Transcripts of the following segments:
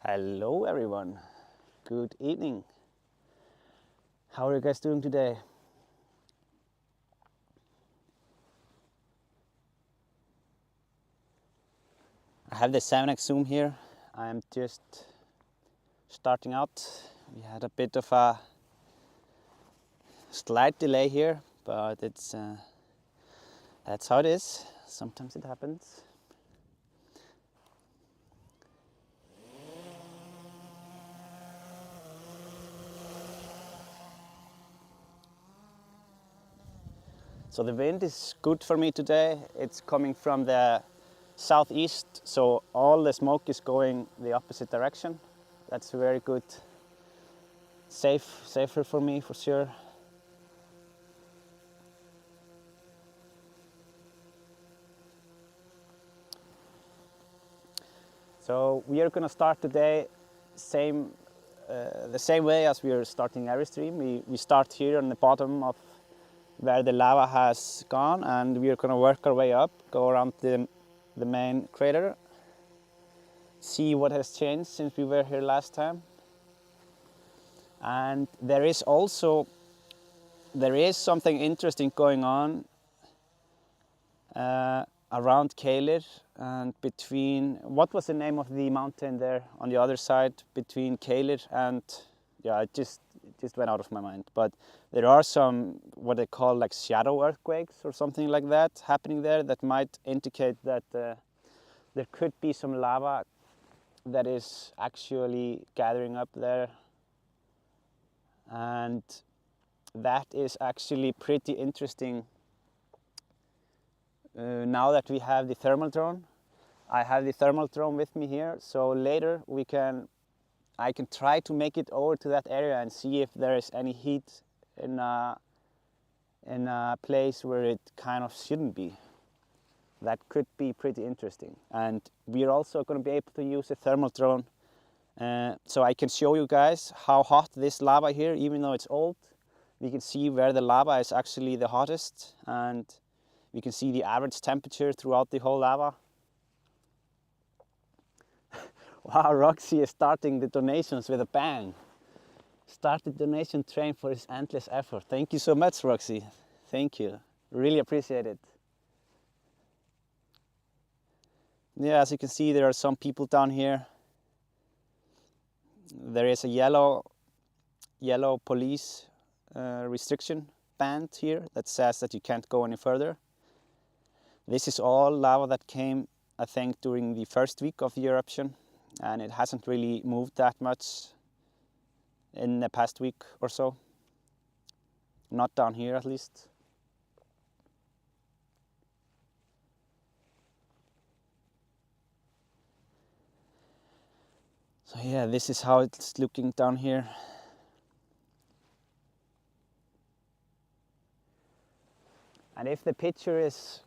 Hello everyone, good evening. How are you guys doing today? I have the 7x zoom here. I'm just starting out. We had a bit of a slight delay here, but that's how it is. Sometimes it happens. So the wind is good for me today. It's coming from the southeast, so all the smoke is going the opposite direction. That's very good. Safer for me for sure. So we are gonna start today the same way as we are starting every stream. We start here on the bottom of where the lava has gone, and we are going to work our way up, go around the main crater, see what has changed since we were here last time. And there is something interesting going on around Keilir and between, what was the name of the mountain there on the other side between Keilir and, yeah, it just went out of my mind. But there are some, what they call like shadow earthquakes or something like that happening there that might indicate that there could be some lava that is actually gathering up there. And that is actually pretty interesting now that we have the thermal drone. I have the thermal drone with me here, so later I can try to make it over to that area and see if there is any heat in a place where it kind of shouldn't be. That could be pretty interesting. And we are also going to be able to use a thermal drone so I can show you guys how hot this lava here, even though it's old, we can see where the lava is actually the hottest, and we can see the average temperature throughout the whole lava. Wow, Roxy is starting the donations with a bang. Start the donation train for his endless effort. Thank you so much, Roxy. Thank you. Really appreciate it. Yeah, as you can see, there are some people down here. There is a yellow police restriction band here that says that you can't go any further. This is all lava that came, I think, during the first week of the eruption, and it hasn't really moved that much in the past week or so. Not down here, at least. So yeah, this is how it's looking down here. And if the picture is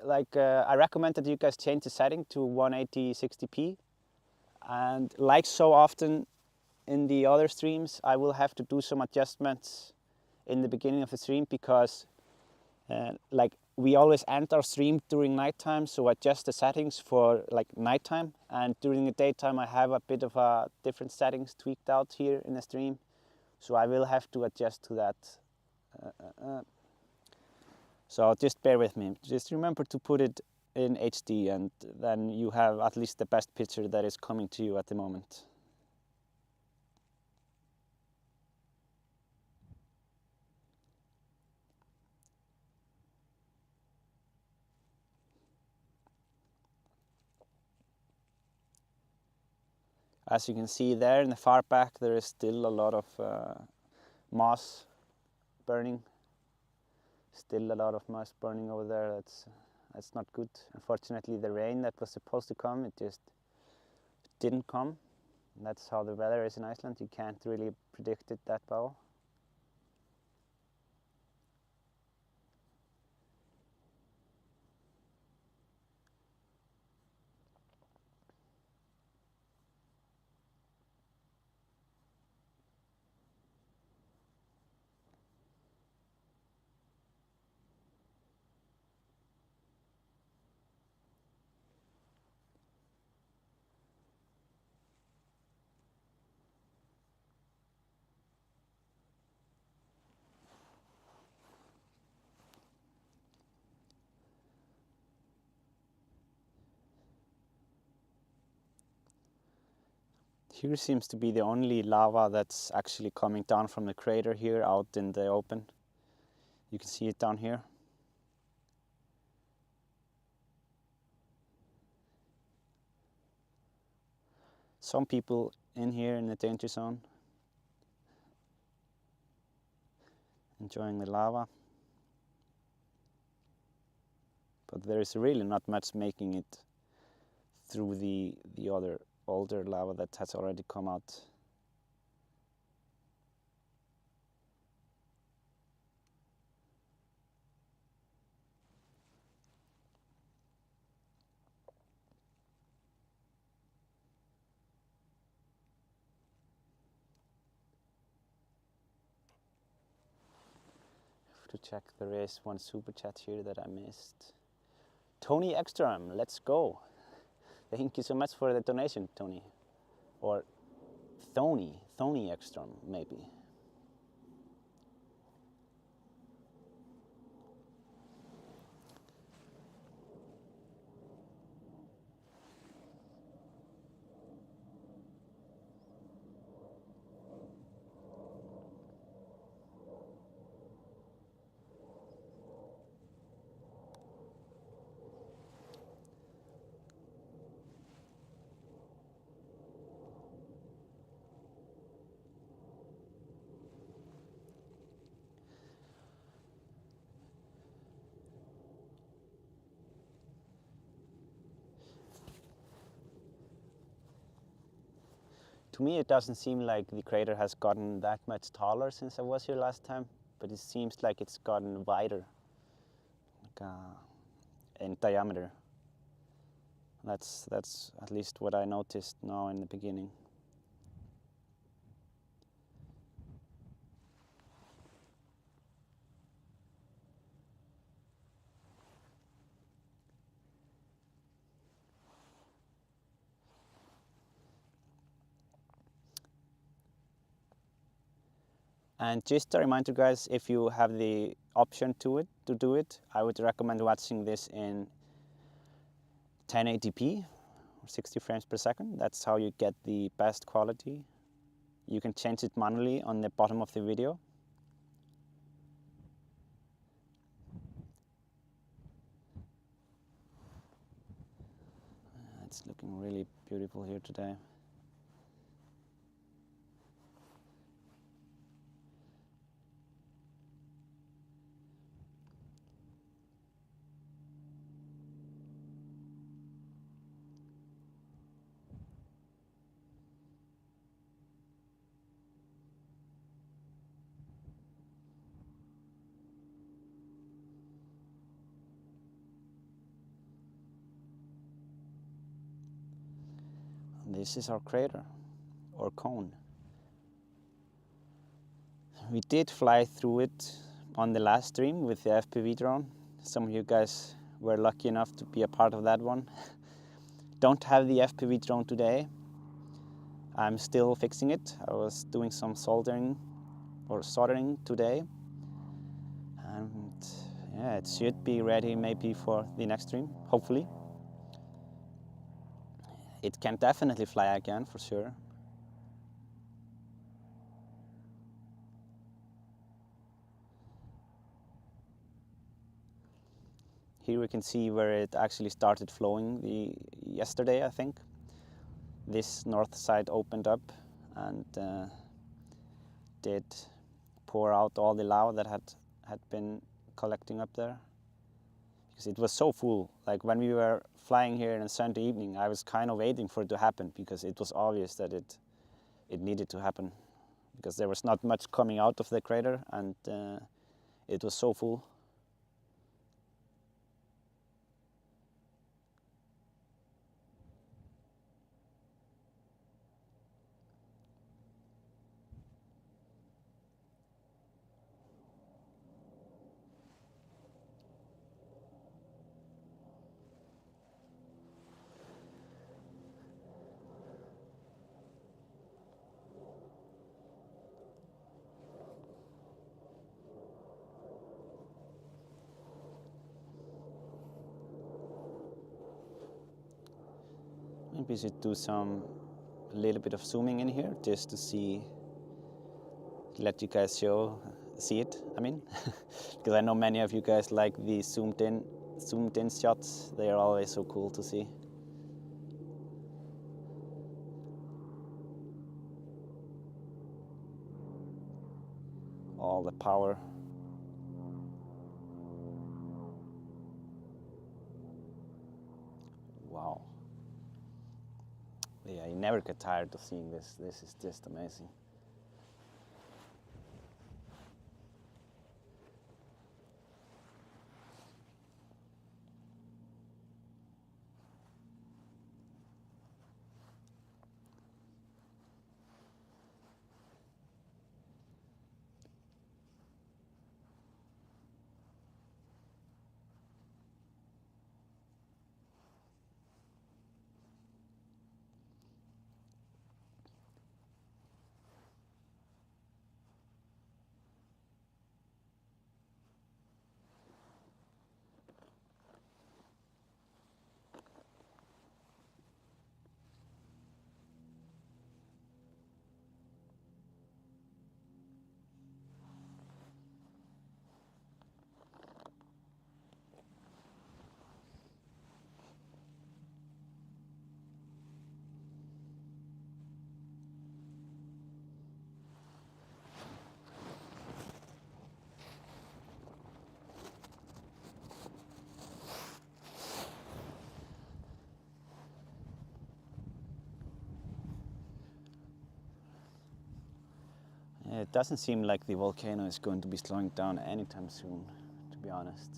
like, I recommend that you guys change the setting to 180 60p. And like so often in the other streams, I will have to do some adjustments in the beginning of the stream because like we always end our stream during nighttime, so adjust the settings for like nighttime, and during the daytime I have a bit of a different settings tweaked out here in the stream, so I will have to adjust to that. So just bear with me. Just remember to put it in HD, and then you have at least the best picture that is coming to you at the moment. As you can see there in the far back, there is still a lot of moss burning. Still a lot of moss burning over there. That's not good. Unfortunately, the rain that was supposed to come, it just didn't come. And that's how the weather is in Iceland. You can't really predict it that well. Here seems to be the only lava that's actually coming down from the crater here out in the open. You can see it down here. Some people in here in the danger zone, enjoying the lava. But there is really not much making it through the other older lava that has already come out. To check, there is one super chat here that I missed. Tony Ekstrom, let's go. Thank you so much for the donation, Tony. Or Thony Ekstrom, maybe. To me, it doesn't seem like the crater has gotten that much taller since I was here last time, but it seems like it's gotten wider, like, in diameter. That's at least what I noticed now in the beginning. And just a reminder, guys, if you have the option to do it, I would recommend watching this in 1080p, or 60 frames per second. That's how you get the best quality. You can change it manually on the bottom of the video. It's looking really beautiful here today. This is our crater, or cone. We did fly through it on the last stream with the FPV drone. Some of you guys were lucky enough to be a part of that one. Don't have the FPV drone today. I'm still fixing it. I was doing some soldering today. And yeah, it should be ready maybe for the next stream, hopefully. It can definitely fly again, for sure. Here we can see where it actually started flowing yesterday, I think. This north side opened up and did pour out all the lava that had been collecting up there. Because it was so full. Like when we were flying here on a Sunday evening, I was kind of waiting for it to happen because it was obvious that it needed to happen. Because there was not much coming out of the crater and it was so full. Maybe we should do some a little bit of zooming in here just to see, let you guys see it, I mean, because I know many of you guys like the zoomed in shots. They are always so cool to see. All the power. Wow. Yeah, you never get tired of seeing this. This is just amazing. It doesn't seem like the volcano is going to be slowing down anytime soon, to be honest.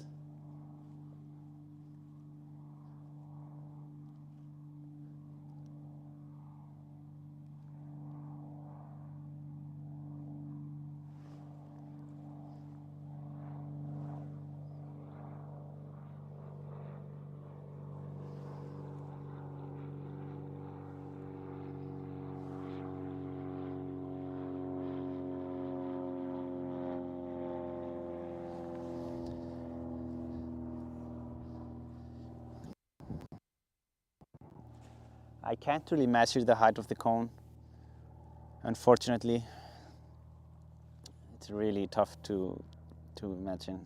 I can't really measure the height of the cone, unfortunately. It's really tough to imagine.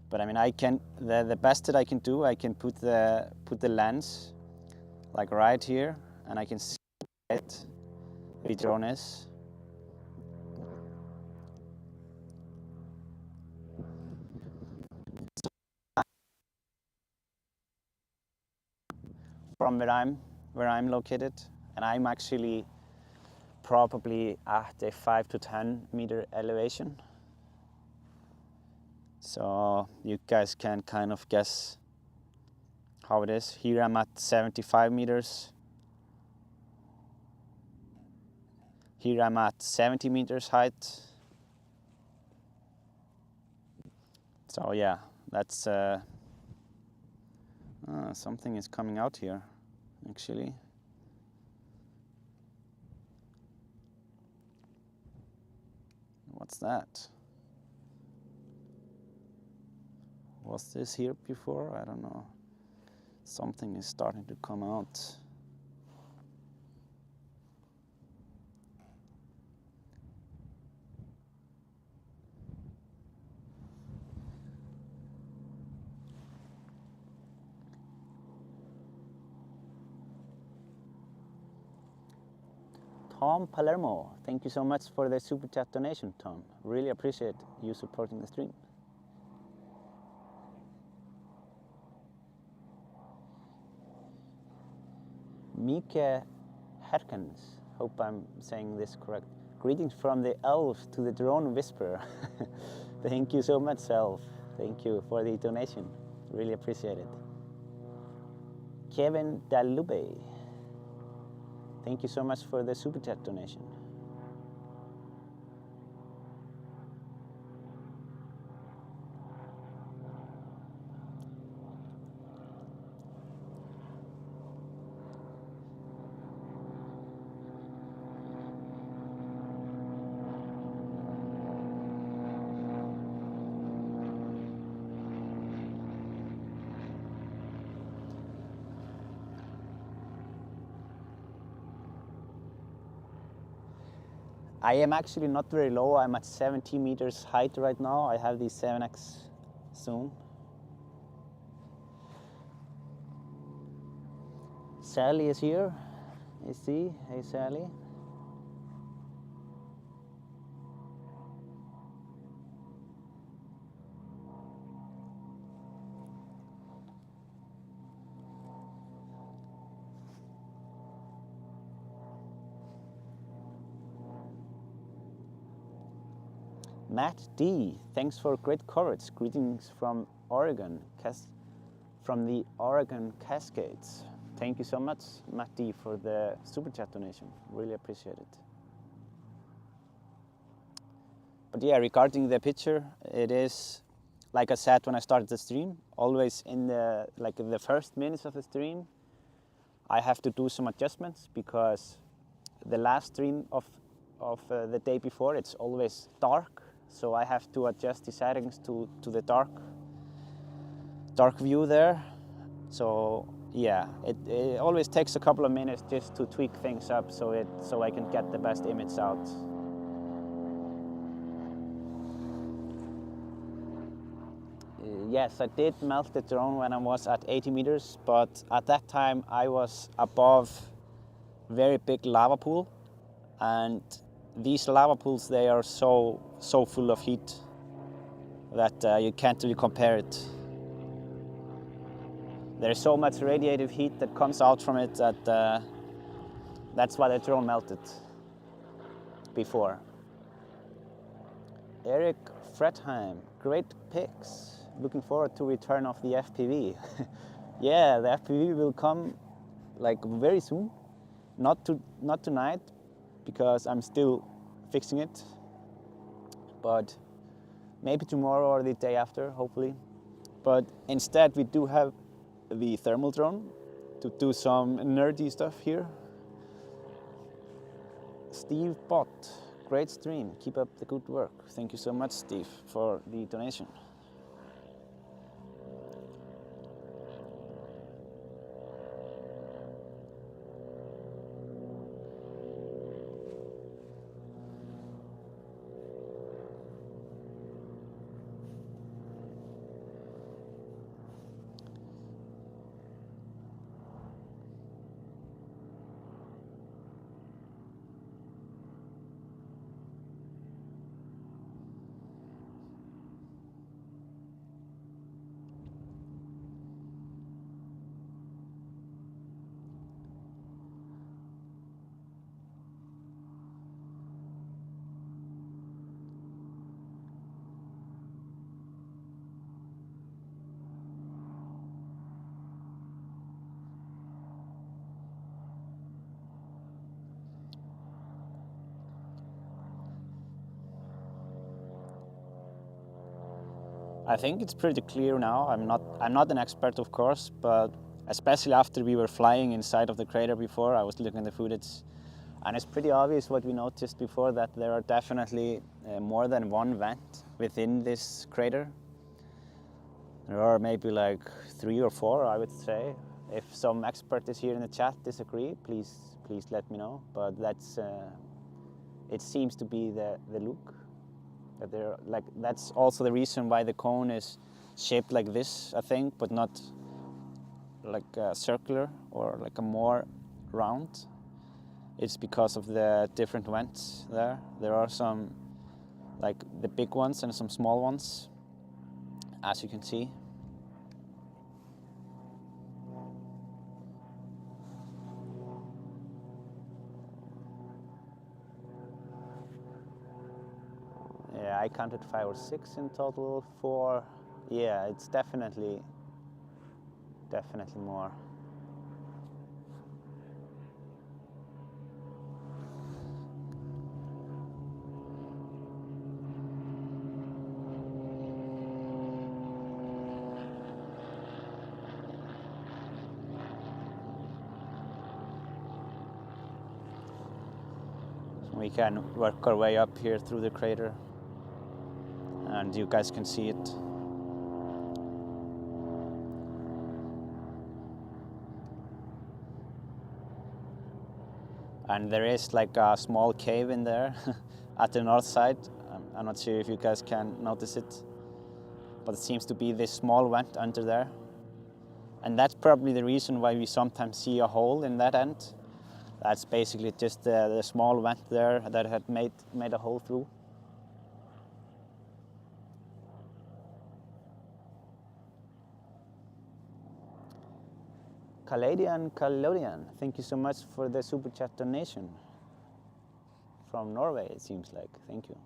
But I mean, I can, the best that I can do, I can put the lens like right here, and I can see it, the drone is. From where I'm located, and I'm actually probably at a 5 to 10 meter elevation. So you guys can kind of guess how it is. Here I'm at 75 meters. Here I'm at 70 meters height. So yeah, that's something is coming out here, actually. What's that? Was this here before? I don't know. Something is starting to come out. Tom Palermo, thank you so much for the super chat donation, Tom. Really appreciate you supporting the stream. Mike Herkens, hope I'm saying this correct. Greetings from the elf to the drone whisperer. Thank you so much, elf. Thank you for the donation. Really appreciate it. Kevin Dalube, thank you so much for the super chat donation. I am actually not very low. I'm at 70 meters height right now. I have the 7x zoom. Sally is here. You see? Hey, Sally. Matt D, thanks for great coverage. Greetings from Oregon, from the Oregon Cascades. Thank you so much, Matt D, for the super chat donation. Really appreciate it. But yeah, regarding the picture, it is, like I said when I started the stream, always in the first minutes of the stream, I have to do some adjustments because the last stream of the day before, it's always dark. So I have to adjust the settings to the dark view there. So yeah, it always takes a couple of minutes just to tweak things up so I can get the best image out. Yes, I did melt the drone when I was at 80 meters, but at that time I was above very big lava pool, and these lava pools, they are so full of heat that you can't really compare it. There's so much radiative heat that comes out from it that that's why the drone melted before. Eric Fredheim, great pics. Looking forward to return of the FPV. Yeah, the FPV will come like very soon. Not tonight, because I'm still fixing it, but maybe tomorrow or the day after, hopefully. But instead we do have the thermal drone to do some nerdy stuff here. Steve Bott, great stream, keep up the good work. Thank you so much, Steve, for the donation. I think it's pretty clear now. I'm not an expert, of course, but especially after we were flying inside of the crater before, I was looking at the footage, and it's pretty obvious what we noticed before, that there are definitely more than one vent within this crater. There are maybe like 3 or 4, I would say. If some expert is here in the chat disagree, please let me know. But that's it seems to be the look. That's also the reason why the cone is shaped like this, I think, but not like circular or like a more round. It's because of the different vents there. There are some, like the big ones and some small ones, as you can see. Yeah, I counted 5 or 6 in total. 4. Yeah, it's definitely more. So we can work our way up here through the crater, and you guys can see it. And there is like a small cave in there at the north side. I'm not sure if you guys can notice it, but it seems to be this small vent under there. And that's probably the reason why we sometimes see a hole in that end. That's basically just the small vent there that had made a hole through. Kalodian, thank you so much for the super chat donation. From Norway, it seems like. Thank you.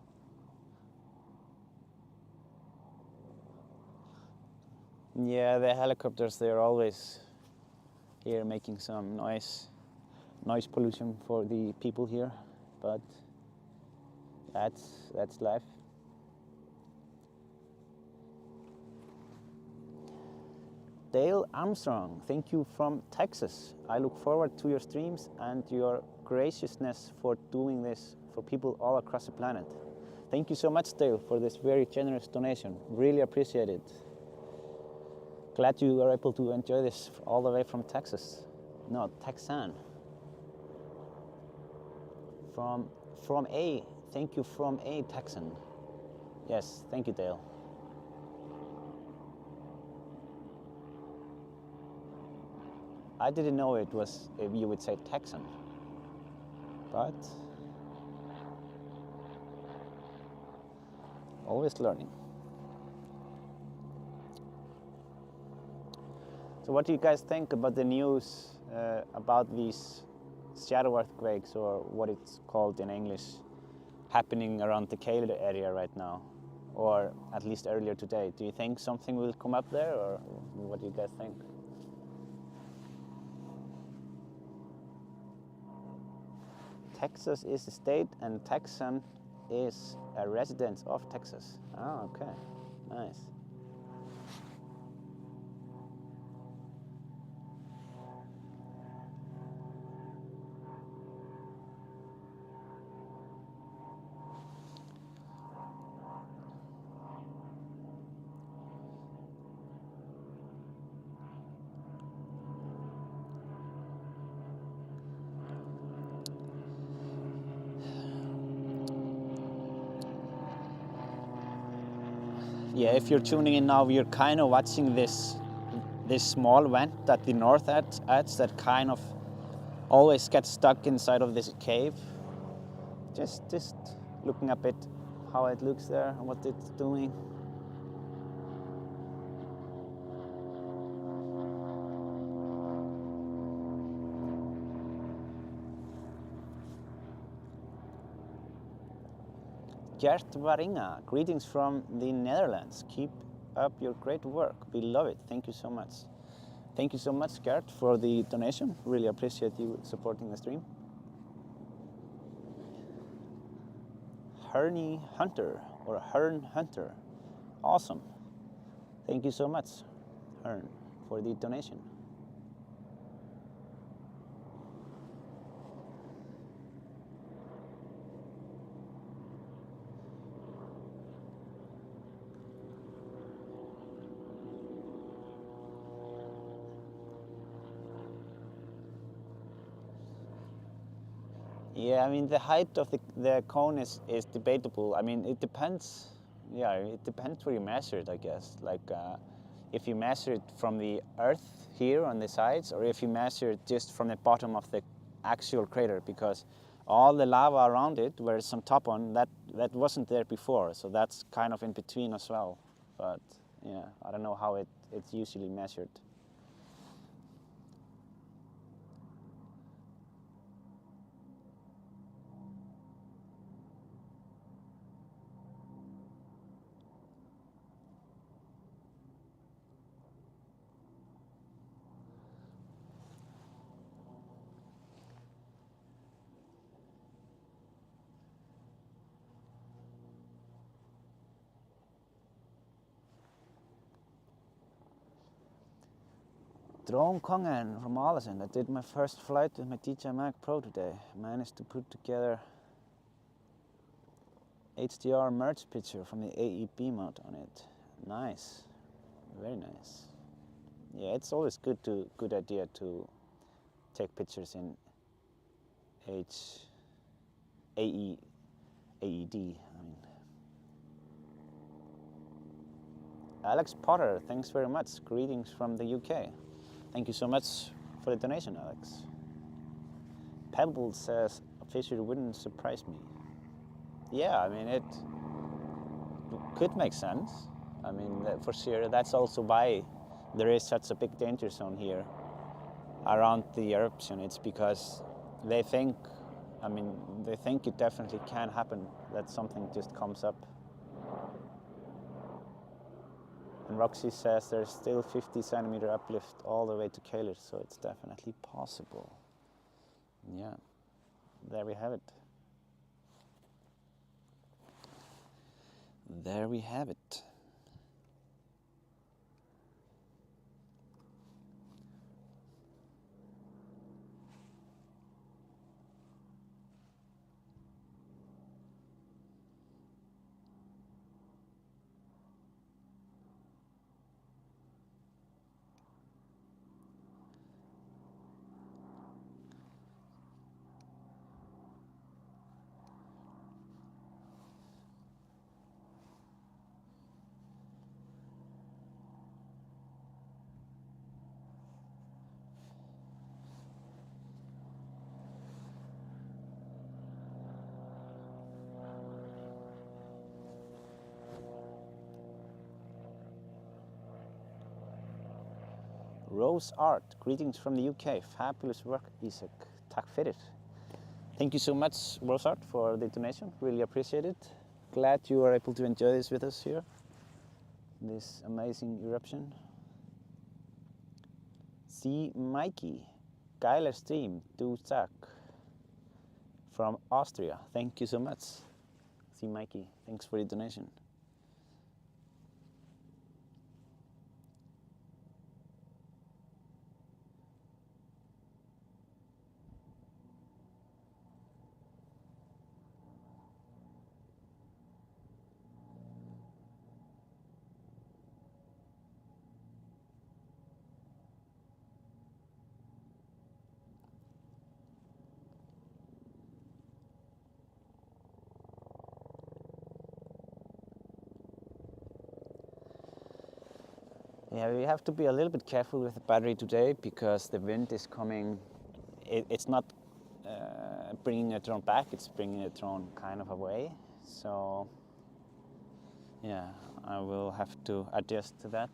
Yeah, the helicopters, they're always here making some noise pollution for the people here, but that's life. Dale Armstrong, thank you from Texas. I look forward to your streams and your graciousness for doing this for people all across the planet. Thank you so much, Dale, for this very generous donation. Really appreciate it. Glad you are able to enjoy this all the way from Texas. No, Texan. From A, thank you from A, Texan. Yes, thank you, Dale. I didn't know it was, if you would say Texan, but always learning. So what do you guys think about the news about these shadow earthquakes, or what it's called in English, happening around the Geological area right now, or at least earlier today? Do you think something will come up there, or what do you guys think? Texas is a state and Texan is a resident of Texas. Oh, okay, nice. Yeah, if you're tuning in now, you're kind of watching this small vent at the north edge that kind of always gets stuck inside of this cave. Just looking a bit how it looks there and what it's doing. Gert Waringa, greetings from the Netherlands. Keep up your great work. We love it. Thank you so much. Thank you so much, Gert, for the donation. Really appreciate you supporting the stream. Hern Hunter. Awesome. Thank you so much, Hern, for the donation. Yeah, I mean, the height of the cone is debatable. I mean, it depends. Yeah, it depends where you measure it, I guess. Like, if you measure it from the earth here on the sides, or if you measure it just from the bottom of the actual crater, because all the lava around it, where it's some top on, that wasn't there before. So that's kind of in between as well. But yeah, I don't know how it's usually measured. Drone Kongen from Iceland. I did my first flight with my DJI Mag Pro today. Managed to put together HDR merge picture from the AEB mode on it. Nice, very nice. Yeah, it's always good idea to take pictures in AED. I mean, Alex Potter, thanks very much. Greetings from the UK. Thank you so much for the donation, Alex. Pebble says a fissure wouldn't surprise me. Yeah, I mean, it could make sense. I mean, for sure, that's also why there is such a big danger zone here around the eruption. It's because they think it definitely can happen, that something just comes up. And Roxy says there's still 50 centimeter uplift all the way to Keilir, so it's definitely possible. Yeah, there we have it. There we have it. Rose Art, greetings from the UK. Fabulous work, Isaac. Takk fyrir. Thank you so much, Rose Art, for the donation. Really appreciate it. Glad you are able to enjoy this with us here. This amazing eruption. See Mikey, geiler stream, du takk. From Austria. Thank you so much. See Mikey, thanks for the donation. Yeah, we have to be a little bit careful with the battery today because the wind is coming. It's not bringing the drone back, it's bringing the drone kind of away. So, yeah, I will have to adjust to that.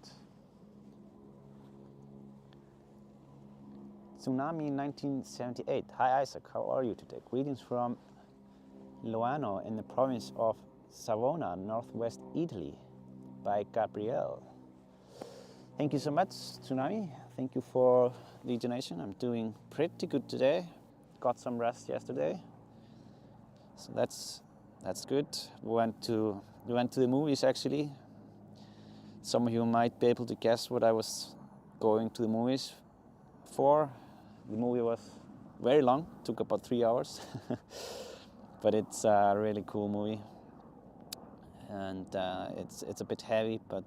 Tsunami 1978. Hi Isaac, how are you today? Greetings from Loano in the province of Savona, northwest Italy, by Gabrielle. Thank you so much, Tsunami. Thank you for the donation. I'm doing pretty good today. Got some rest yesterday, so that's good. We went to the movies actually. Some of you might be able to guess what I was going to the movies for. The movie was very long, took about 3 hours, but it's a really cool movie, and it's a bit heavy, but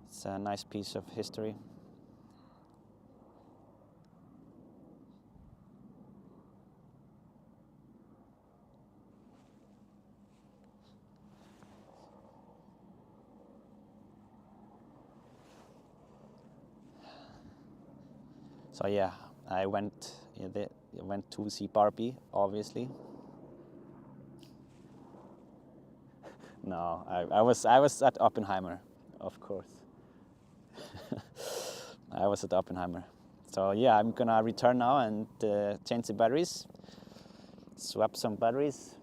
it's a nice piece of history. So yeah, I went to see Barbie, obviously. No, I was at Oppenheimer, of course. I was at Oppenheimer. So yeah, I'm gonna return now and change the batteries, swap some batteries.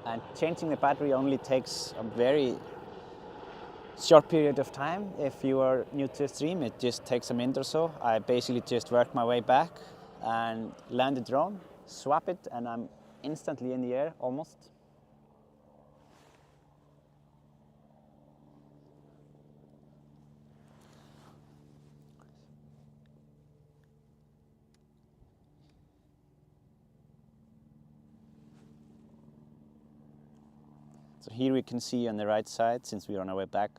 And changing the battery only takes a very short period of time. If you are new to the stream, it just takes a minute or so. I basically just worked my way back and land the drone, swap it, and I'm instantly in the air, almost. So here we can see on the right side, since we're on our way back,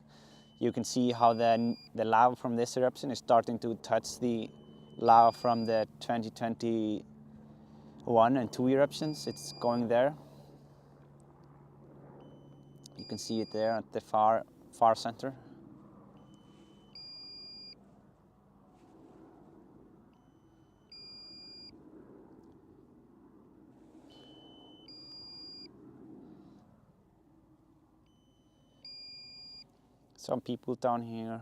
you can see how the lava from this eruption is starting to touch the lava from the 2021 and 2 eruptions. It's going there. You can see it there at the far center. Some people down here.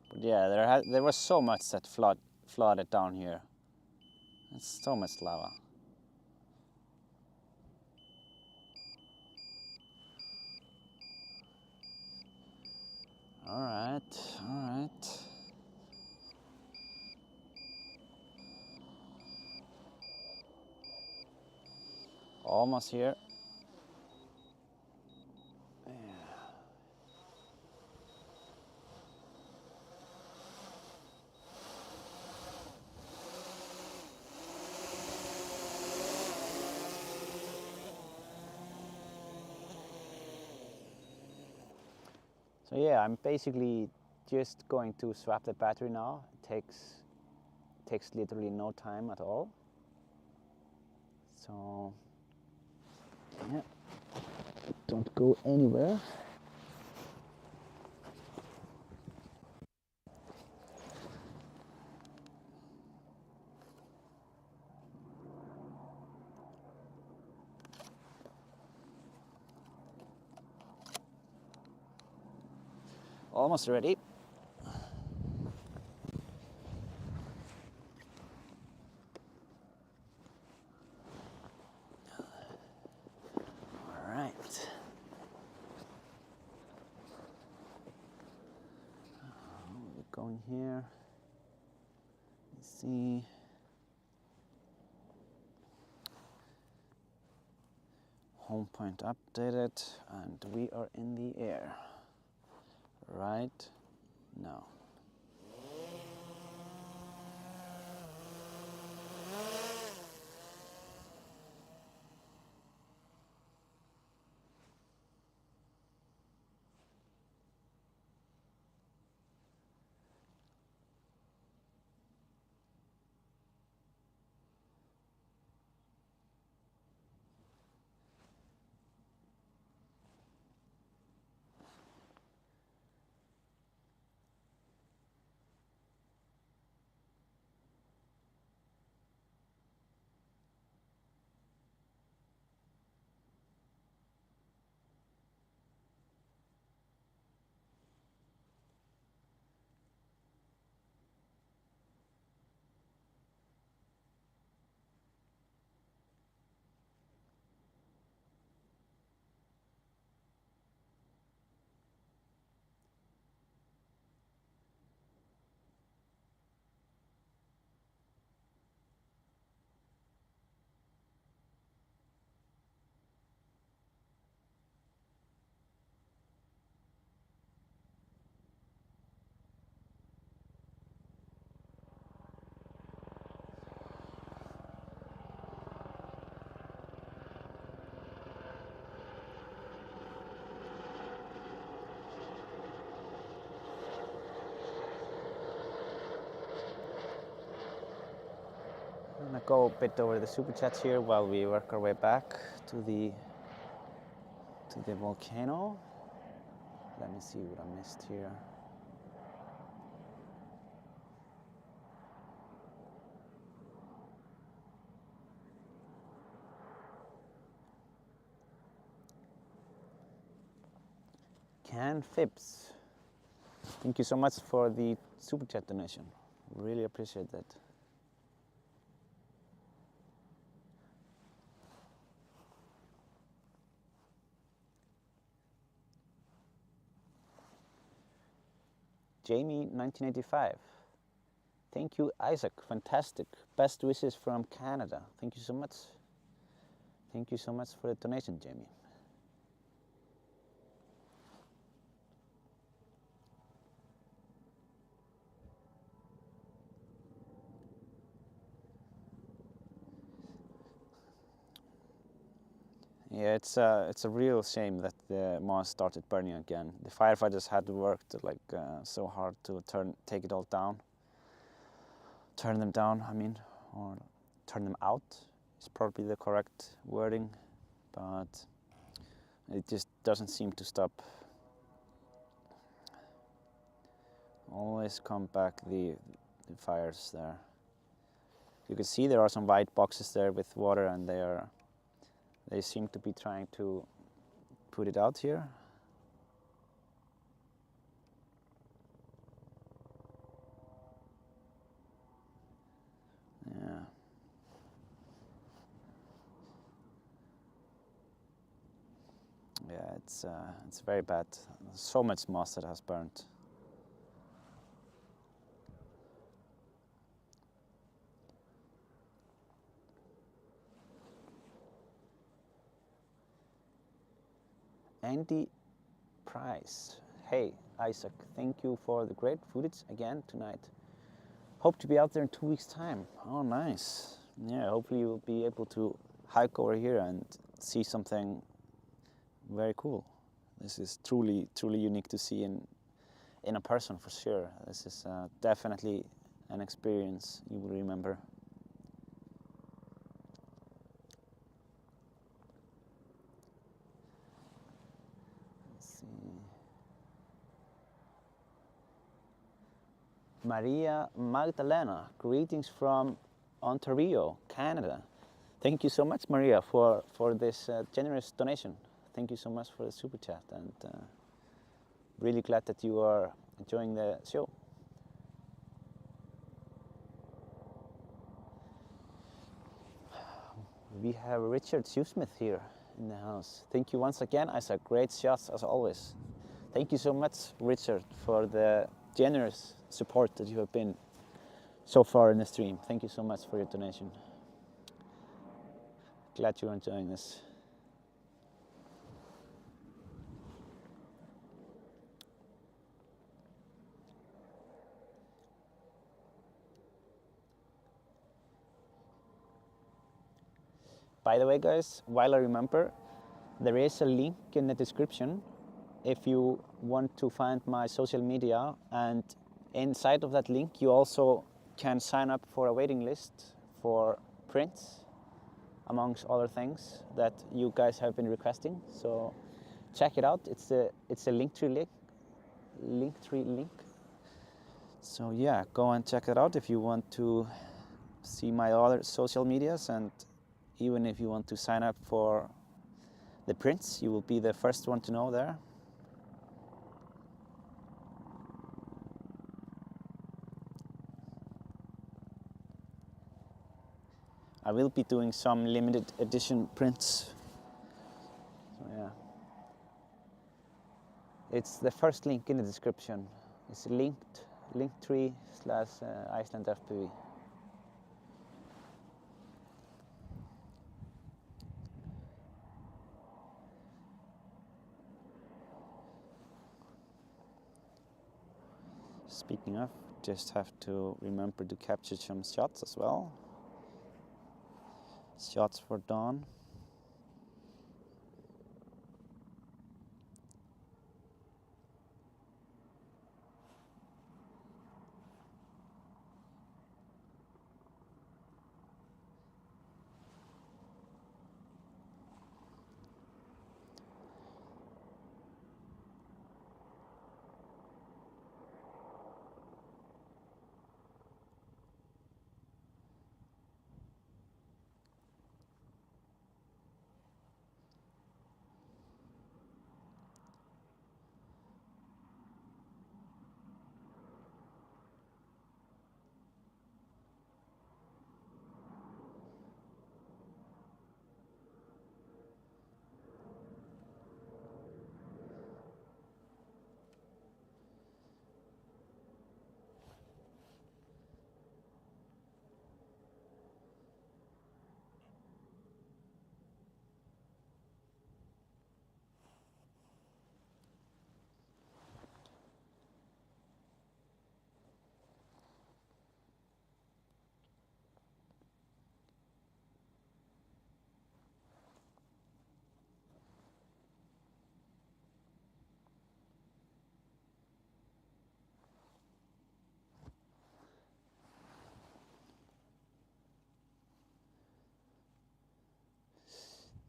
But yeah, there was so much that flooded down here. It's so much lava. All right. Almost here. Yeah. So yeah, I'm basically just going to swap the battery now. It takes literally no time at all. So yeah, don't go anywhere. Almost ready. All right. We're going here. Let's see. Home point updated, and we are in the air right now. I'm gonna go a bit over the super chats here while we work our way back to the volcano. Let me see what I missed here. Can Fibs. Thank you so much for the super chat donation. Really appreciate that. Jamie 1985. Thank you, Isaac. Fantastic. Best wishes from Canada. Thank you so much. Thank you so much for the donation, Jamie. Yeah, it's a real shame that the moss started burning again. The firefighters had worked so hard to take it all down. Turn them down, I mean, or turn them out is probably the correct wording, but it just doesn't seem to stop. Always come back the fires there. You can see there are some white boxes there with water, and they seem to be trying to put it out here. Yeah. Yeah, it's very bad. So much moss that has burnt. Andy Price. Hey, Isaac, thank you for the great footage again tonight. Hope to be out there in 2 weeks' time. Oh, nice. Yeah, hopefully you'll be able to hike over here and see something very cool. This is truly unique to see in a person for sure. This is definitely an experience you will remember. Maria Magdalena, greetings from Ontario, Canada. Thank you so much, Maria, for this generous donation. Thank you so much for the super chat, and really glad that you are enjoying the show. We have Richard Shoesmith here in the house. Thank you once again, Isaac. Great shots as always. Thank you so much, Richard, for the generous support that you have been so far in the stream. Thank you so much for your donation. Glad you're enjoying this. By the way, guys, while I remember, there is a link in the description if you want to find my social media, and inside of that link you also can sign up for a waiting list for prints, amongst other things that you guys have been requesting. So check it out. It's a Linktree link. So yeah, go and check it out if you want to see my other social medias, and even if you want to sign up for the prints, you will be the first one to know there. I will be doing some limited edition prints. So yeah. It's the first link in the description. It's Linktree/Iceland FPV. Speaking of, just have to remember to capture some shots as well. Shots for dawn.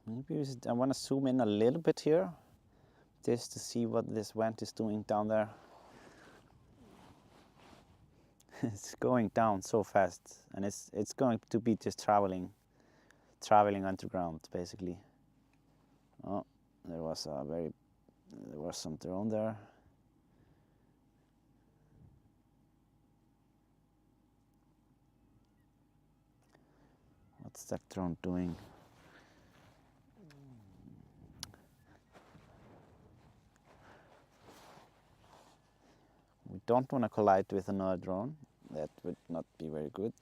Maybe I want to zoom in a little bit here, just to see what this vent is doing down there. It's going down so fast, and it's going to be just traveling underground basically. Oh, there was some drone there. What's that drone doing? We don't want to collide with another drone. That would not be very good.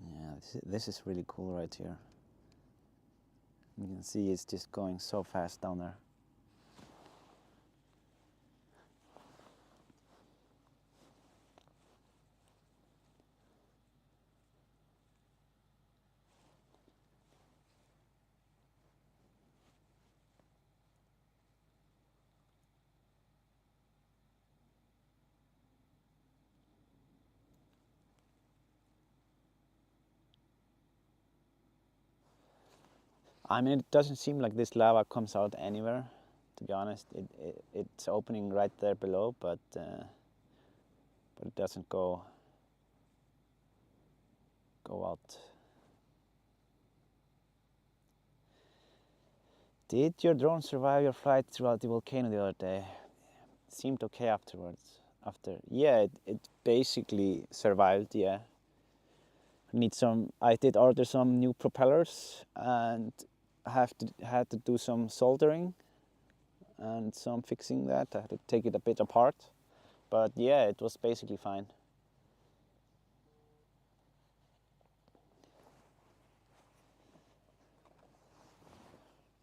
Yeah, this is really cool right here. You can see it's just going so fast down there. I mean, it doesn't seem like this lava comes out anywhere, to be honest. It's opening right there below, but it doesn't go out. Did your drone survive your flight throughout the volcano the other day? It seemed okay afterwards. Yeah, it basically survived. Yeah. I did order some new propellers and had to do some soldering and some fixing that. I had to take it a bit apart, but yeah, it was basically fine.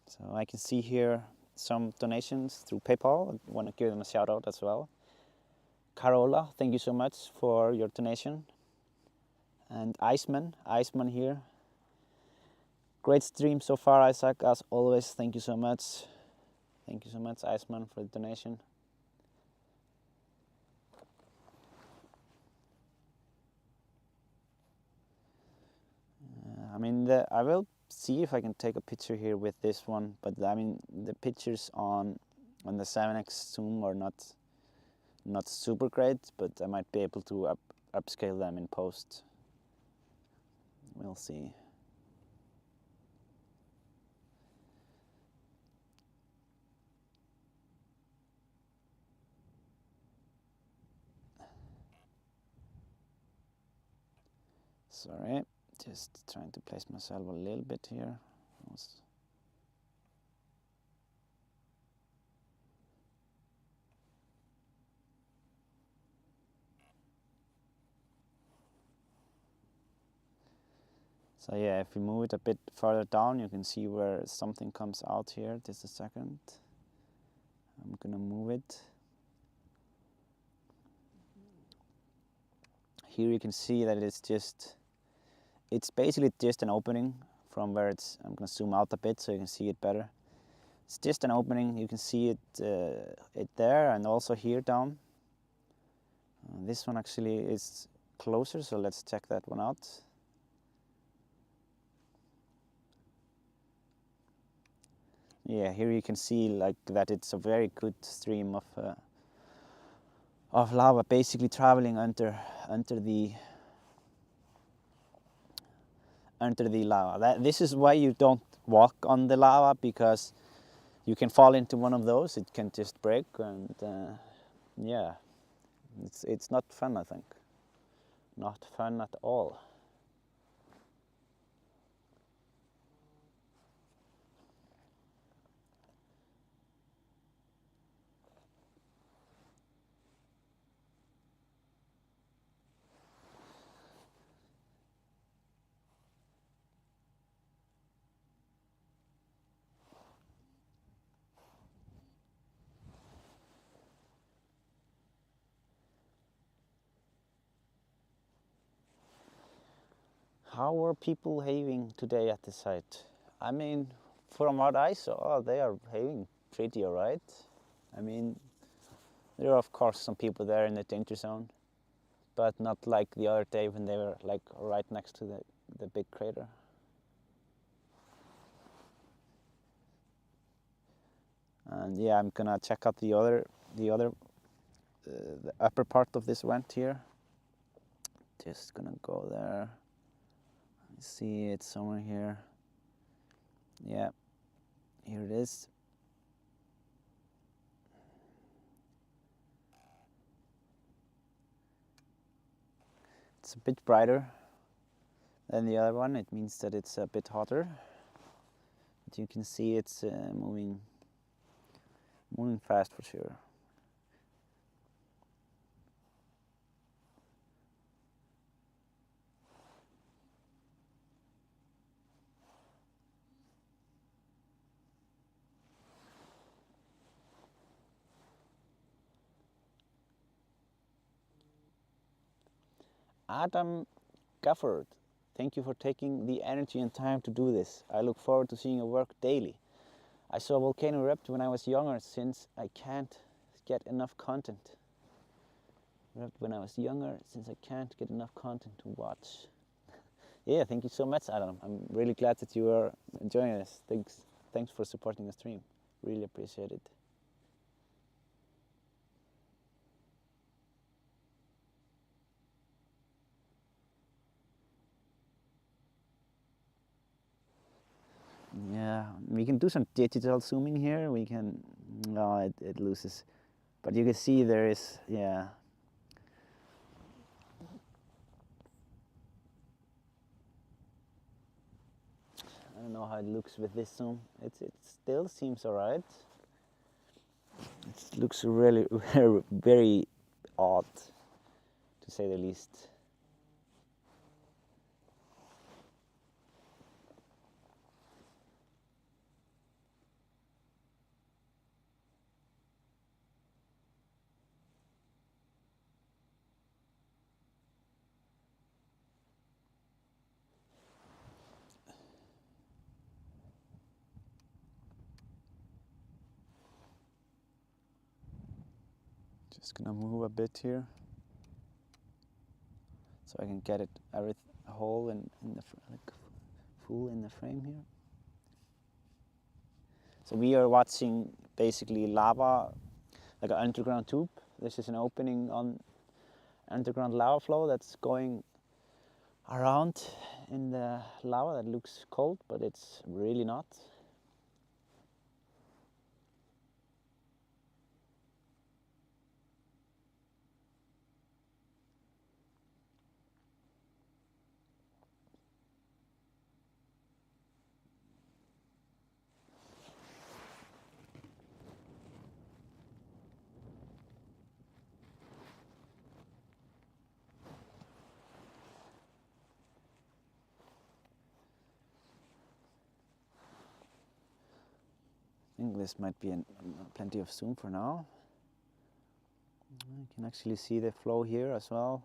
So I can see here some donations through PayPal. I want to give them a shout out as well. Carola, thank you so much for your donation. And Iceman here. Great stream so far, Isaac, as always. Thank you so much. Thank you so much, Iceman, for the donation. I mean, I will see if I can take a picture here with this one, but I mean, the pictures on the 7x zoom are not super great, but I might be able to upscale them in post. We'll see. Sorry, just trying to place myself a little bit here. So yeah, if we move it a bit further down, you can see where something comes out here. Just a second. I'm gonna move it. Here you can see that it's basically just an opening from where I'm gonna zoom out a bit so you can see it better. It's just an opening. You can see it there and also here down. This one actually is closer, so let's check that one out. Yeah, here you can see like that it's a very good stream of lava basically traveling under the lava. This is why you don't walk on the lava, because you can fall into one of those. It can just break, and yeah, it's not fun. I think not fun at all. How were people behaving today at the site? I mean, from what I saw, they are behaving pretty alright. I mean, There are of course some people there in the danger zone, but not like the other day when they were like right next to the big crater. And yeah, I'm gonna check out the upper part of this vent here. Just gonna go there. I see it somewhere here. Yeah, here it is. It's a bit brighter than the other one. It means that it's a bit hotter. But you can see it's moving fast for sure. Adam Gafford, thank you for taking the energy and time to do this. I look forward to seeing your work daily. I saw a volcano erupt when I was younger, since I can't get enough content. When I was younger, since I can't get enough content to watch. Yeah, thank you so much, Adam. I'm really glad that you are enjoying this. Thanks for supporting the stream. Really appreciate it. Yeah, we can do some digital zooming here. We can, no, it loses. But you can see there is, yeah. I don't know how it looks with this zoom. It still seems alright. It looks really very odd, to say the least. Just gonna move a bit here, so I can get it whole in the like full in the frame here. So we are watching basically lava, like an underground tube. This is an opening on underground lava flow that's going around in the lava that looks cold, but it's really not. I think this might be plenty of zoom for now. You can actually see the flow here as well.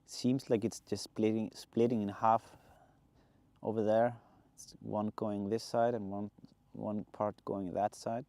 It seems like it's just splitting in half over there. It's one going this side and one part going that side.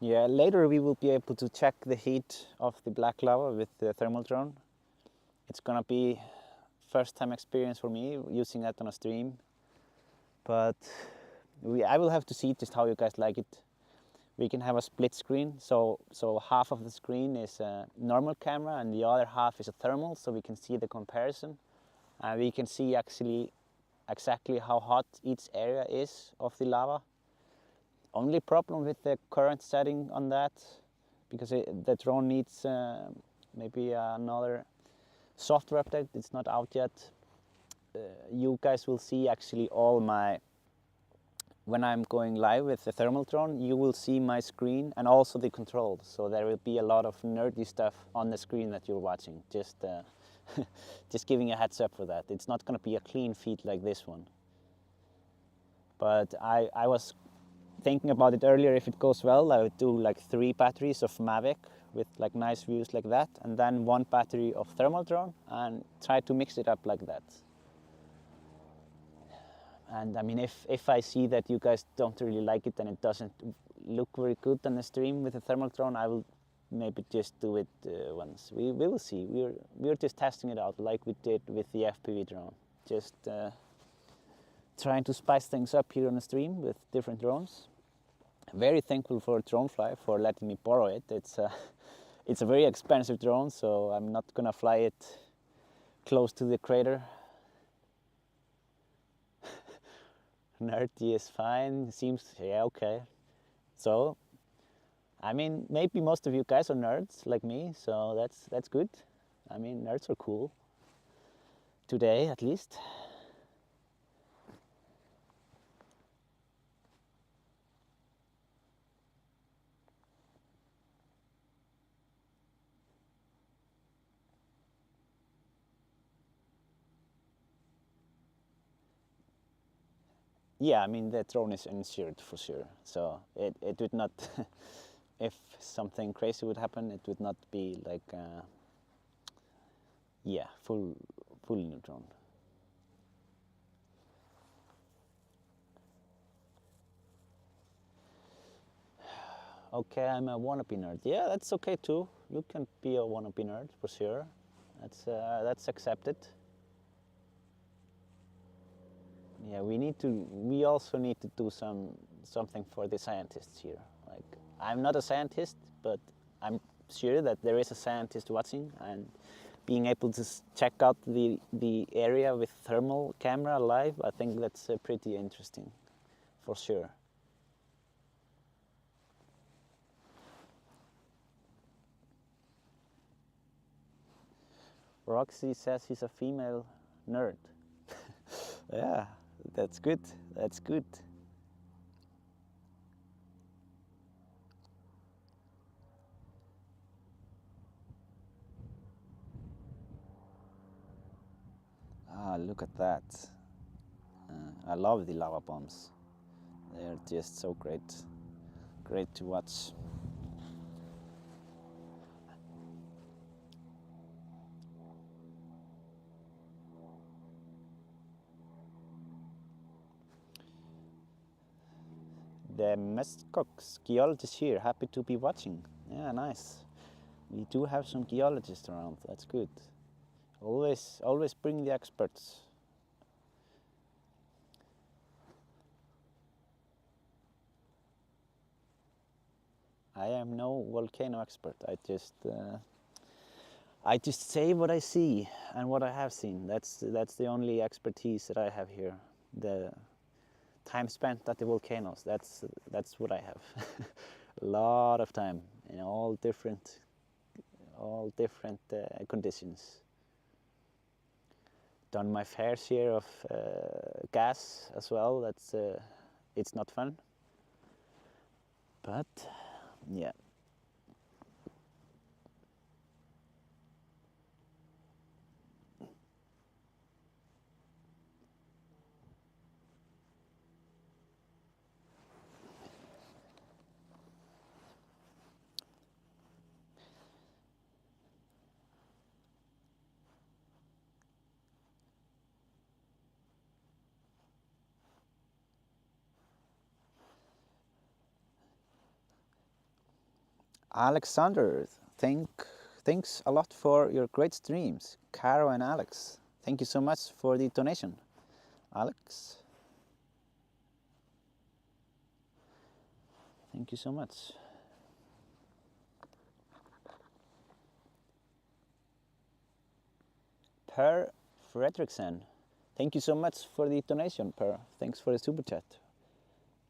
Yeah, later we will be able to check the heat of the black lava with the thermal drone. It's gonna be first time experience for me using that on a stream, but I will have to see just how you guys like it. We can have a split screen, so half of the screen is a normal camera and the other half is a thermal, so we can see the comparison. We can see actually exactly how hot each area is of the lava. Only problem with the current setting on that, because the drone needs maybe another software update. It's not out yet. You guys will see actually all my, when I'm going live with the thermal drone, you will see my screen and also the controls. So there will be a lot of nerdy stuff on the screen that you're watching. Just just giving a heads up for that. It's not going to be a clean feed like this one. But I was thinking about it earlier. If it goes well, I would do like 3 batteries of Mavic with like nice views like that, and then 1 battery of thermal drone, and try to mix it up like that. And I mean, if I see that you guys don't really like it and it doesn't look very good on the stream with the thermal drone, I will maybe just do it once. We will see. We're just testing it out like we did with the FPV drone. Just trying to spice things up here on the stream with different drones. Very thankful for Dronefly for letting me borrow it. It's a very expensive drone, so I'm not gonna fly it close to the crater. Nerdy is fine, seems, yeah, okay. So, I mean, maybe most of you guys are nerds like me, so that's good. I mean, nerds are cool. Today, at least. Yeah, I mean, the drone is insured for sure, so it would not, if something crazy would happen, it would not be like, yeah, full new drone. Okay, I'm a wannabe nerd. Yeah, that's okay too. You can be a wannabe nerd for sure. That's accepted. Yeah, we also need to do something for the scientists here. Like, I'm not a scientist, but I'm sure that there is a scientist watching, and being able to check out the area with thermal camera live, I think that's pretty interesting, for sure. Roxy says he's a female nerd. Yeah. That's good. That's good. Ah, look at that. I love the lava bombs. They're just so great. Great to watch. The Mescox geologist here, happy to be watching. Yeah, nice. We do have some geologists around, that's good. Always bring the experts. I am no volcano expert. I just say what I see and what I have seen. That's the only expertise that I have here. The time spent at the volcanoes. That's what I have. A lot of time in all different conditions. Done my fair share of gas as well. It's not fun, but yeah. Alexander, thanks a lot for your great streams. Caro and Alex, thank you so much for the donation. Alex, thank you so much. Per Fredrickson, thank you so much for the donation, Per. Thanks for the super chat.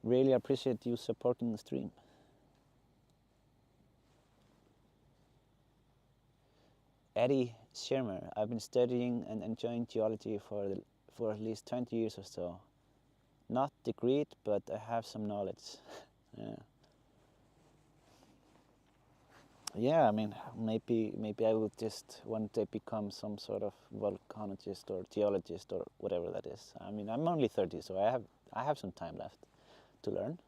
really appreciate you supporting the stream. Eddie Schirmer, I've been studying and enjoying geology for at least 20 years or so. Not degreed, but I have some knowledge. Yeah. Yeah, I mean, maybe I would just one day become some sort of volcanologist or geologist or whatever that is. I mean, I'm only 30, so I have some time left to learn.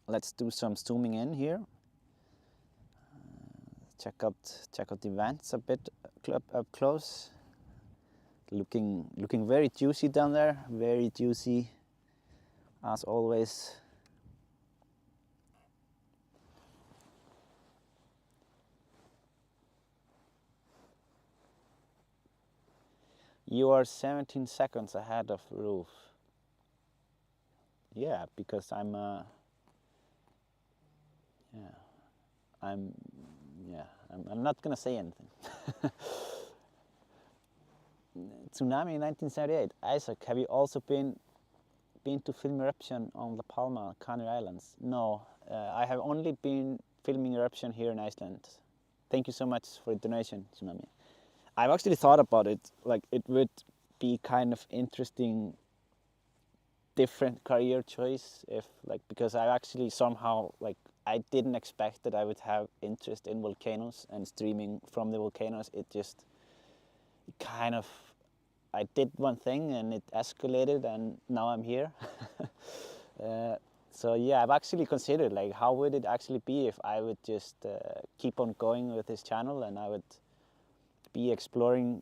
Let's do some zooming in here. Check out the vents a bit up close. Looking very juicy down there, very juicy as always. You are 17 seconds ahead of Roof. Yeah, because I'm not gonna say anything. Tsunami in 1978. Isaac, have you also been to film eruption on La Palma, Canary Islands? No, I have only been filming eruption here in Iceland. Thank you so much for the donation, Tsunami. I've actually thought about it. Like, it would be kind of interesting, different career choice if, like, because I actually somehow, like, I didn't expect that I would have interest in volcanoes and streaming from the volcanoes. It just kind of, I did one thing and it escalated and now I'm here. So yeah, I've actually considered, like, how would it actually be if I would just keep on going with this channel and I would be exploring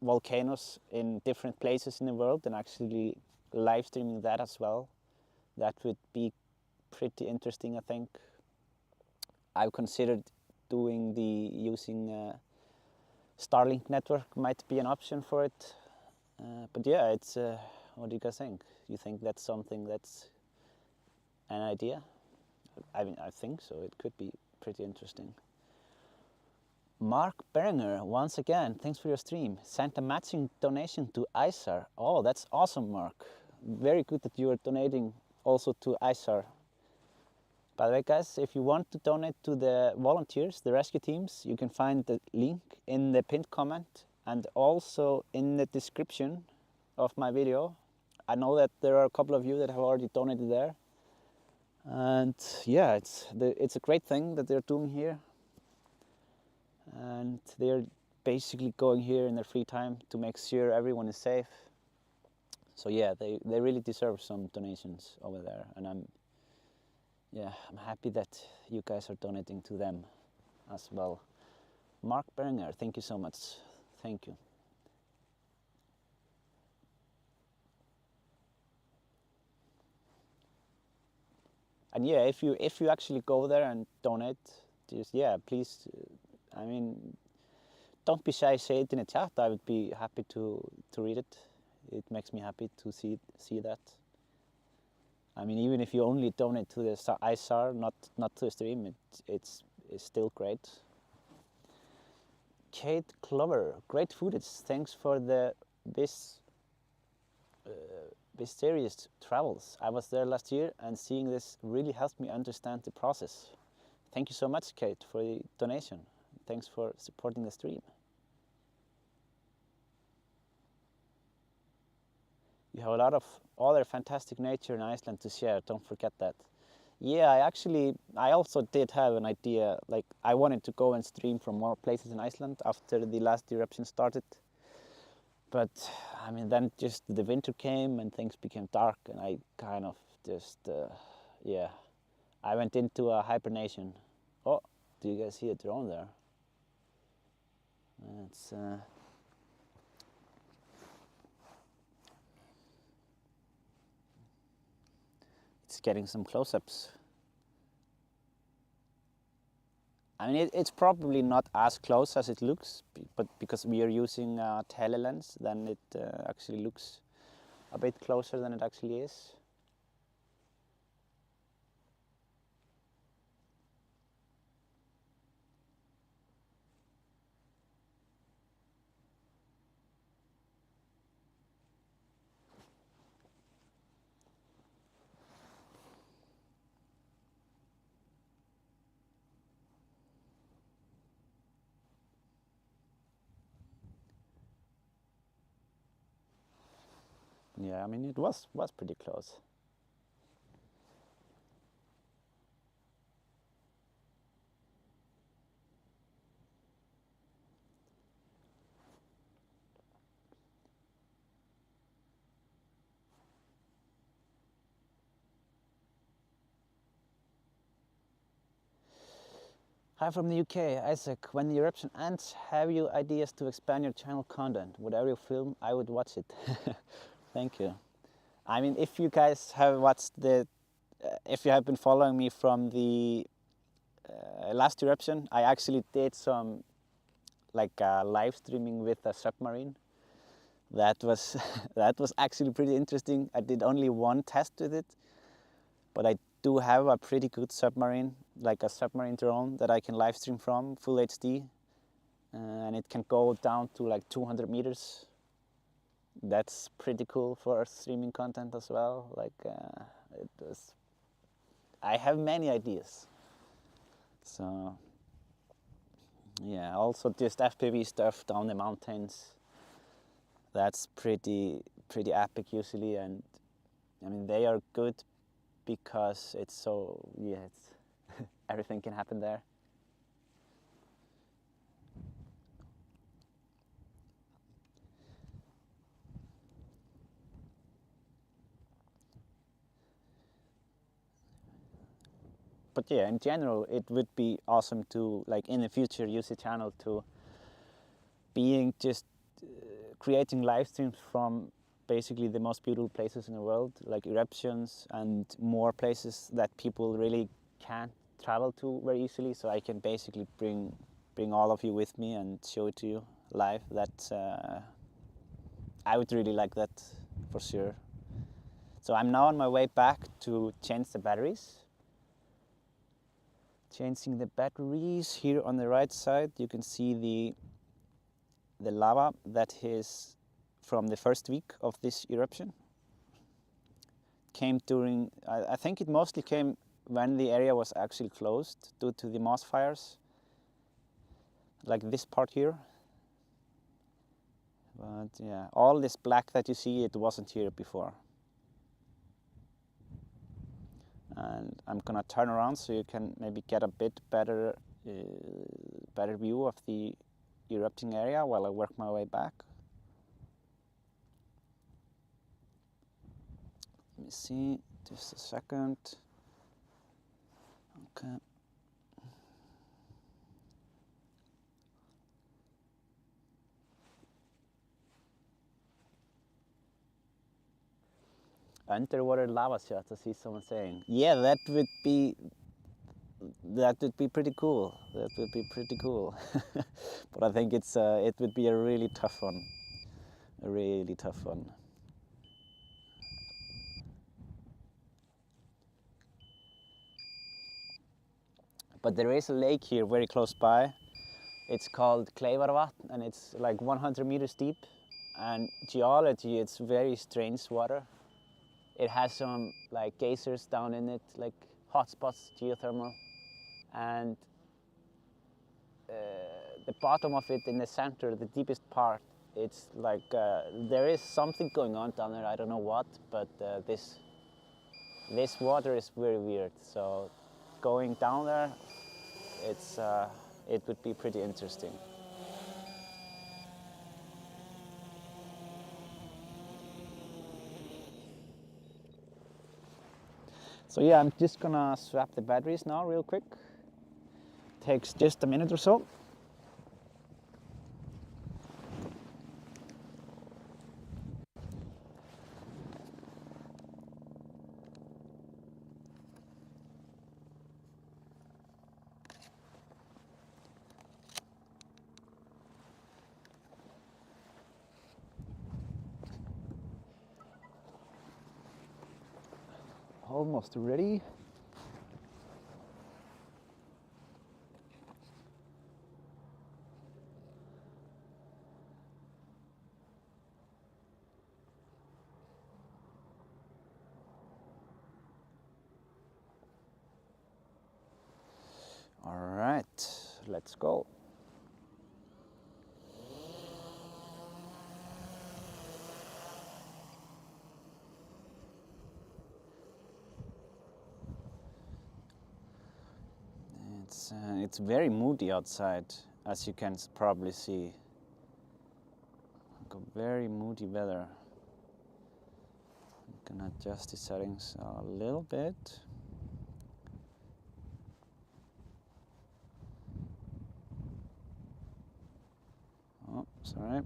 volcanoes in different places in the world and actually live streaming that as well. That would be pretty interesting, I think. I've considered doing using Starlink network might be an option for it. But yeah, it's, what do you guys think? You think that's something that's an idea? I mean, I think so. It could be pretty interesting. Mark Berenger, once again, thanks for your stream. Sent a matching donation to ISAR. Oh, that's awesome, Mark. Very good that you are donating also to ISAR. By the way, guys, if you want to donate to the volunteers, the rescue teams, you can find the link in the pinned comment and also in the description of my video. I know that there are a couple of you that have already donated there. And yeah, it's a great thing that they're doing here. And they're basically going here in their free time to make sure everyone is safe. So yeah, they really deserve some donations over there, and I'm happy that you guys are donating to them as well. Mark Berenger, thank you so much. Thank you. And yeah, if you actually go there and donate, just please. I mean, don't be shy. Say it in a chat. I would be happy to read it. It makes me happy to see that. I mean, even if you only donate to the ISAR, not to the stream, it's still great. Kate Clover, great footage. Thanks for the mysterious travels. I was there last year, and seeing this really helped me understand the process. Thank you so much, Kate, for the donation. Thanks for supporting the stream. You have a lot of other fantastic nature in Iceland to share, don't forget that. Yeah, I also did have an idea, like I wanted to go and stream from more places in Iceland after the last eruption started. But I mean, then just the winter came and things became dark and I kind of just, I went into a hibernation. Oh, do you guys see a drone there? It's getting some close-ups. I mean, it's probably not as close as it looks, but because we are using a telelens, then it actually looks a bit closer than it actually is. Yeah, I mean, it was pretty close. Hi from the UK, Isaac. When the eruption ends, have you ideas to expand your channel content? Whatever you film, I would watch it. Thank you. I mean, if you guys have watched if you have been following me from the last eruption, I actually did some live streaming with a submarine. That was that was actually pretty interesting. I did only one test with it, but I do have a pretty good submarine, like a submarine drone that I can live stream from, full HD, and it can go down to like 200 meters. That's pretty cool for streaming content as well. I have many ideas. So yeah, also just FPV stuff down the mountains. That's pretty epic usually, and I mean they are good because it's so, yeah, it's everything can happen there. But yeah, in general, it would be awesome to, like in the future, use the channel to being just creating live streams from basically the most beautiful places in the world, like eruptions and more places that people really can't travel to very easily. So I can basically bring all of you with me and show it to you live. I would really like that for sure. So I'm now on my way back to change the batteries. Changing the batteries here on the right side, you can see the lava that is from the first week of this eruption. Came during, I think it mostly came when the area was actually closed due to the moss fires, like this part here. But yeah, all this black that you see, it wasn't here before. And I'm gonna turn around so you can maybe get a bit better view of the erupting area while I work my way back. Let me see, just a second. Okay. Underwater lava shot, I see someone saying. Yeah, that would be pretty cool. That would be pretty cool. But I think it would be a really tough one. A really tough one. But there is a lake here very close by. It's called Kleifarvatn and it's like 100 meters deep. And geology, it's very strange water. It has some like geysers down in it, like hotspots, geothermal. And the bottom of it in the center, the deepest part, it's like there is something going on down there. I don't know what, but this water is very weird. So going down there, it would be pretty interesting. So yeah, I'm just gonna swap the batteries now real quick. Takes just a minute or so. Almost ready. All right, let's go. It's very moody outside, as you can probably see. Very moody weather. I'm gonna adjust the settings a little bit. Oh, sorry.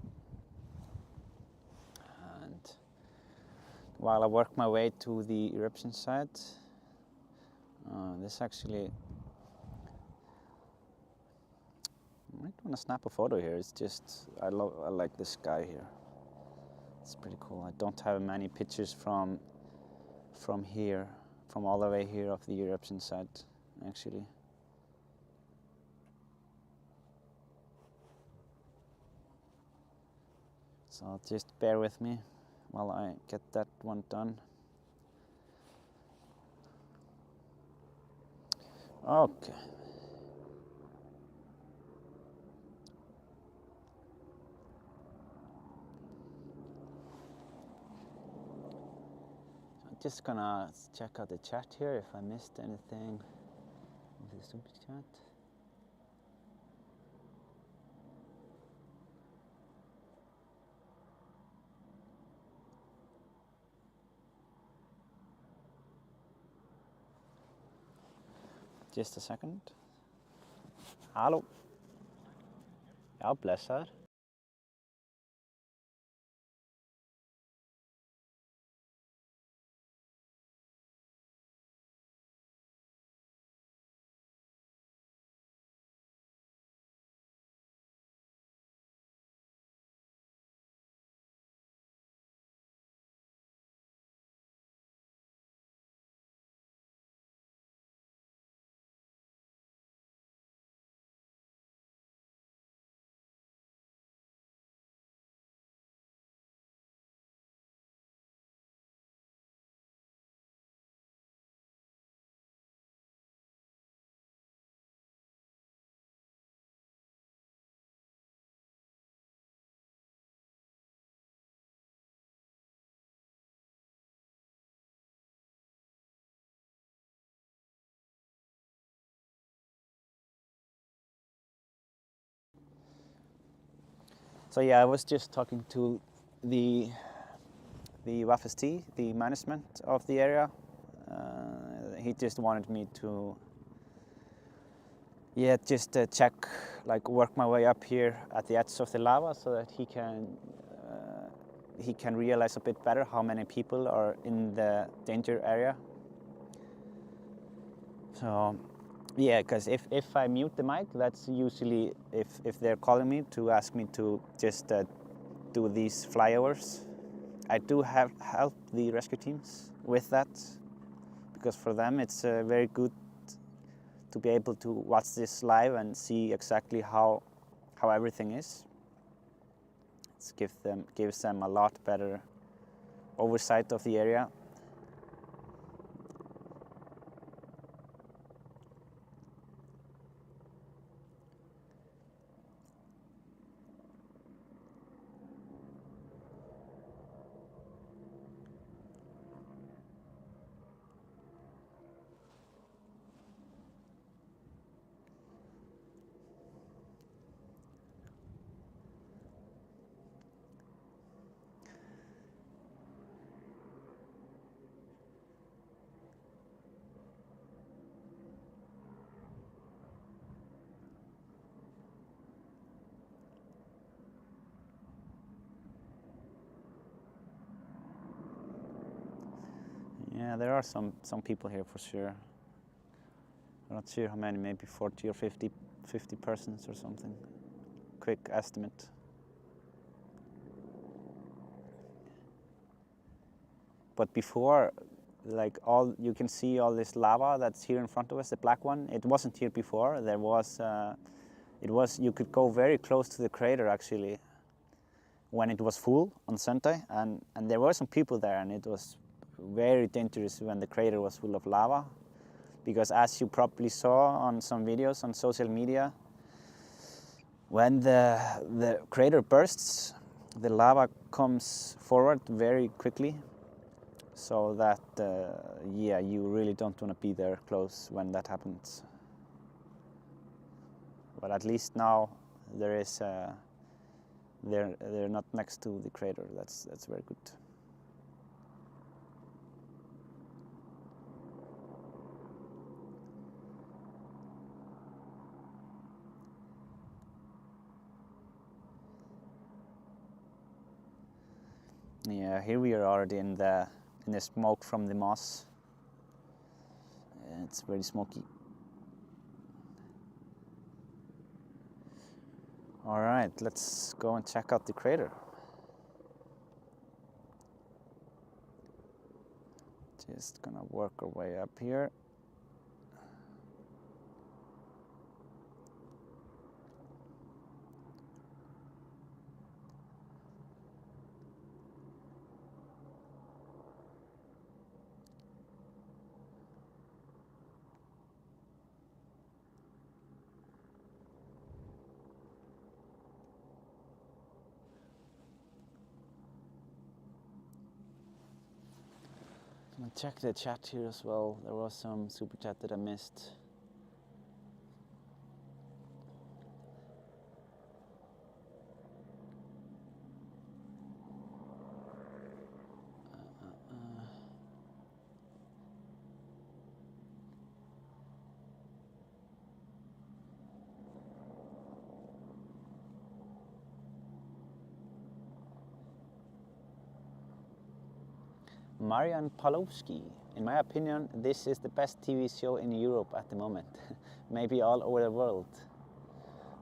And while I work my way to the eruption site, this actually, I might want to snap a photo here. It's just, I like this sky here. It's pretty cool. I don't have many pictures from here, from all the way here of the eruption site, actually. So just bear with me while I get that one done. Okay. I'm just gonna check out the chat here if I missed anything in the super chat. Just a second. Halló. Já, blessaður. So yeah, I was just talking to the WFST, the management of the area. He just wanted me to, yeah, just check, like work my way up here at the edge of the lava so that he can realize a bit better how many people are in the danger area. So yeah, because if I mute the mic, that's usually if they're calling me to ask me to just do these flyovers. I do help the rescue teams with that, because for them it's very good to be able to watch this live and see exactly how everything is. It gives them a lot better oversight of the area. Yeah, there are some people here for sure. I'm not sure how many, maybe 40 or 50 persons or something. Quick estimate. But before, like you can see all this lava that's here in front of us, the black one. It wasn't here before. There was, you could go very close to the crater actually when it was full on Sunday, and there were some people there, and it was very dangerous when the crater was full of lava, because as you probably saw on some videos on social media, when the crater bursts, the lava comes forward very quickly, so that yeah, you really don't want to be there close when that happens. but at least now there is they're not next to the crater. That's very good. Yeah, here we are already in the smoke from the moss. It's very smoky. All right, let's go and check out the crater. Just gonna work our way up here. I'll check the chat here as well. There was some super chat that I missed. Marian Palowski. In my opinion, this is the best TV show in Europe at the moment. Maybe all over the world.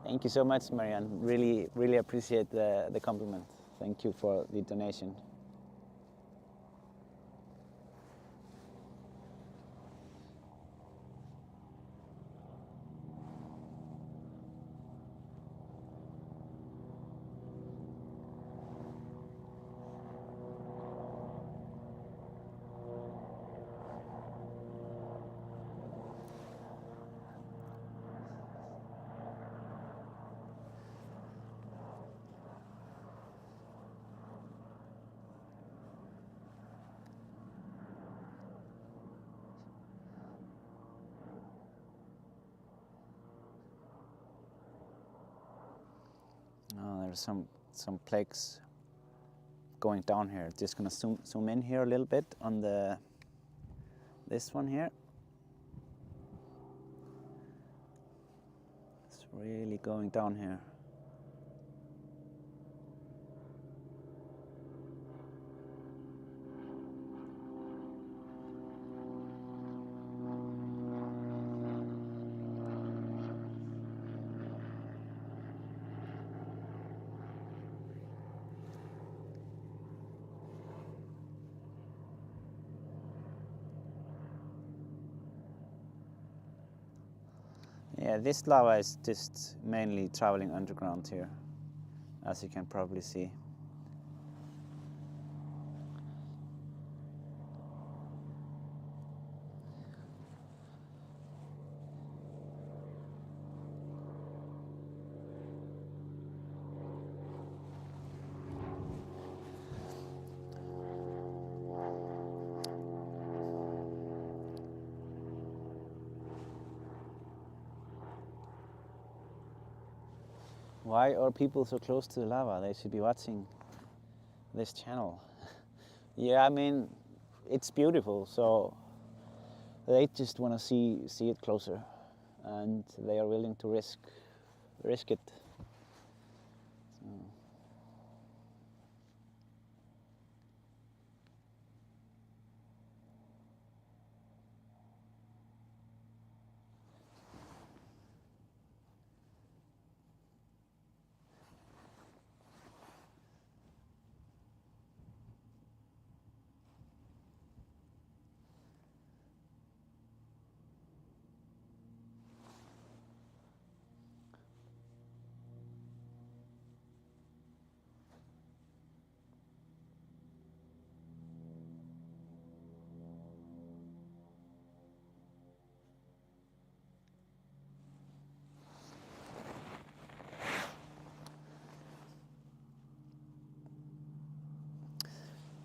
Thank you so much, Marian. Really appreciate the compliment. Thank you for the donation. Oh, there's some plaques going down here. Just gonna zoom in here a little bit on this one here. It's really going down here. Yeah, this lava is just mainly traveling underground here, as you can probably see. Why are people so close to the lava? They should be watching this channel. Yeah, I mean, it's beautiful, so they just want to see it closer, and they are willing to risk it.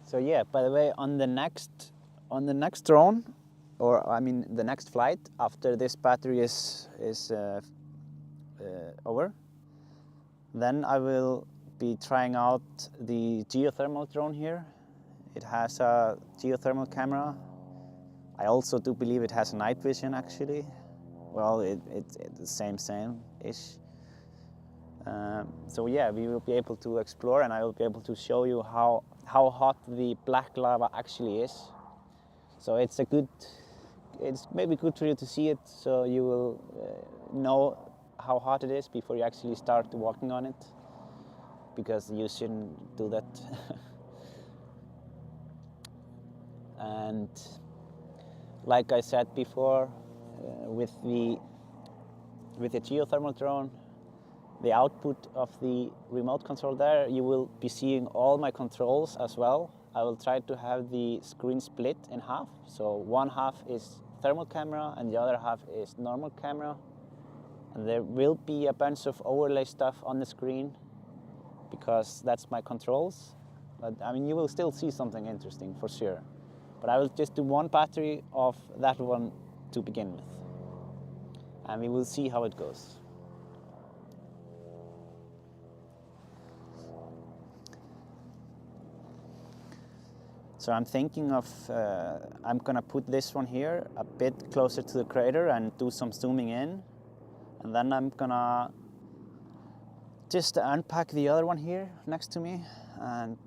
So. So yeah, by the way, on the next drone, or I mean the next flight after this battery is over. Then I will be trying out the geothermal drone here. It has a geothermal camera. I also do believe it has night vision actually. Well, it's the same-ish. So yeah, we will be able to explore, and I will be able to show you how hot the black lava actually is. So it's maybe good for you to see it, so you will know how hot it is before you actually start working on it, because you shouldn't do that. And like I said before, with the geothermal drone, the output of the remote control there, you will be seeing all my controls as well. I will try to have the screen split in half. So one half is thermal camera and the other half is normal camera. And there will be a bunch of overlay stuff on the screen because that's my controls. But I mean, you will still see something interesting for sure. But I will just do one battery of that one to begin with. And we will see how it goes. So I'm thinking of, I'm gonna put this one here a bit closer to the crater and do some zooming in. And then I'm gonna just unpack the other one here next to me and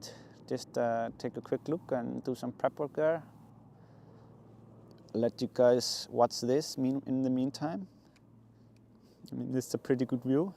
just take a quick look and do some prep work there. Let you guys watch this in the meantime. I mean, this is a pretty good view.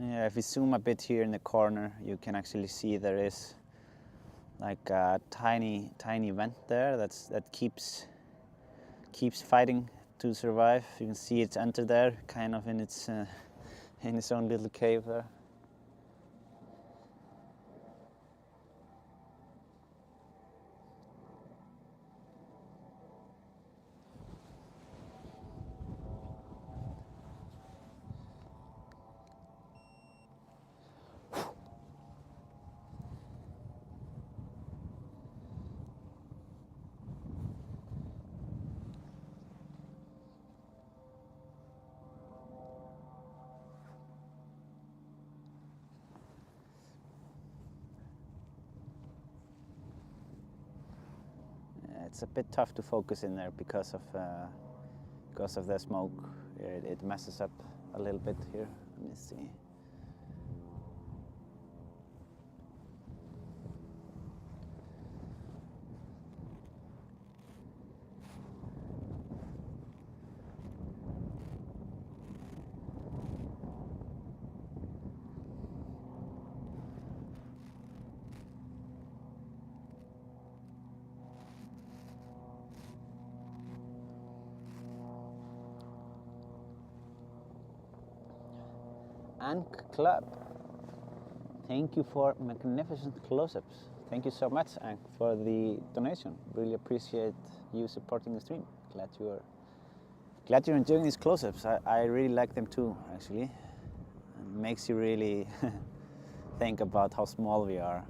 Yeah, if we zoom a bit here in the corner, you can actually see there is like a tiny vent there that keeps fighting to survive. You can see it's entered there, kind of in its own little cave there. it's a bit tough to focus in there because of the smoke. It messes up a little bit here. Let me see. Ank Club. Thank you for magnificent close-ups. Thank you so much, Ank, for the donation. Really appreciate you supporting the stream. Glad you're enjoying these close-ups. I really like them too, actually. It makes you really think about how small we are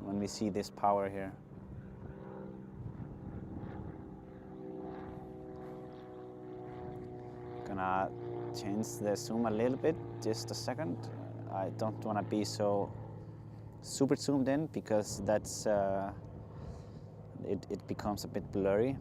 when we see this power here. Gonna change the zoom a little bit, just a second. I don't want to be so super zoomed in because that's it becomes a bit blurry.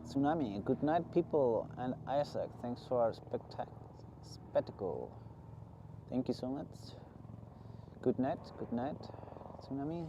Tsunami, good night people, and Isaac, thanks for spectacle. Thank you so much. Good night, Tsunami.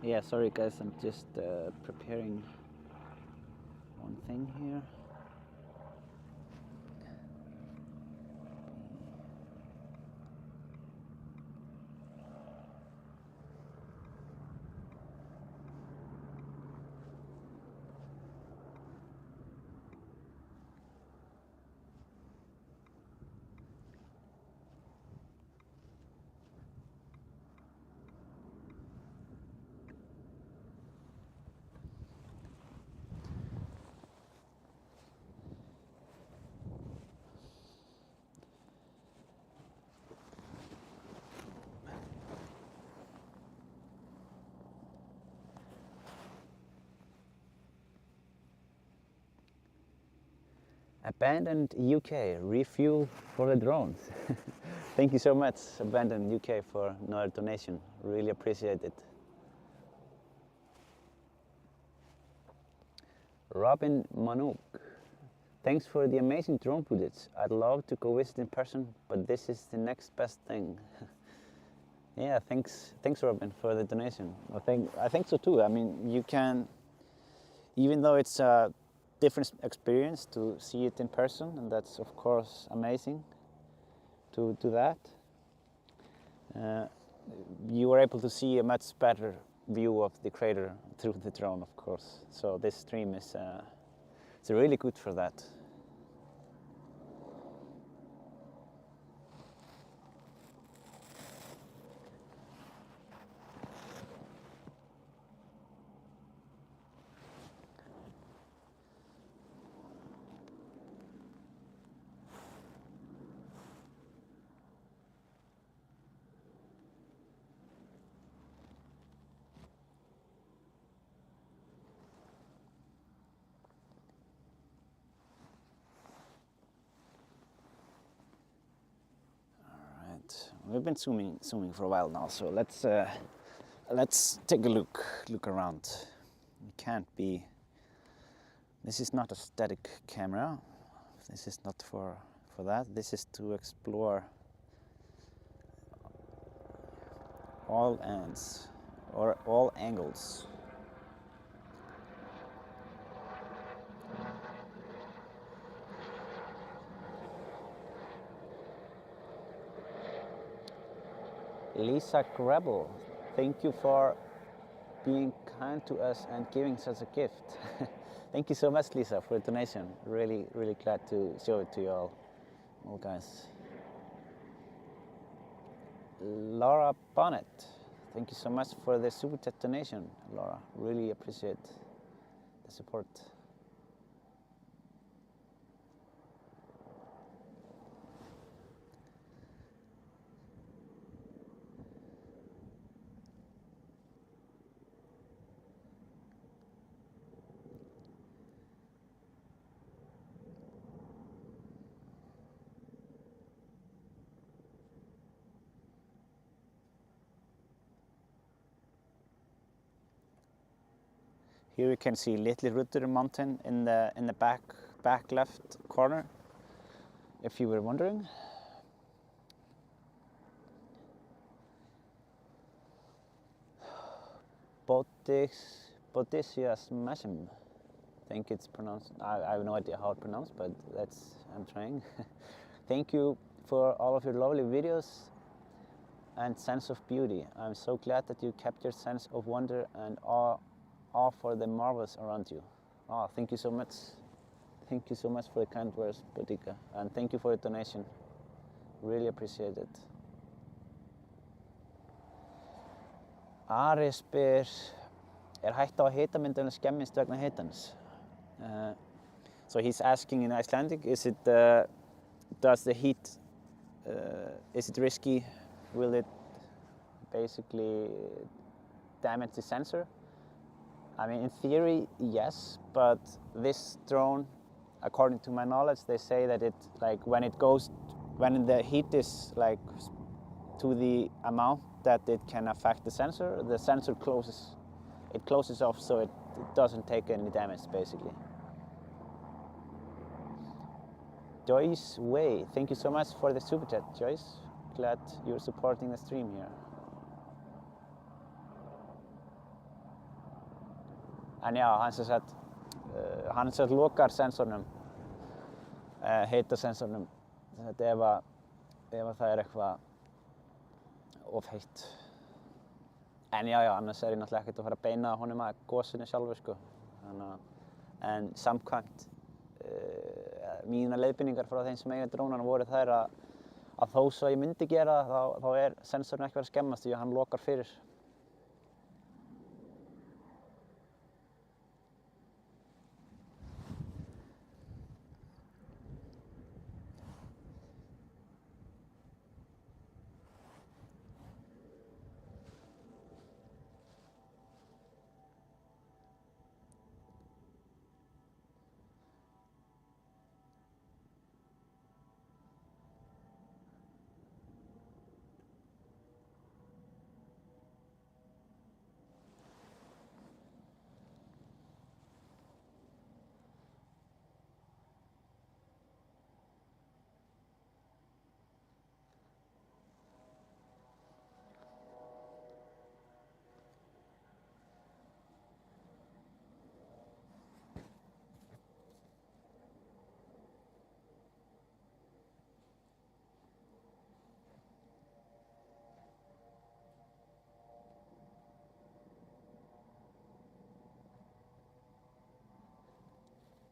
Yeah, sorry guys, I'm just preparing one thing here. Abandoned UK, refuel for the drones. Thank you so much, Abandon UK, for another donation. Really appreciate it. Robin Manouk. Thanks for the amazing drone footage. I'd love to go visit in person, but this is the next best thing. Yeah, thanks Robin for the donation. I think so too. I mean, you can, even though it's a different experience to see it in person, and that's of course amazing to do that. You were able to see a much better view of the crater through the drone, of course. So this stream is it's really good for that. We've been zooming for a while now, so let's take a look around. It can't be. This is not a static camera. This is not for that. This is to explore all ends or all angles. Lisa Grebel, thank you for being kind to us and giving such a gift. Thank you so much, Lisa, for the donation. Really glad to show it to you all guys. Laura Bonnet, thank you so much for the super chat donation, Laura. Really appreciate the support. Here you can see Little Rudder Mountain in the back left corner, if you were wondering. Bodicius Mashim. I think it's pronounced, I have no idea how it's pronounced, but I'm trying. Thank you for all of your lovely videos and sense of beauty. I'm so glad that you kept your sense of wonder and awe for the marvels around you. Oh, thank you so much. Thank you so much for the kind words, Bodika, and thank you for the donation. Really appreciate it. Ari spyr, hætta á að hitamyndunum skemmist vegna hitans? So he's asking in Icelandic, is it does the heat is it risky? Will it basically damage the sensor? I mean, in theory, yes, but this drone, according to my knowledge, they say that it, like, when the heat is like to the amount that it can affect the sensor closes off, so it doesn't take any damage, basically. Joyce Way, thank you so much for the super chat, Joyce. Glad you're supporting the stream here. En já, hann sem sagt lokar sensornum, hitasensornum, ef það eitthvað of heitt. En já, annars ég náttúrulega ekkert að fara að beina honum að gosinu sjálfu, sko. En samkvæmt mínar leiðbeiningar frá þeim sem eiga drónana voru þær að þó svo ég myndi gera það, þá sensorinn ekki verið að skemmast því að hann lokar fyrir.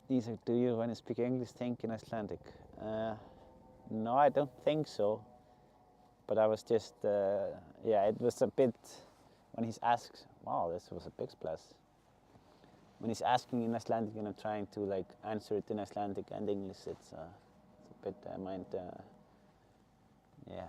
Isak, do you, when you speak English, think in Icelandic? No, I don't think so. But I was just, yeah, it was a bit, when he's asked, wow, this was a big splash. When he's asking in Icelandic and I'm trying to like answer it in Icelandic and English, it's a bit, yeah.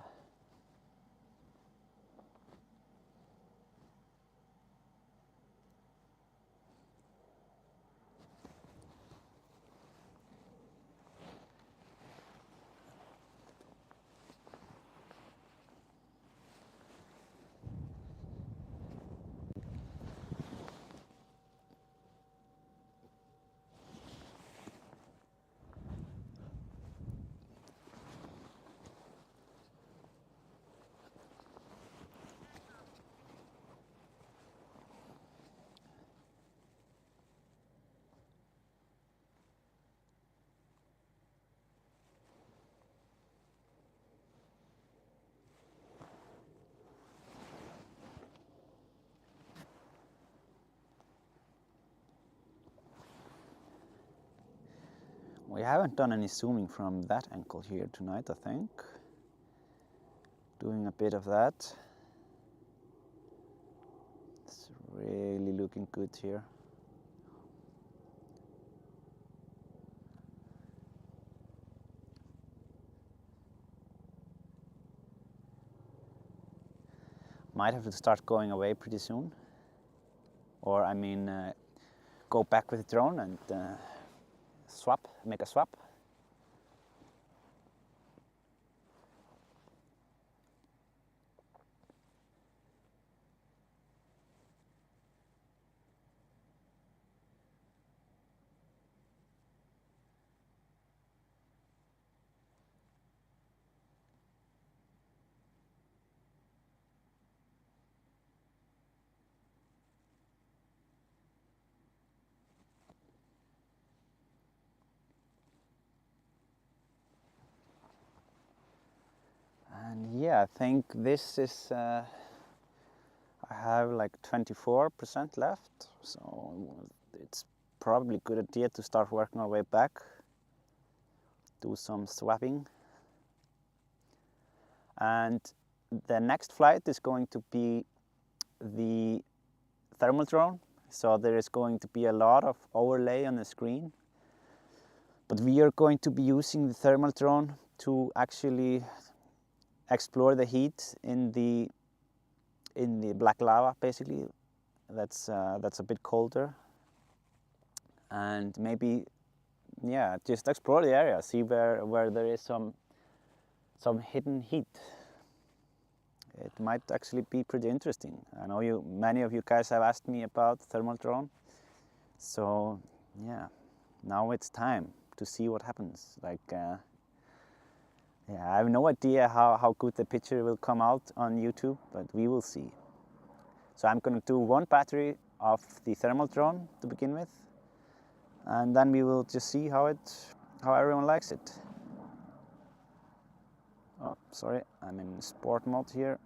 We haven't done any zooming from that angle here tonight, I think. Doing a bit of that. It's really looking good here. Might have to start going away pretty soon. Or I mean, go back with the drone and make a swap. And yeah, I think this is, I have like 24% left, so it's probably a good idea to start working our way back, do some swapping. And the next flight is going to be the thermal drone, so there is going to be a lot of overlay on the screen. But we are going to be using the thermal drone to actually explore the heat in the black lava, basically. That's a bit colder, and maybe, yeah, just explore the area, see where there is some hidden heat. It might actually be pretty interesting. I know many of you guys have asked me about thermal drone, so yeah, now it's time to see what happens. Like, yeah, I have no idea how good the picture will come out on YouTube, but we will see. So I'm going to do one battery of the thermal drone to begin with, and then we will just see how everyone likes it. Oh, sorry, I'm in sport mode here.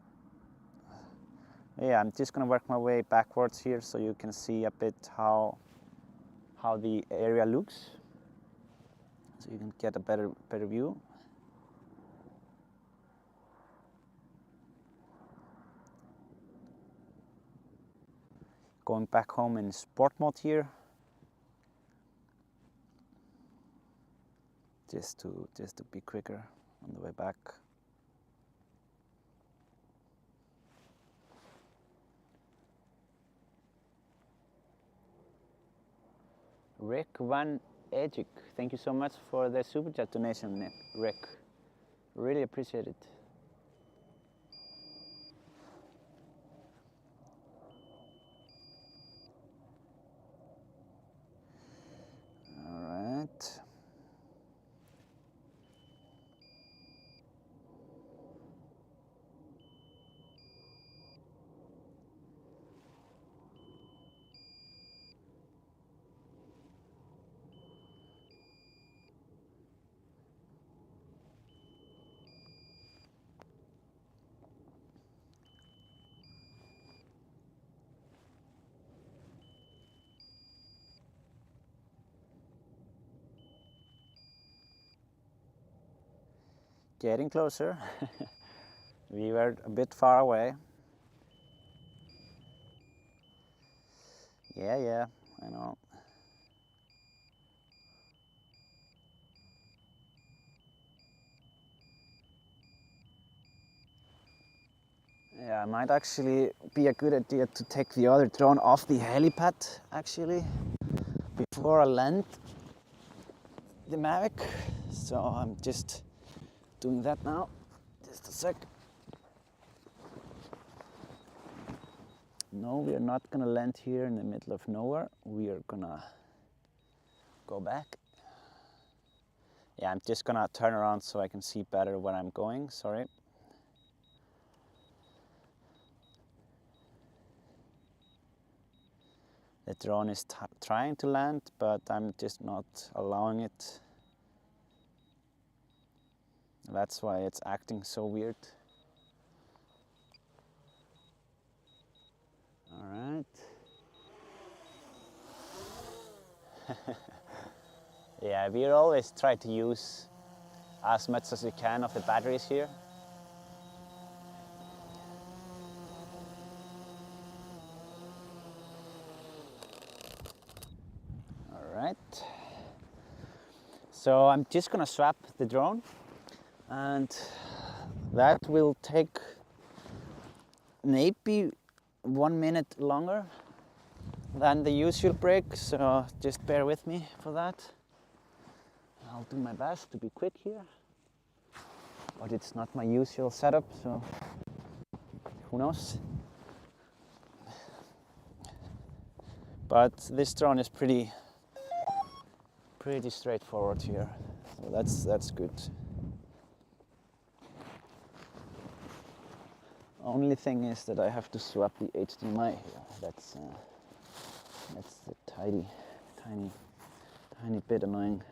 Yeah, I'm just going to work my way backwards here so you can see a bit how the area looks, so you can get a better view. Going back home in sport mode here, just to be quicker on the way back. Rick Van Ejik, thank you so much for the super chat donation, Rick. Really appreciate it. All right. Getting closer. We were a bit far away. Yeah, I know. Yeah, it might actually be a good idea to take the other drone off the helipad, actually, before I land the Mavic. So I'm just doing that now. Just a sec. No, we are not gonna land here in the middle of nowhere. We are gonna go back. Yeah, I'm just gonna turn around so I can see better where I'm going, sorry. The drone is trying to land, but I'm just not allowing it. That's why it's acting so weird. All right. Yeah, we always try to use as much as we can of the batteries here. All right. So I'm just gonna swap the drone, and that will take maybe 1 minute longer than the usual break, so just bear with me for that. I'll do my best to be quick here, but it's not my usual setup, so who knows. But this drone is pretty straightforward here, so that's good. Only thing is that I have to swap the HDMI here. That's the tiny bit annoying.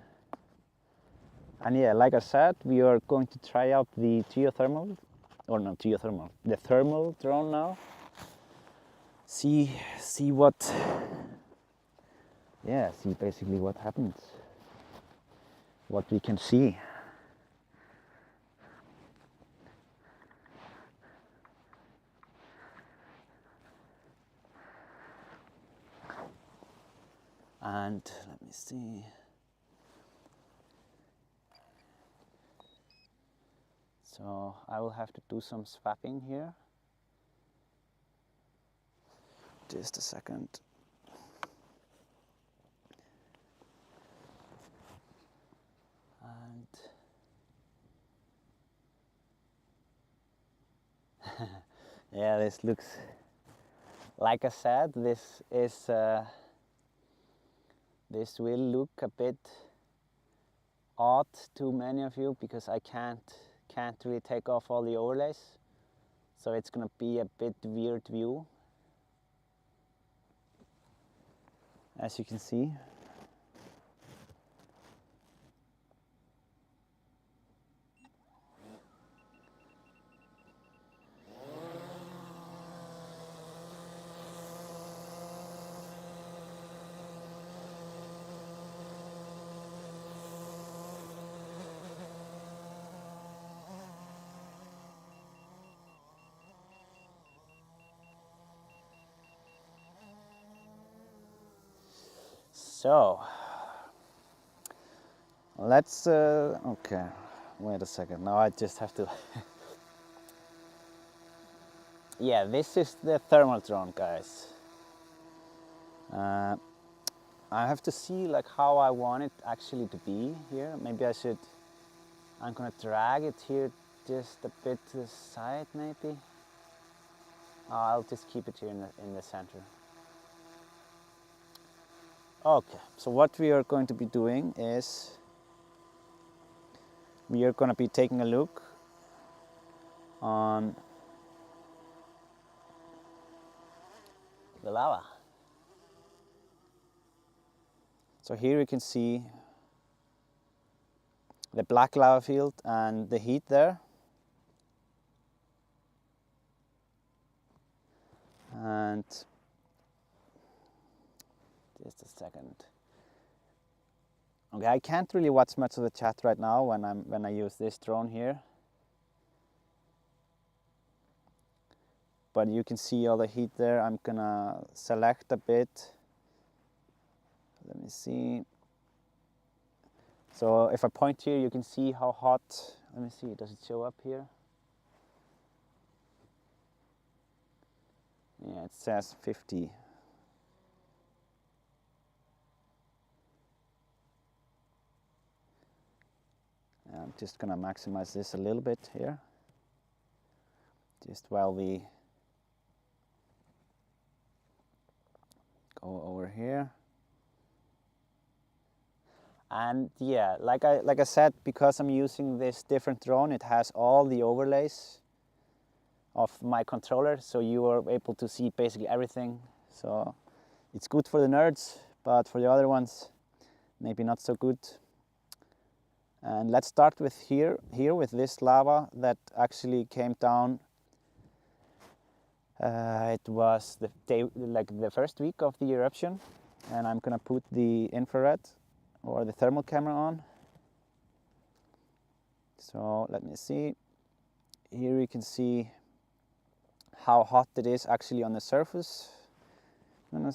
And yeah, like I said, we are going to try out the the thermal drone now. See basically what happens, what we can see. And let me see. So I will have to do some swapping here. Just a second. And yeah, this looks, like I said, this will look a bit odd to many of you because I can't really take off all the overlays, so it's gonna be a bit weird view, as you can see. So let's okay, wait a second, now I just have to yeah, this is the thermal drone, guys. I have to see like how I want it actually to be here. Maybe I'm gonna drag it here just a bit to the side, maybe. I'll just keep it here in the center. Okay, so what we are going to be doing is we are going to be taking a look on the lava. So here you can see the black lava field and the heat there. And just a second. Okay, I can't really watch much of the chat right now when I use this drone here. but you can see all the heat there. I'm gonna select a bit. Let me see. So if I point here, you can see how hot. Let me see, does it show up here? Yeah, it says 50. I'm just gonna maximize this a little bit here. Just while we go over here. And yeah, like I said, because I'm using this different drone, it has all the overlays of my controller, so you are able to see basically everything. So it's good for the nerds, but for the other ones, maybe not so good. And let's start with here with this lava that actually came down. It was the day, like the first week of the eruption, and I'm gonna put the infrared or the thermal camera on. So let me see. Here you can see how hot it is actually on the surface. I'm gonna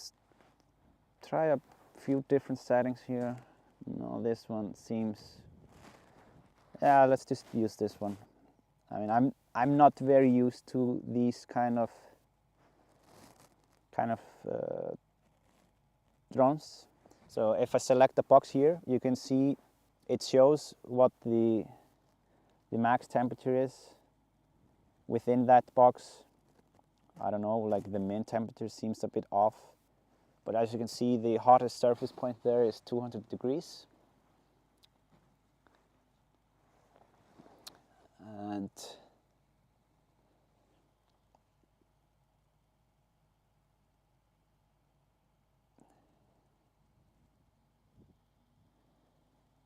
try a few different settings here. No, this one seems. Yeah, let's just use this one. I mean, I'm not very used to these kind of drones. So if I select the box here, you can see it shows what the max temperature is within that box. I don't know, like the min temperature seems a bit off, but as you can see, the hottest surface point there is 200 degrees.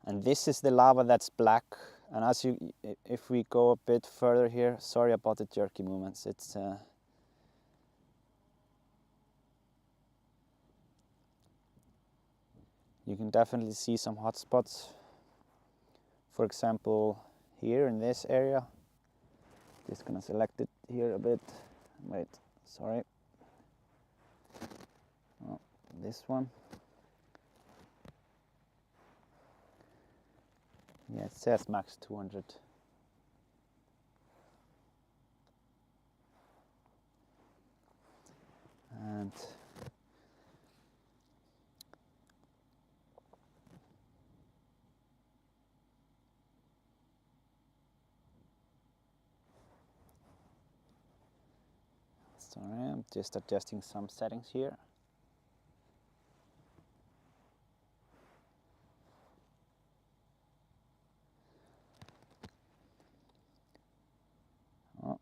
And this is the lava that's black. And as if we go a bit further here, sorry about the jerky movements. It's you can definitely see some hot spots. For example, here in this area. Just gonna select it here a bit. Wait, sorry. Oh, this one. Yeah, it says max 200. And sorry, I'm just adjusting some settings here. Oh.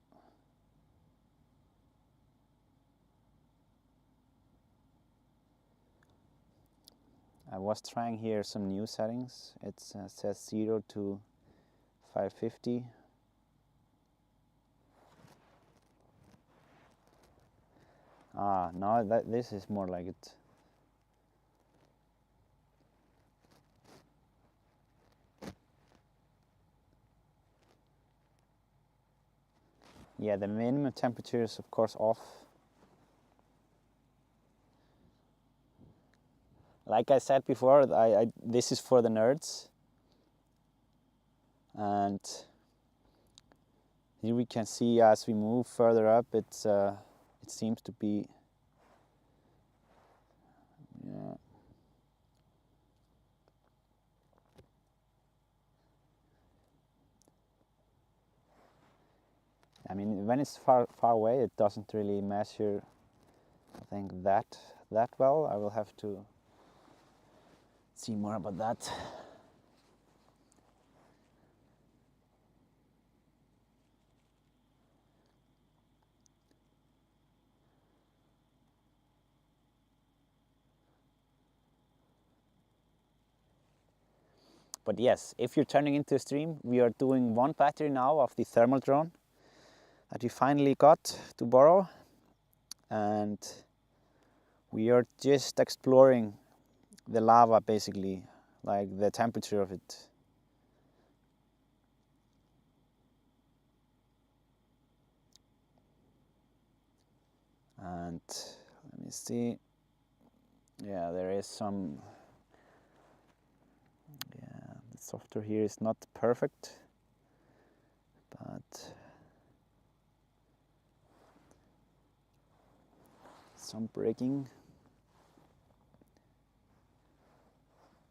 I was trying here some new settings. It says 0 to 550. No, this is more like it. Yeah, the minimum temperature is of course off. Like I said before, this is for the nerds. And here we can see as we move further up, it seems to be, yeah. I mean, when it's far away, it doesn't really measure, I think, that well. I will have to see more about that. But yes, if you're turning into a stream, we are doing one battery now of the thermal drone that we finally got to borrow, and we are just exploring the lava, basically, like the temperature of it. And let me see. Yeah, there is some. Yeah, the software here is not perfect, but some breaking.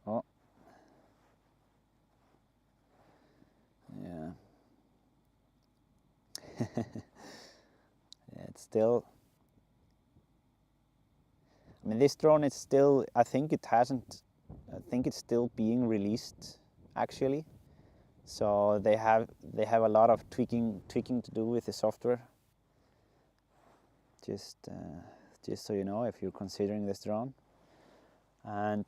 Oh, yeah. Yeah, it's still. I mean, this drone is still. I think it hasn't. I think it's still being released, actually. So they have a lot of tweaking to do with the software. Just so you know, if you're considering this drone. And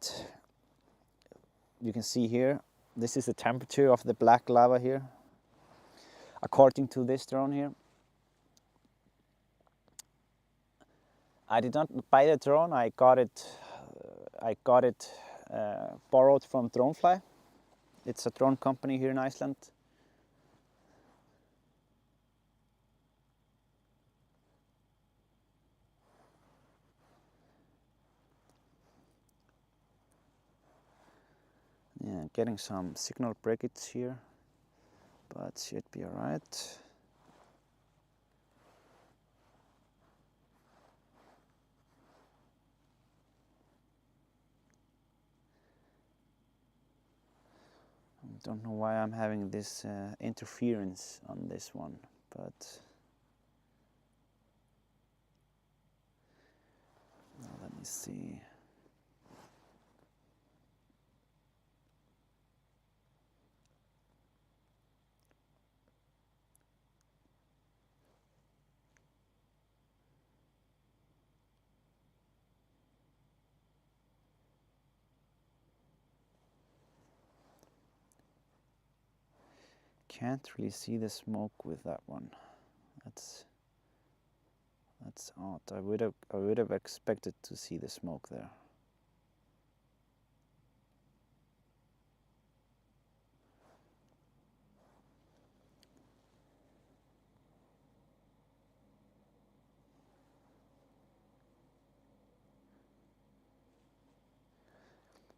you can see here, this is the temperature of the black lava here, according to this drone here. I did not buy the drone. I got it borrowed from Dronefly. It's a drone company here in Iceland. Yeah, getting some signal breakage here, but should be alright. Don't know why I'm having this interference on this one, but let me see. Can't really see the smoke with that one. That's odd. I would have expected to see the smoke there.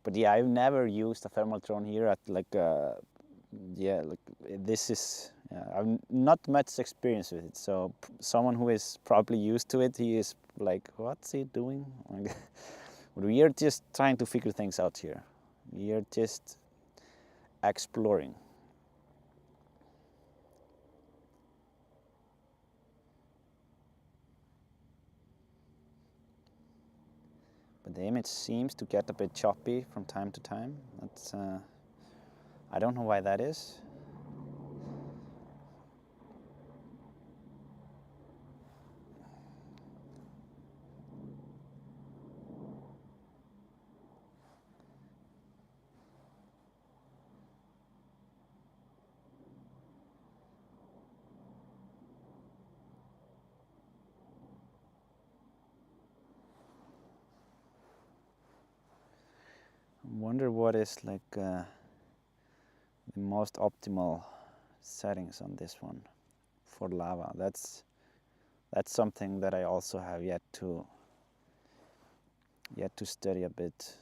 But yeah, I've never used a thermal drone here at this is. I've not much experience with it, so someone who is probably used to it, he is like, what's he doing? But we are just trying to figure things out here. We are just exploring. But the image seems to get a bit choppy from time to time. That's I don't know why that is. I wonder what is like the most optimal settings on this one for lava. That's something that I also have yet to study a bit.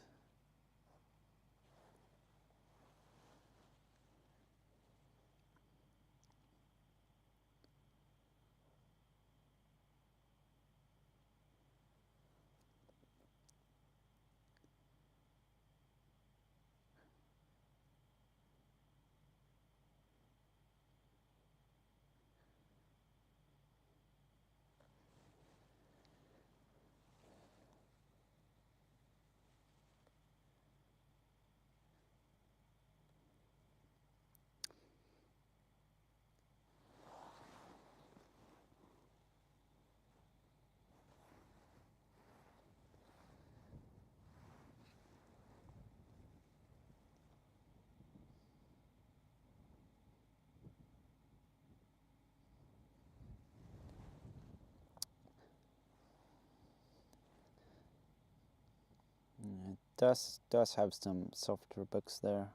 It does have some software bugs there.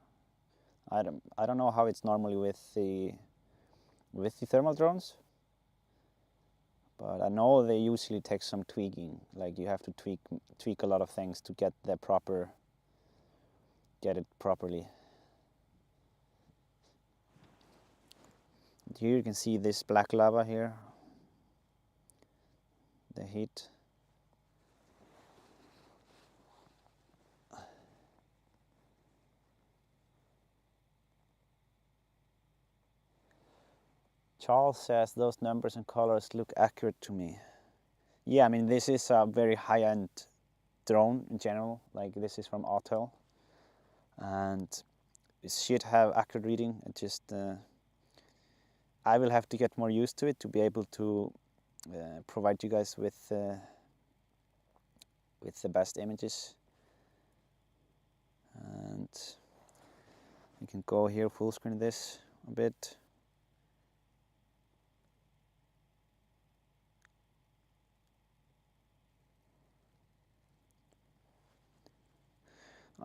I don't know how it's normally with the thermal drones, But I know they usually take some tweaking. Like you have to tweak a lot of things to get it properly. Here you can see this black lava here, the heat. Charles says those numbers and colors look accurate to me. Yeah, I mean this is a very high-end drone in general. Like this is from Autel, and it should have accurate reading. It just I will have to get more used to it to be able to provide you guys with the best images. And you can go here, full screen this a bit.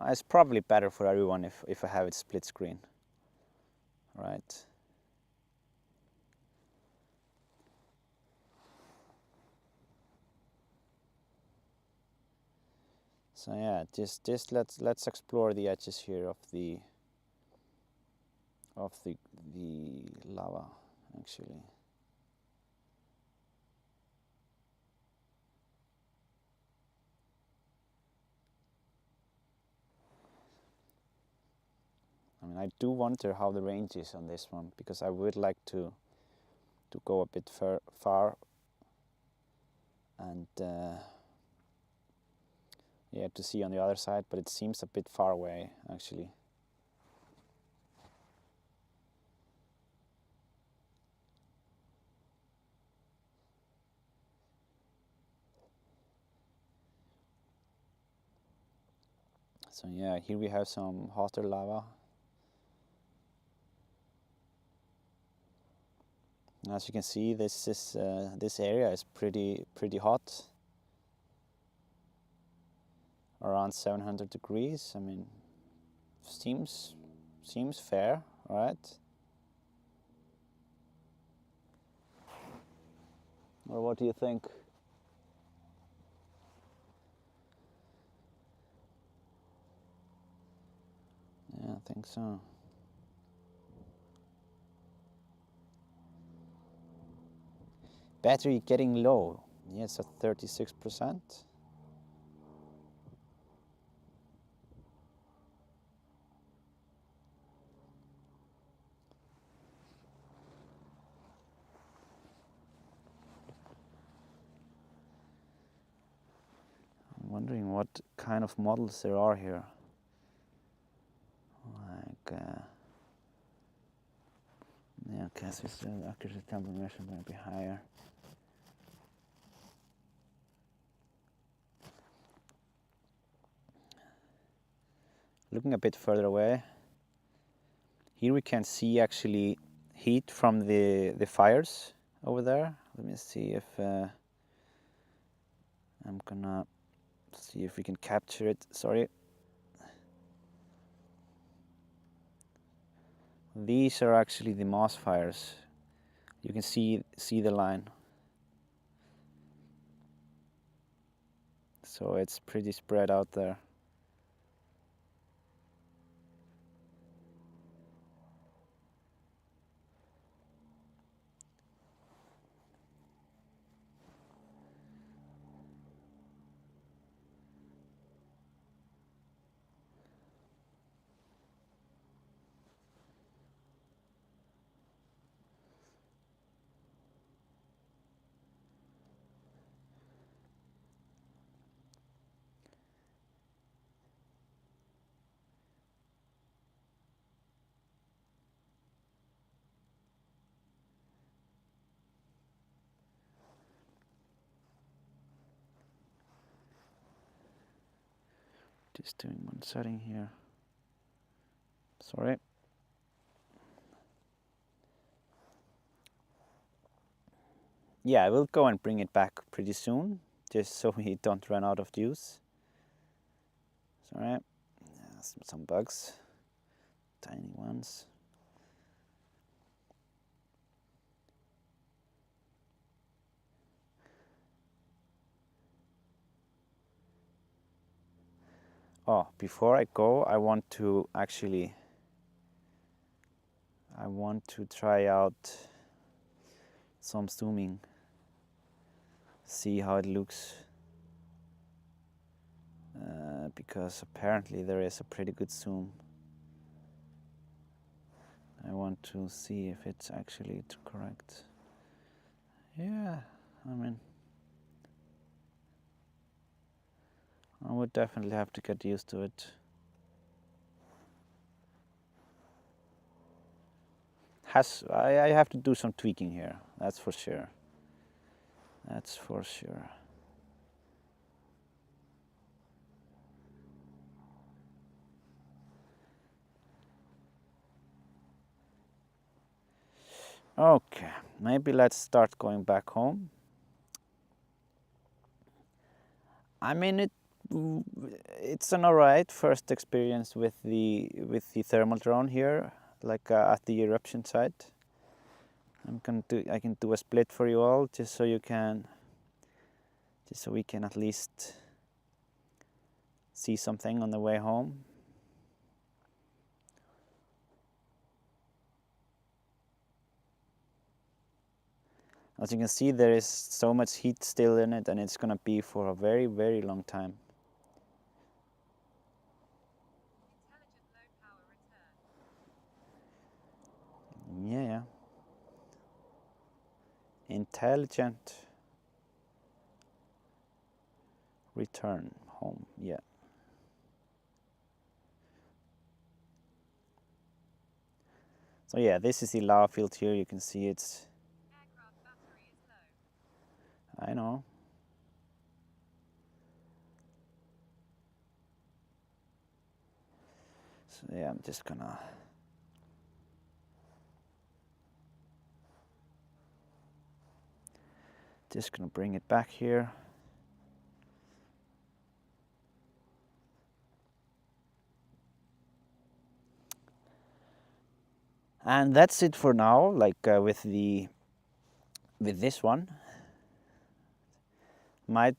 It's probably better for everyone if I have it split screen, right? So yeah, just let's explore the edges here of the lava actually. I mean, I do wonder how the range is on this one, because I would like to go a bit far and yeah, to see on the other side, but it seems a bit far away actually. So yeah, here we have some hotter lava. As you can see, this area is pretty hot, around 700 degrees. I mean, seems fair, right? Or what do you think? Yeah, I think so. Battery getting low. Yes, at 36%. I'm wondering what kind of models there are here. Like, yeah, okay, so the accuracy temperature measurement might be higher. Looking a bit further away, here we can see actually heat from the fires over there. Let me see if I'm gonna see if we can capture it. Sorry. These are actually the moss fires. You can see the line. So it's pretty spread out there. Just doing one setting here. Sorry. Yeah, I will go and bring it back pretty soon, just so we don't run out of juice. Sorry. Yeah, some bugs, tiny ones. Oh, before I go, I want to try out some zooming, see how it looks, because apparently there is a pretty good zoom. I want to see if it's actually correct. Yeah, I mean, I would definitely have to get used to it. I have to do some tweaking here, that's for sure. That's for sure. Okay, maybe let's start going back home. I mean, it's an alright first experience with the thermal drone here, like at the eruption site. I can do a split for you all, just so we can at least see something on the way home. As you can see, there is so much heat still in it, and it's gonna be for a very, very long time. Yeah. Intelligent return home, yeah. So yeah, this is the lava field here. You can see it's... Aircraft battery is low. I know. So yeah, I'm just gonna... bring it back here. And that's it for now, like with this one. Might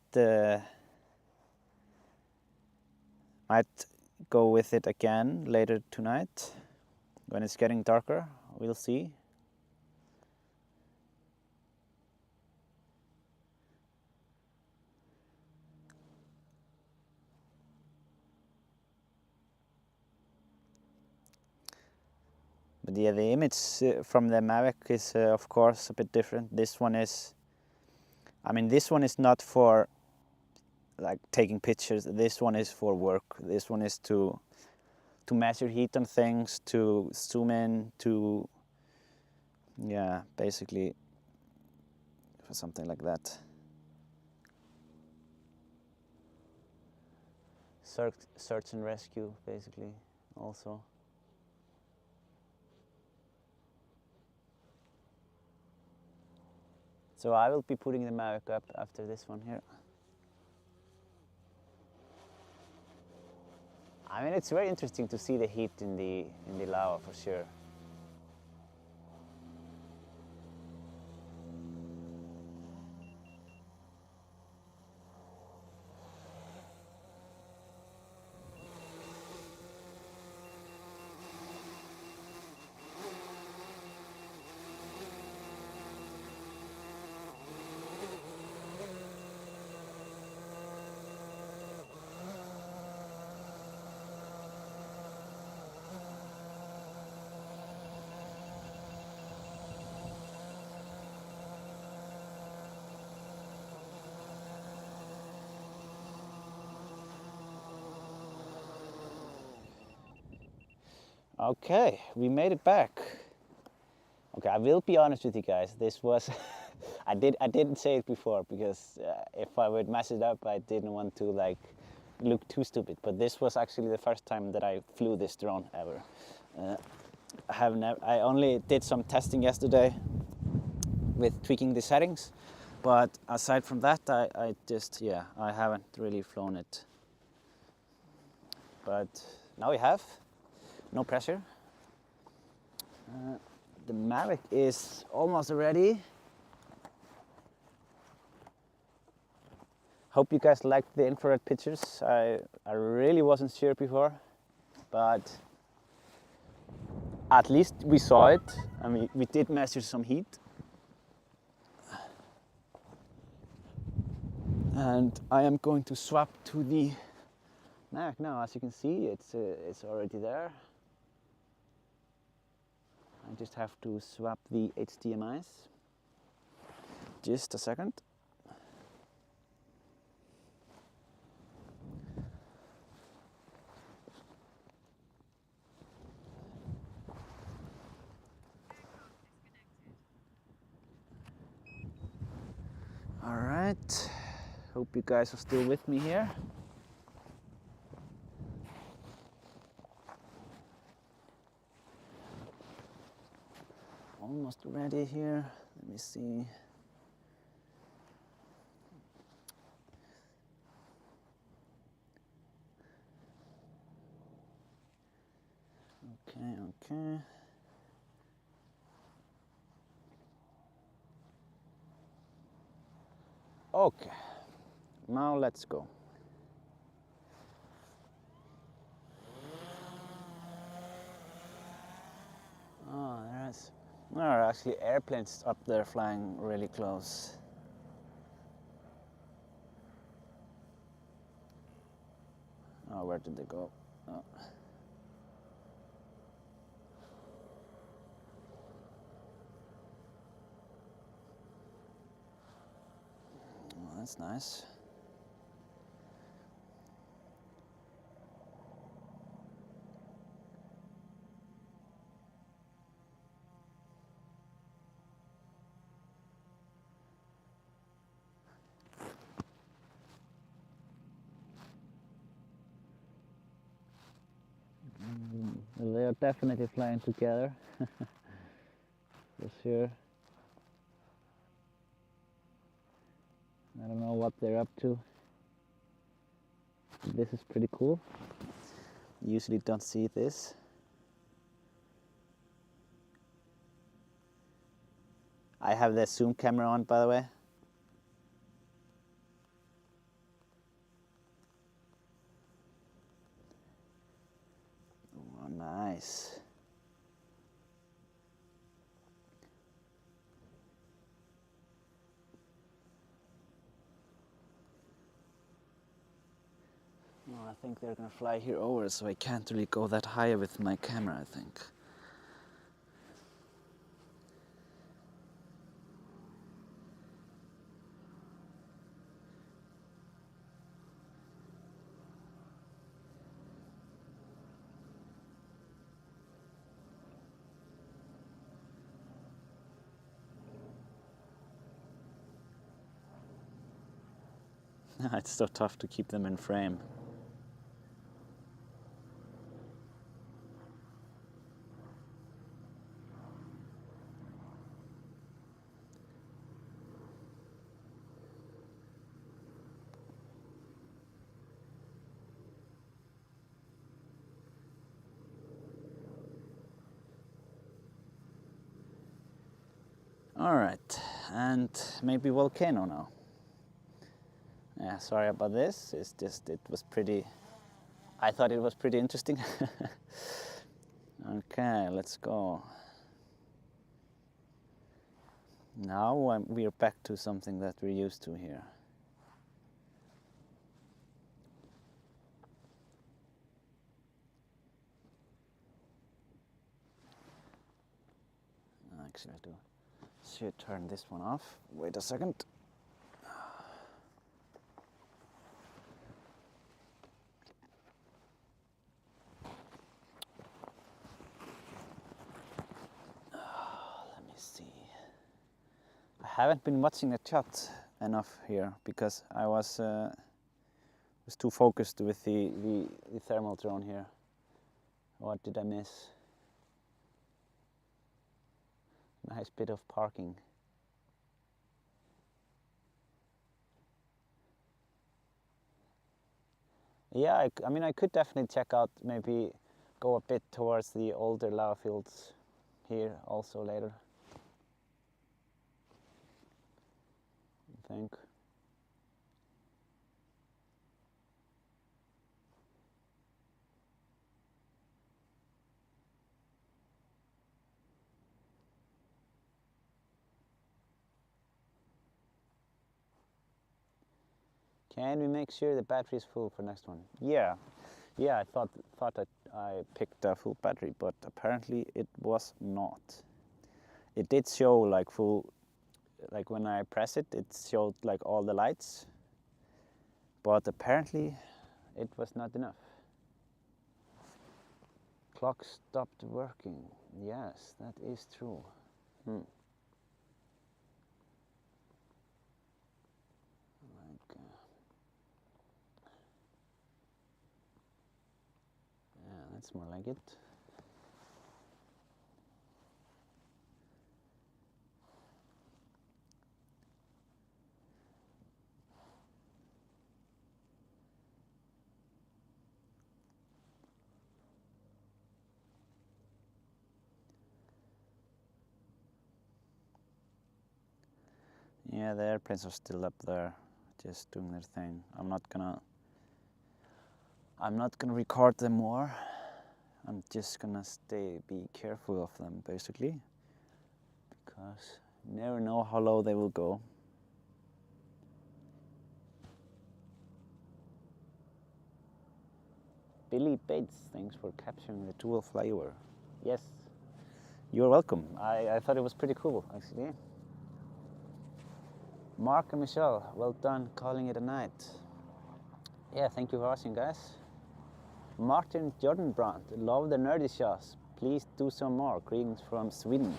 go with it again later tonight when it's getting darker. We'll see. But yeah, the image from the Mavic is of course a bit different. This one is, I mean, this one is not for like taking pictures. This one is for work. This one is to measure heat on things, to zoom in, to, yeah, basically for something like that. Search and rescue, basically, also. So I will be putting the Mavic up after this one here. I mean, it's very interesting to see the heat in the lava for sure. Okay, we made it back. Okay, I will be honest with you guys. This was, I didn't say it before because if I would mess it up, I didn't want to like look too stupid. But this was actually the first time that I flew this drone ever. I only did some testing yesterday with tweaking the settings, but aside from that, I haven't really flown it. But now we have. No pressure. The Mavic is almost ready. Hope you guys liked the infrared pictures. I really wasn't sure before, but at least we saw it, and we did measure some heat. And I am going to swap to the neck now. As you can see, it's already there. I just have to swap the HDMIs. Just a second. All right. Hope you guys are still with me here. Almost ready here. Let me see. Okay. Okay, now let's go. Oh, there are actually airplanes up there flying really close. Oh, where did they go? Oh. Oh, that's nice. Well, they are definitely flying together, for sure. I don't know what they're up to. This is pretty cool. Usually don't see this. I have the zoom camera on, by the way. Oh, nice. Well, I think they're gonna fly here over, so I can't really go that high with my camera, I think. It's so tough to keep them in frame. All right, and maybe volcano now. Yeah, sorry about this. It's just, it was pretty, I thought it was pretty interesting. Okay, let's go. Now we are back to something that we're used to here. Actually, I should turn this one off. Wait a second. Let me see. I haven't been watching the chat enough here because I was too focused with the thermal drone here. What did I miss? Nice bit of parking. Yeah, I mean, I could definitely check out, maybe go a bit towards the older lava fields here also later, I think. Can we make sure the battery is full for next one? Yeah, I thought that I picked a full battery, but apparently it was not. It did show like full, like when I press it, it showed like all the lights, but apparently it was not enough. Clock stopped working. Yes, that is true. Like, yeah, that's more like it. Yeah, the airplanes are still up there, just doing their thing. I'm not gonna record them more. I'm just gonna be careful of them, basically, because you never know how low they will go. Billy Bates, thanks for capturing the dual flyover. Yes, you're welcome. I thought it was pretty cool, actually. Mark and Michelle, well done calling it a night. Yeah, thank you for watching, guys. Martin Jordanbrand, love the nerdy shots. Please do some more. Greetings from Sweden.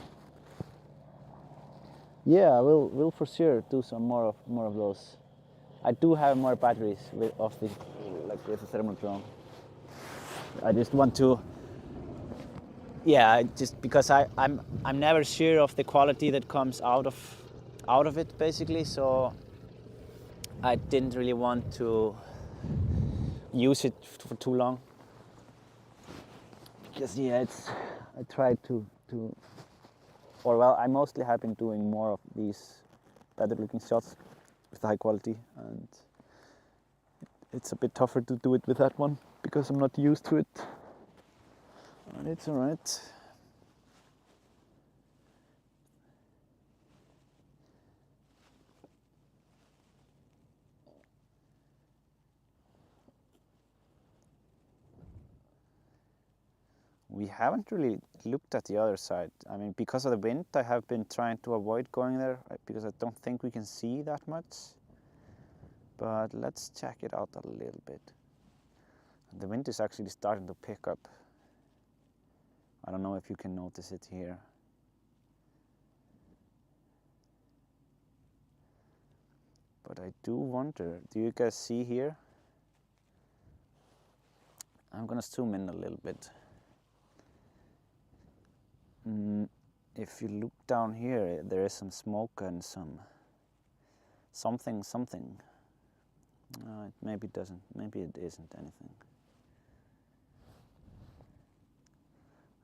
Yeah, we'll for sure do some more of those. I do have more batteries with the thermal drone. I just want to. Yeah, just because I'm never sure of the quality that comes out of it, basically. So I didn't really want to use it for too long. Because yeah, I tried to, or well, I mostly have been doing more of these better looking shots with high quality, and it's a bit tougher to do it with that one because I'm not used to it. But it's alright. We haven't really looked at the other side. I mean, because of the wind, I have been trying to avoid going there because I don't think we can see that much. But let's check it out a little bit. The wind is actually starting to pick up. I don't know if you can notice it here. But I do wonder, do you guys see here? I'm gonna zoom in a little bit. If you look down here, there is some smoke and something. Maybe it doesn't. Maybe it isn't anything.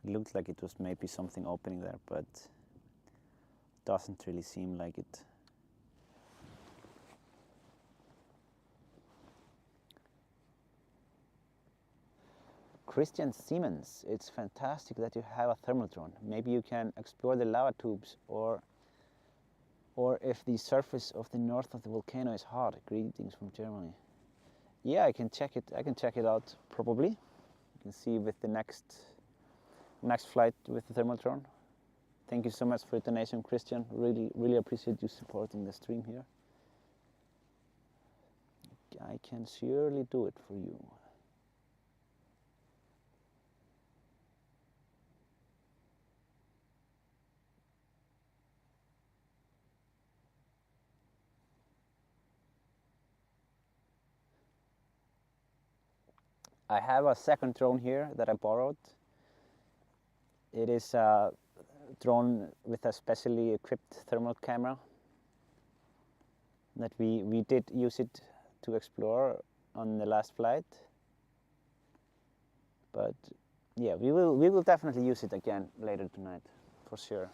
It looked like it was maybe something opening there, but doesn't really seem like it. Christian Siemens, it's fantastic that you have a thermal drone. Maybe you can explore the lava tubes, or if the surface of the north of the volcano is hot. Greetings from Germany. Yeah, I can check it out probably. You can see with the next flight with the thermal drone. Thank you so much for the donation, Christian. Really appreciate you supporting the stream here. I can surely do it for you. I have a second drone here that I borrowed. It is a drone with a specially equipped thermal camera that we did use it to explore on the last flight. But yeah, we will definitely use it again later tonight, for sure.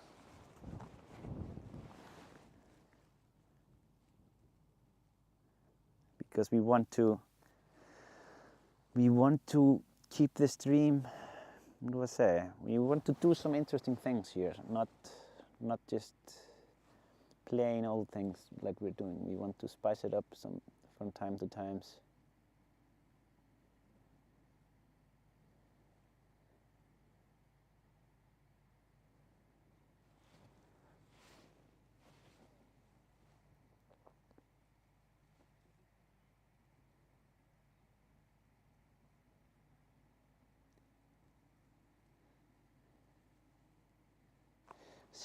Because we want to keep the stream, what do I say? We want to do some interesting things here, not just plain old things like we're doing. We want to spice it up some from time to time.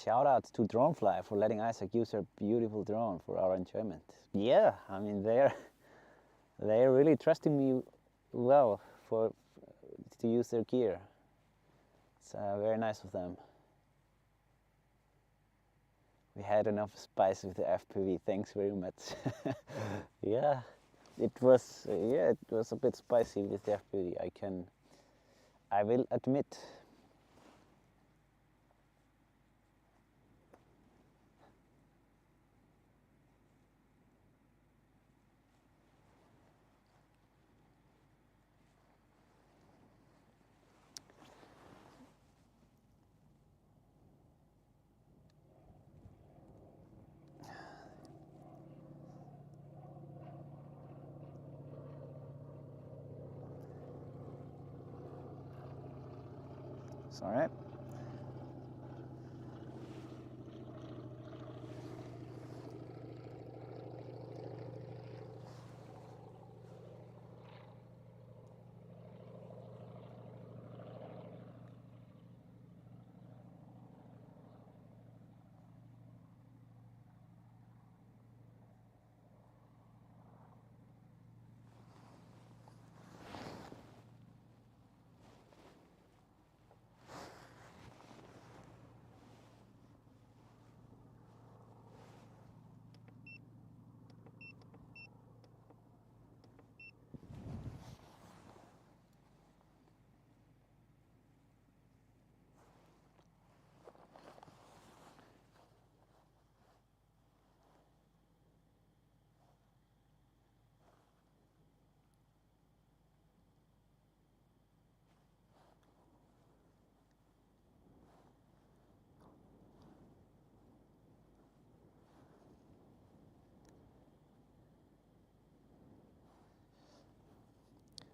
Shout out to Dronefly for letting Isaac use their beautiful drone for our enjoyment. Yeah, I mean they're really trusting me well to use their gear. It's very nice of them. We had enough spice with the FPV. Thanks very much. Yeah, it was a bit spicy with the FPV. I will admit. Sorry.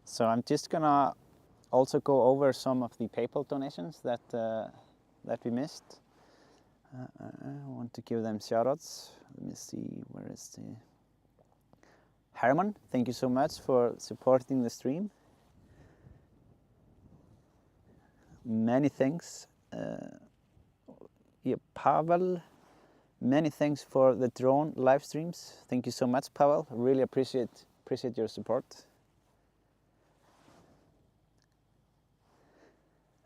So I'm just gonna also go over some of the PayPal donations that we missed. I want to give them shoutouts. Let me see, where is the Herman? Thank you so much for supporting the stream. Many thanks. Yeah, Pavel, many thanks for the drone live streams. Thank you so much, Pavel. Really appreciate your support.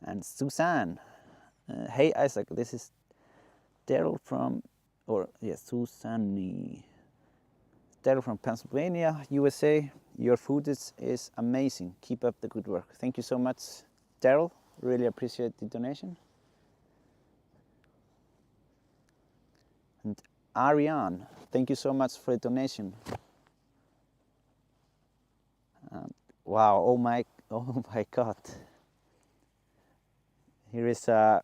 And Susan, hey Isaac, this is Daryl from, Susanne. Daryl from Pennsylvania, USA. Your footage is amazing. Keep up the good work. Thank you so much, Daryl. Really appreciate the donation. And Ariane, thank you so much for the donation. Wow, oh my God. Here is a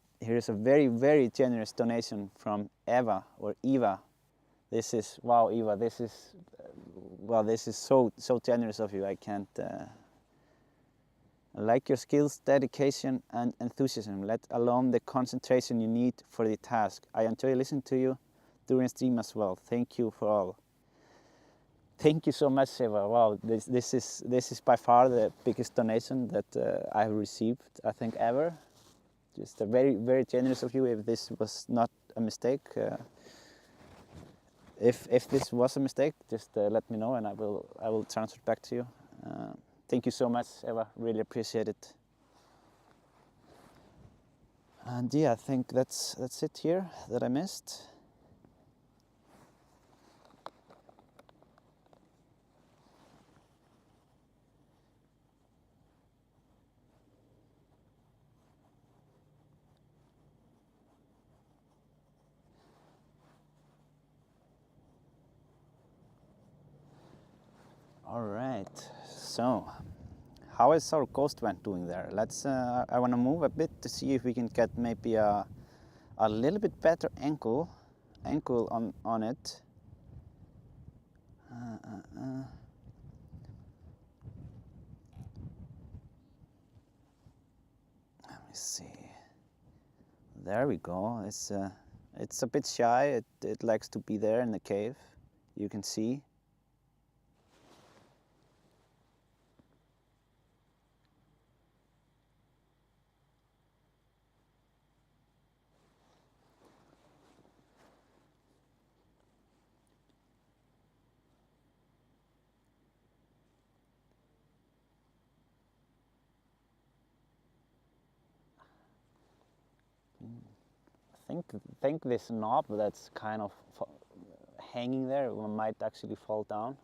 very, very generous donation from Eva or Eva. This is, wow, Eva, this is so generous of you. I can't, I like your skills, dedication and enthusiasm, let alone the concentration you need for the task. I enjoy listening to you during stream as well. Thank you for all. Thank you so much, Eva. Wow, this is by far the biggest donation that I have received, I think, ever. Just a very, very generous of you. If this was not a mistake, if this was a mistake, just let me know and I will transfer it back to you. Thank you so much, Eva. Really appreciate it. And yeah, I think that's it here that I missed. All right, so how is our ghost vent doing there? Let's. I want to move a bit to see if we can get maybe a little bit better angle on it. see. There we go. It's a bit shy. It likes to be there in the cave. You can see. I think this knob that's kind of hanging there might actually fall down.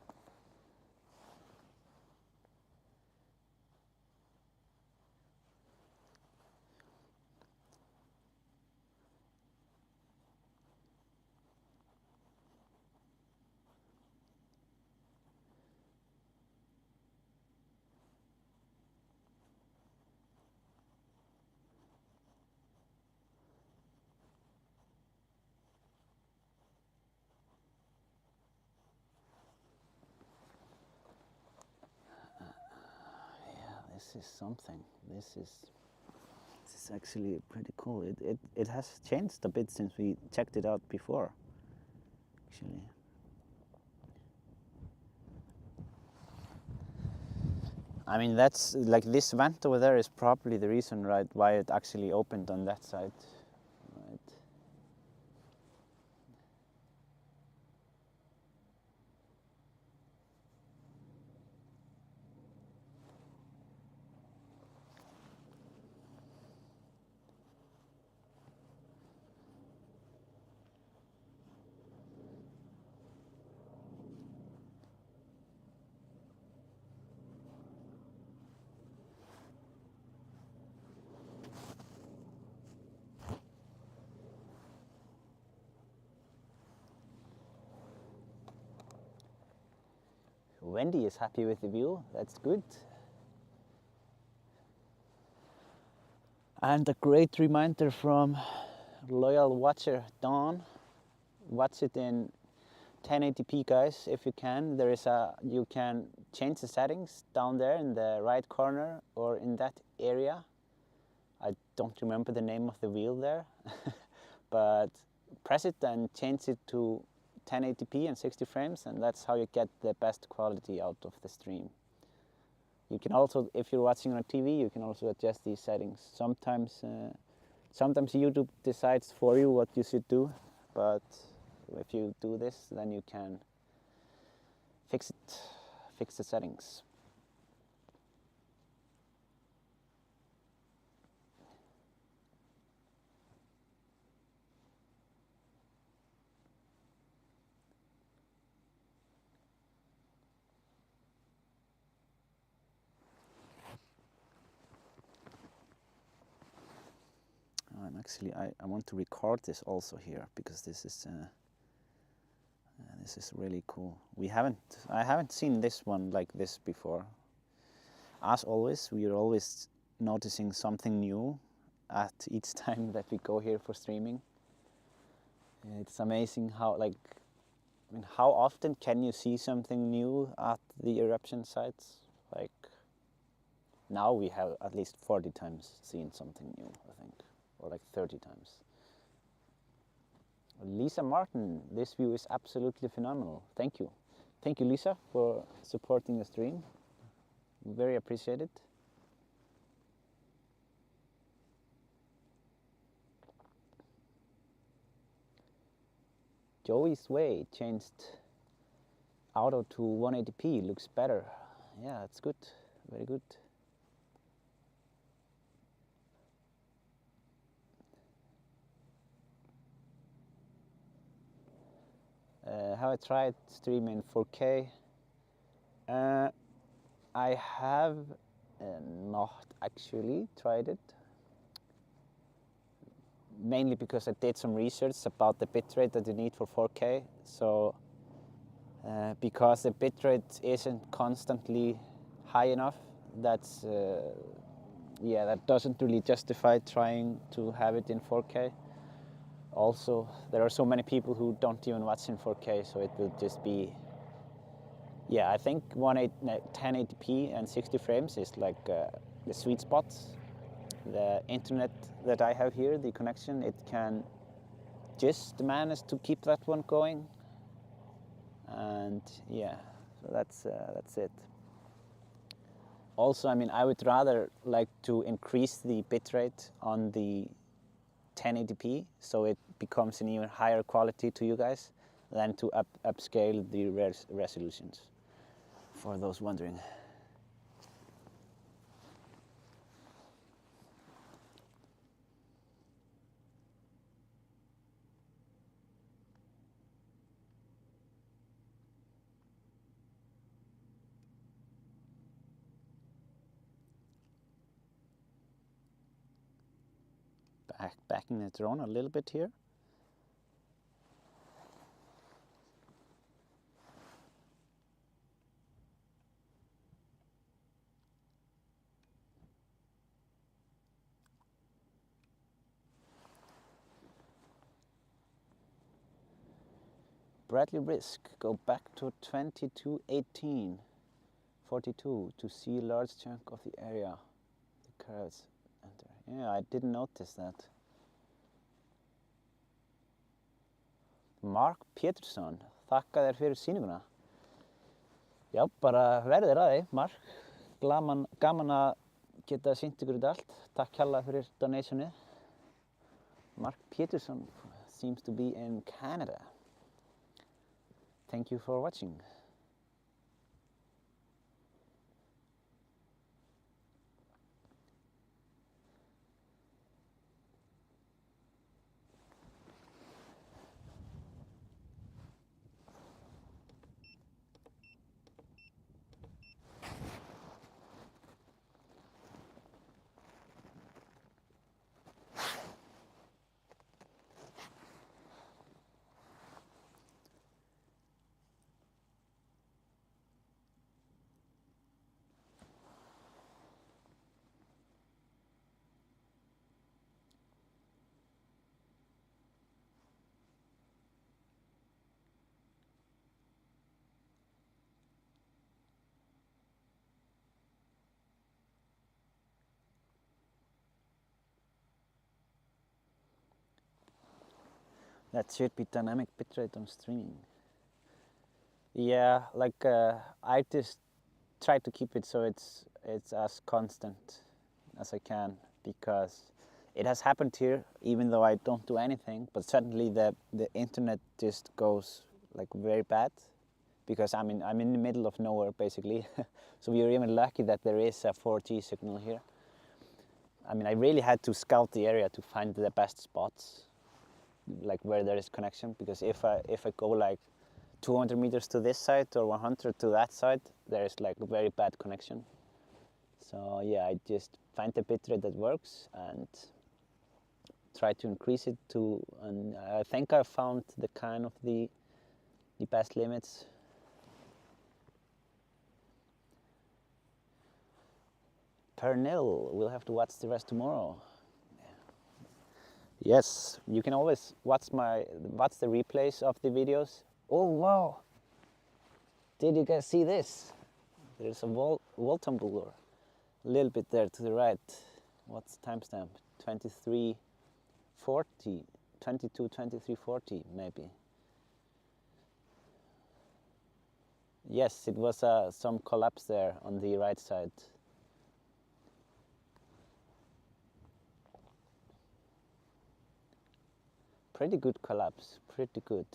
This is something. This is actually pretty cool. It has changed a bit since we checked it out before, actually. I mean, that's like this vent over there is probably the reason, right, why it actually opened on that side, right? Wendy is happy with the view, that's good. And a great reminder from loyal watcher Dawn, watch it in 1080p, guys, if you can. You can change the settings down there in the right corner or in that area. I don't remember the name of the wheel there, but press it and change it to 1080p and 60 frames, and that's how you get the best quality out of the stream. You can also, if you're watching on TV, you can also adjust these settings. Sometimes YouTube decides for you what you should do, but if you do this, then you can fix the settings. I want to record this also here because this is really cool. I haven't seen this one like this before. As always, we are always noticing something new at each time that we go here for streaming. It's amazing how how often can you see something new at the eruption sites? Like now we have at least 40 times seen something new, I think. Or like 30 times. Lisa Martin, this view is absolutely phenomenal. Thank you. Thank you, Lisa, for supporting the stream. Very appreciated. Joey's Way changed auto to 180p, looks better. Yeah, it's good, very good. Have I tried streaming 4K? I have not actually tried it. Mainly because I did some research about the bitrate that you need for 4K. So because the bitrate isn't constantly high enough, that's that doesn't really justify trying to have it in 4K. Also, there are so many people who don't even watch in 4K, so it will just be, I think 1080p and 60 frames is like the sweet spot. the internet that I have here, the connection, it can just manage to keep that one going. And yeah, so that's it. Also, I mean, I would rather like to increase the bitrate on the 1080p so it becomes an even higher quality to you guys than to upscale the resolutions, for those wondering. Backing the drone a little bit here. Bradley Risk, go back to 2218, 42 to see a large chunk of the area. The curves enter. Yeah, I didn't notice that. Mark Pétursson, þakka þér fyrir sýninguna. Já, bara verðir að því, Mark. Gaman að geta sýnt ykkur þetta allt. Takk kærlega fyrir donationið. Mark Pétursson seems to be in Canada. Thank you for watching. That should be dynamic bitrate on streaming. Yeah, like I just try to keep it so it's as constant as I can, because it has happened here, even though I don't do anything. But suddenly the internet just goes like very bad, because I'm in the middle of nowhere basically. So we are even lucky that there is a 4G signal here. I mean, I really had to scout the area to find the best spots, like where there is connection, because if I go like 200 meters to this side or 100 to that side, there is like a very bad connection. So yeah, I just find the bitrate that works and try to increase it to, and I think I found the kind of the best limits. Pernil, we'll have to watch the rest tomorrow. Yes, you can always watch the replays of the videos. Oh wow! Did you guys see this? There's a wall tumbler, a little bit there to the right. What's the timestamp? 23:40, 22:23:40 maybe. Yes, it was some collapse there on the right side. Pretty good collapse, pretty good.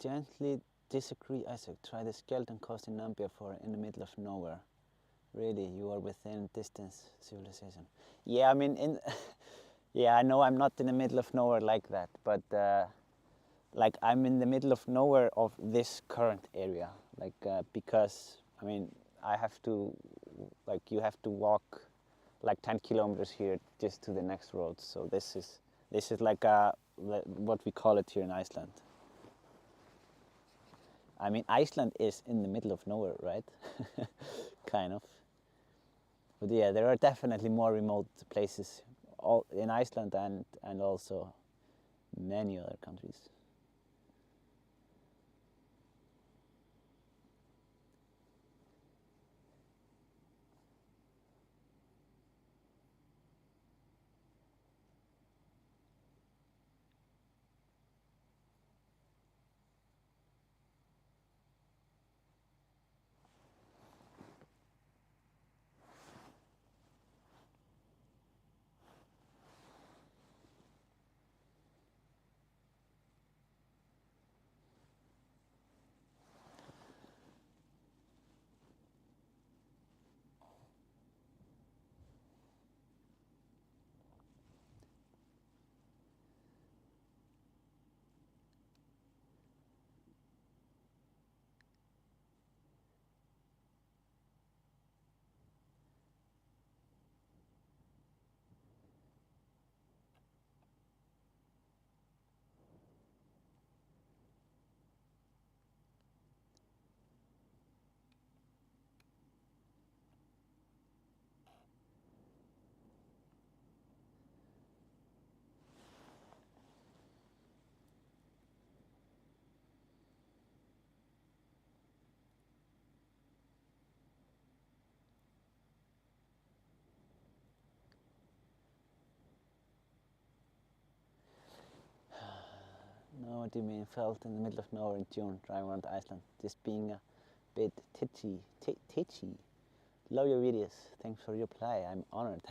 gently disagree, Isaac. Try the skeleton coast in Nambia for in the middle of nowhere. Really, you are within distance civilization. Yeah, I mean, yeah, I know I'm not in the middle of nowhere like that, but like I'm in the middle of nowhere of this current area, like because I mean I have to, like you have to walk like 10 kilometers here just to the next road. So this is like what we call it here in Iceland. I mean, Iceland is in the middle of nowhere, right? Kind of. But yeah, there are definitely more remote places all in Iceland and also many other countries. No, what do you mean? Felt in the middle of nowhere in June, driving around Iceland, just being a bit titchy. Love your videos. Thanks for your reply. I'm honored.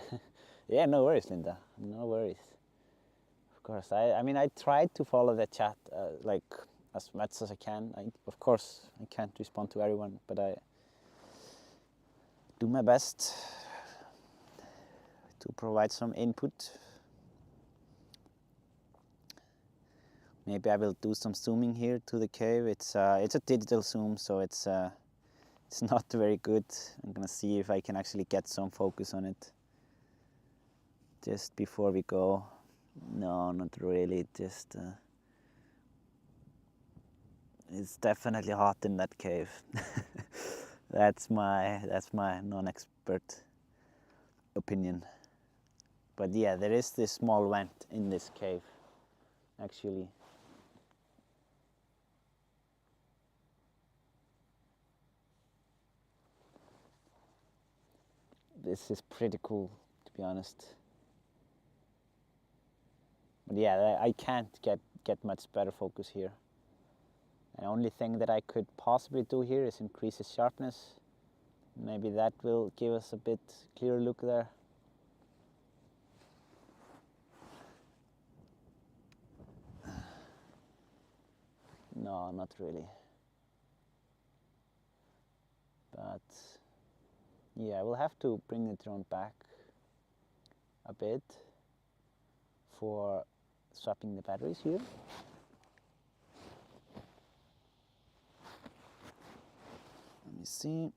Yeah, no worries, Linda. No worries. Of course, I mean, I tried to follow the chat like as much as I can. Of course, I can't respond to everyone, but I do my best to provide some input. Maybe I will do some zooming here to the cave. It's a digital zoom, so it's not very good. I'm gonna see if I can actually get some focus on it just before we go. No, not really. Just it's definitely hot in that cave. That's my non-expert opinion. But yeah, there is this small vent in this cave, actually. This is pretty cool, to be honest. But yeah, I can't get much better focus here. The only thing that I could possibly do here is increase the sharpness. Maybe that will give us a bit clearer look there. No, not really. But yeah, I will have to bring the drone back a bit for swapping the batteries here. Let me see.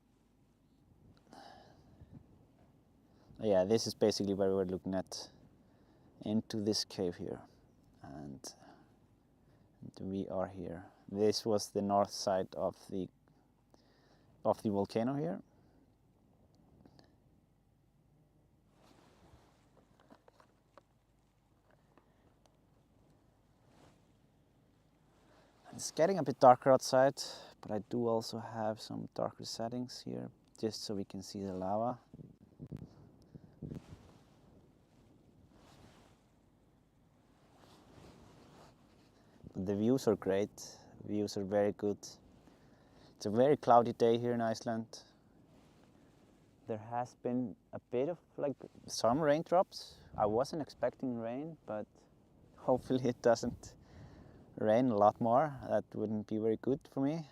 Yeah, this is basically where we're looking at, into this cave here, and we are here. This was the north side of the volcano here. It's getting a bit darker outside, but I do also have some darker settings here, just so we can see the lava. But the views are great. Views are very good. It's a very cloudy day here in Iceland. There has been a bit of like some raindrops. I wasn't expecting rain, but hopefully it doesn't rain a lot more. That wouldn't be very good for me.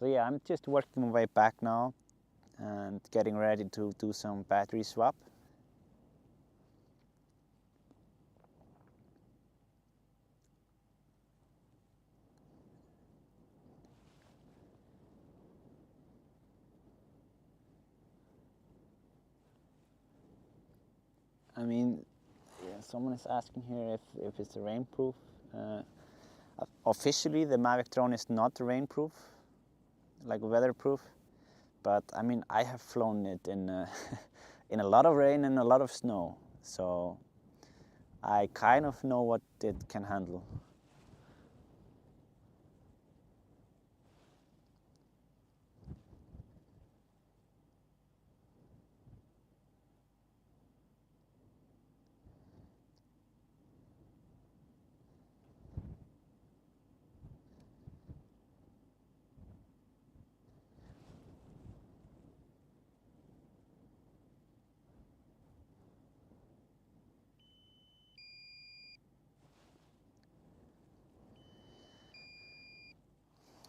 So yeah, I'm just working my way back now and getting ready to do some battery swap. I mean, yeah, someone is asking here if it's rainproof. Officially, the Mavic drone is not rainproof, like weatherproof. But I mean, I have flown it in in a lot of rain and a lot of snow, so I kind of know what it can handle.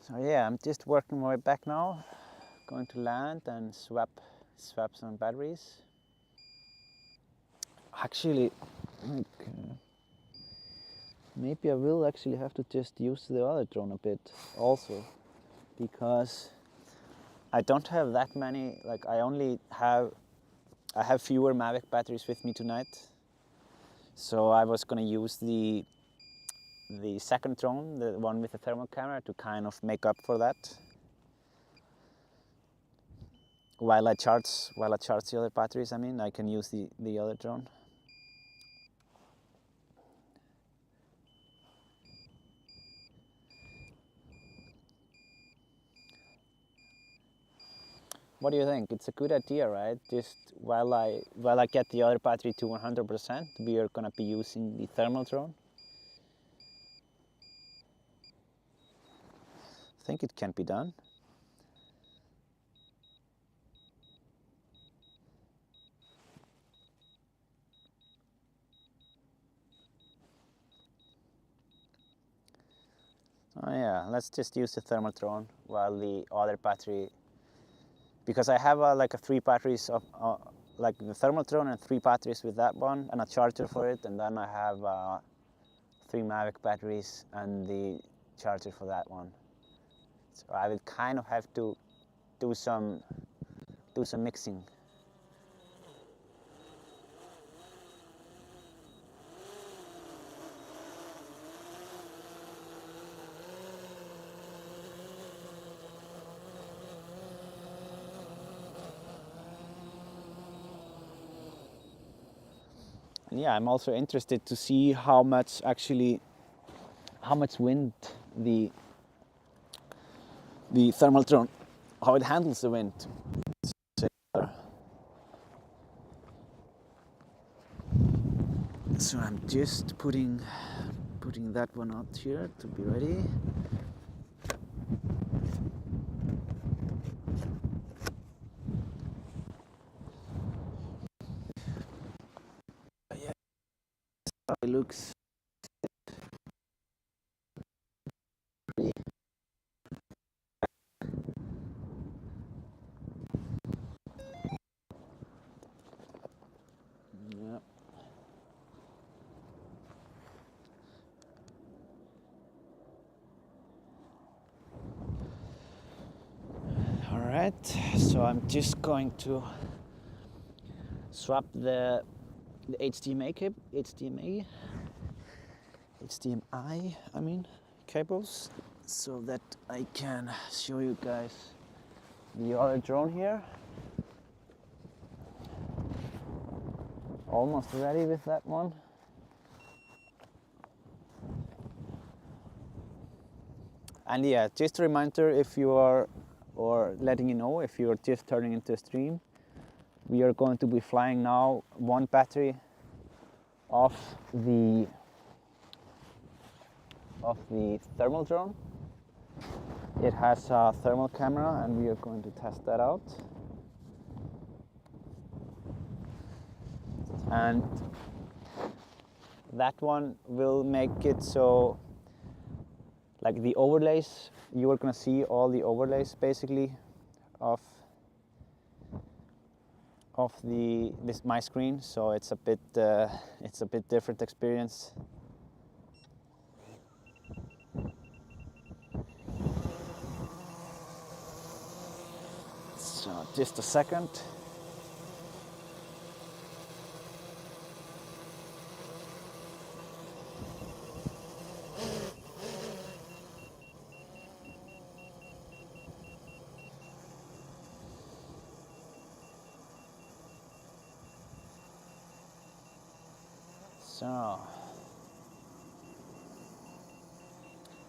So yeah, I'm just working my way back now, going to land and swap some batteries. Actually, maybe I will actually have to just use the other drone a bit also, because I don't have that many. Like I have fewer Mavic batteries with me tonight, so I was gonna use the second drone, the one with the thermal camera, to kind of make up for that. While I charge the other batteries, I mean, I can use the other drone. What do you think? It's a good idea, right? Just while I get the other battery to 100%, we are gonna be using the thermal drone. I think it can be done. Oh yeah, let's just use the thermal drone while the other battery, because I have like 3 batteries of like the thermal drone and 3 batteries with that one and a charger for it, and then I have 3 Mavic batteries and the charger for that one. So I will kind of have to do some mixing. And yeah, I'm also interested to see how much wind the thermal drone, how it handles the wind. So I'm just putting that one out here to be ready. Yeah, it looks. Yeah. All right, so I'm just going to swap the HDMI cables, so that I can show you guys the other drone here. Almost ready with that one. And yeah, just a reminder, if you are, or letting you know if you are just turning into a stream, we are going to be flying now 1 battery of the thermal drone, It has a thermal camera and we are going to test that out. And that one will make it so, like the overlays, you are gonna see all the overlays basically of my screen, so it's a bit different experience. So just a second. So,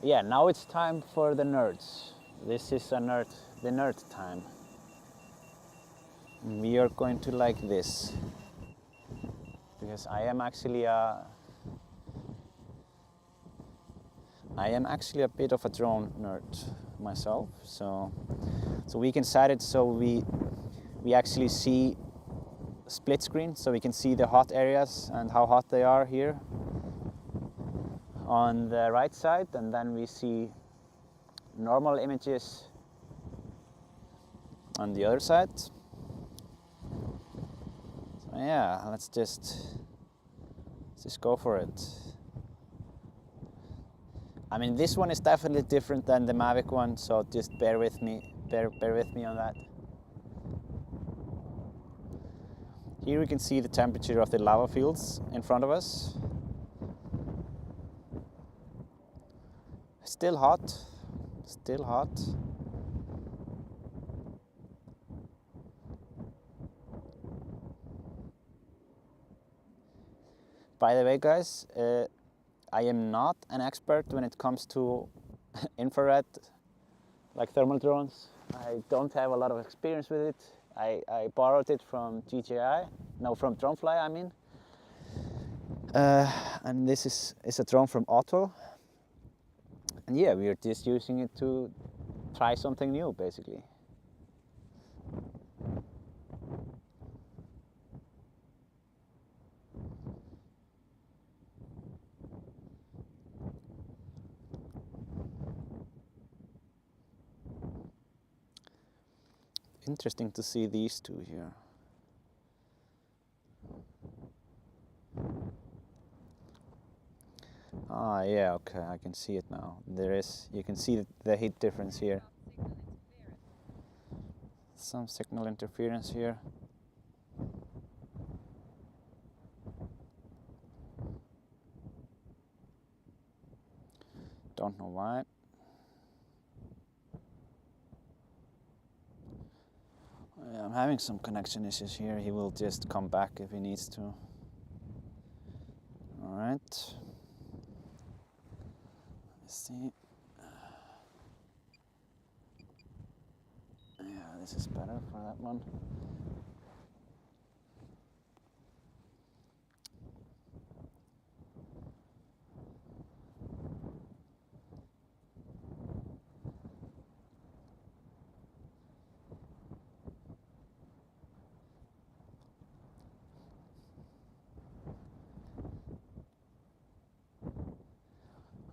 yeah, now it's time for the nerds. This is the nerd time. We are going to like this because I am actually a bit of a drone nerd myself. So we can set it so we actually see split screen, so we can see the hot areas and how hot they are here on the right side, and then we see normal images on the other side. So yeah, let's just go for it. I mean, this one is definitely different than the Mavic one, so just bear with me on that. Here we can see the temperature of the lava fields in front of us. Still hot. By the way, guys, I am not an expert when it comes to infrared, like thermal drones. I don't have a lot of experience with it. I borrowed it from from Dronefly, I mean. And this is a drone from Otto. And yeah, we are just using it to try something new, basically. Interesting to see these two here. Ah, yeah, okay, I can see it now. You can see the heat difference here. Some signal interference here. Don't know why. Yeah, I'm having some connection issues here. He will just come back if he needs to. All right. Let's see. Yeah, this is better for that one.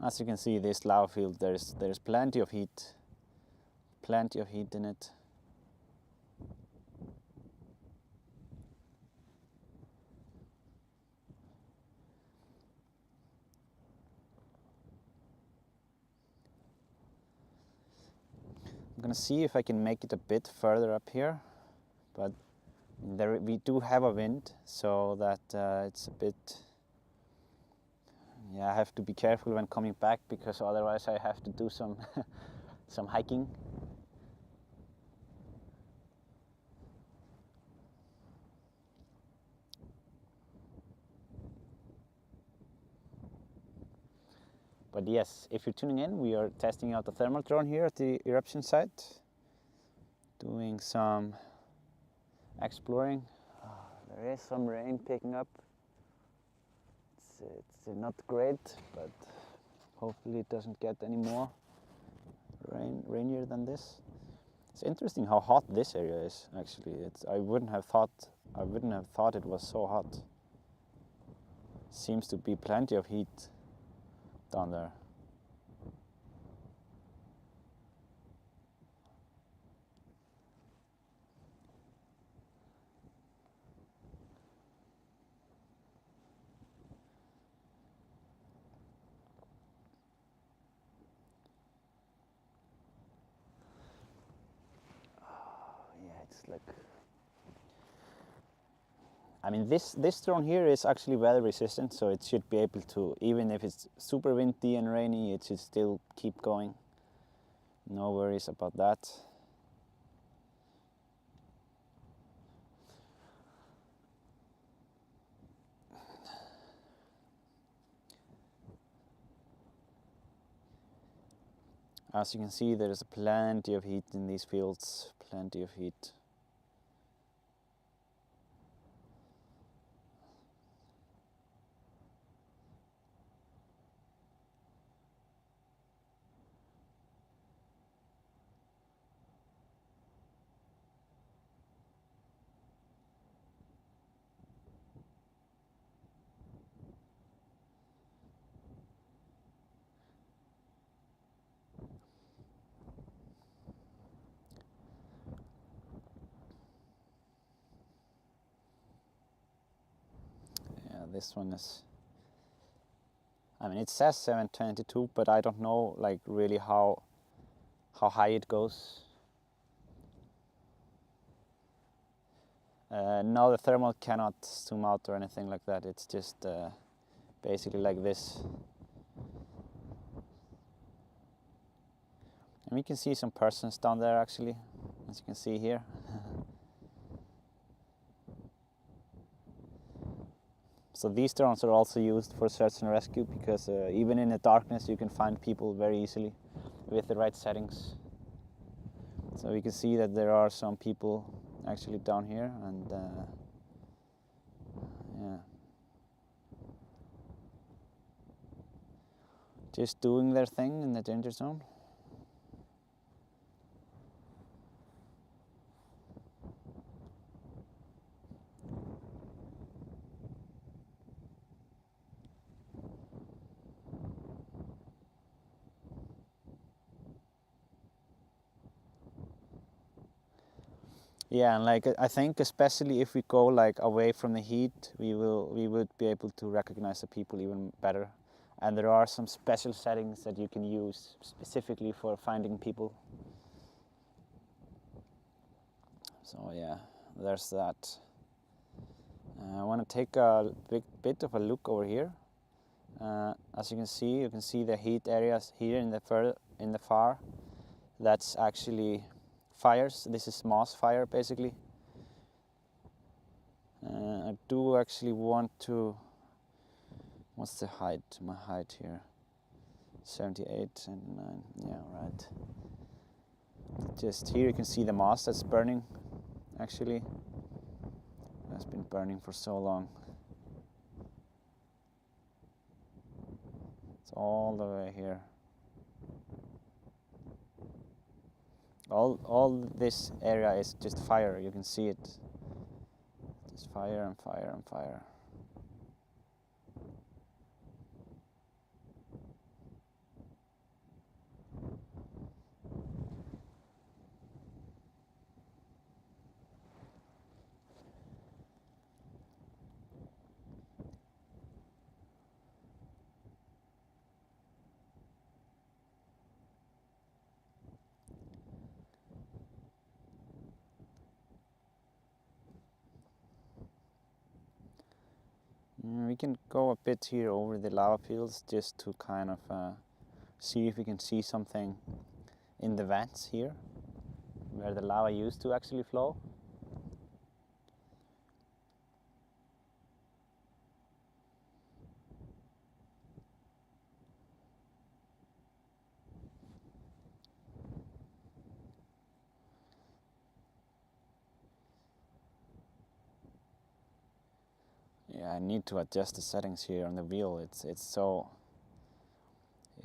As you can see, this lava field, there's plenty of heat in it. I'm gonna see if I can make it a bit further up here, but we do have a wind, so that it's a bit. Yeah, I have to be careful when coming back because otherwise I have to do some some hiking. But yes, if you're tuning in, we are testing out the thermal drone here at the eruption site, doing some exploring. There is some rain picking up. It's not great, but hopefully it doesn't get any more rainier than this. It's interesting how hot this area is. Actually, I wouldn't have thought it was so hot. Seems to be plenty of heat down there. Like, I mean, this drone here is actually weather resistant, so it should be able to, even if it's super windy and rainy, it should still keep going. No worries about that. As you can see, there is plenty of heat in these fields, plenty of heat. This one is, I mean, it says 722, but I don't know like really how high it goes. No, the thermal cannot zoom out or anything like that. It's just basically like this. And we can see some persons down there actually, as you can see here. So these drones are also used for search and rescue because even in the darkness you can find people very easily with the right settings. So we can see that there are some people actually down here, and yeah, just doing their thing in the danger zone. Yeah, and like I think especially if we go like away from the heat, we would be able to recognize the people even better. And there are some special settings that you can use specifically for finding people. So yeah, there's that. I want to take a bit of a look over here. As you can see the heat areas here in the far. That's actually fires. This is moss fire basically. I do actually want to, what's the height, my height here? 78, 79, yeah, right. Just here you can see the moss that's burning actually. That's been burning for so long. It's all the way here. All this area is just fire, you can see it. Just fire and fire and fire. We can go a bit here over the lava fields just to kind of see if we can see something in the vents here where the lava used to actually flow. Yeah, I need to adjust the settings here on the wheel. It's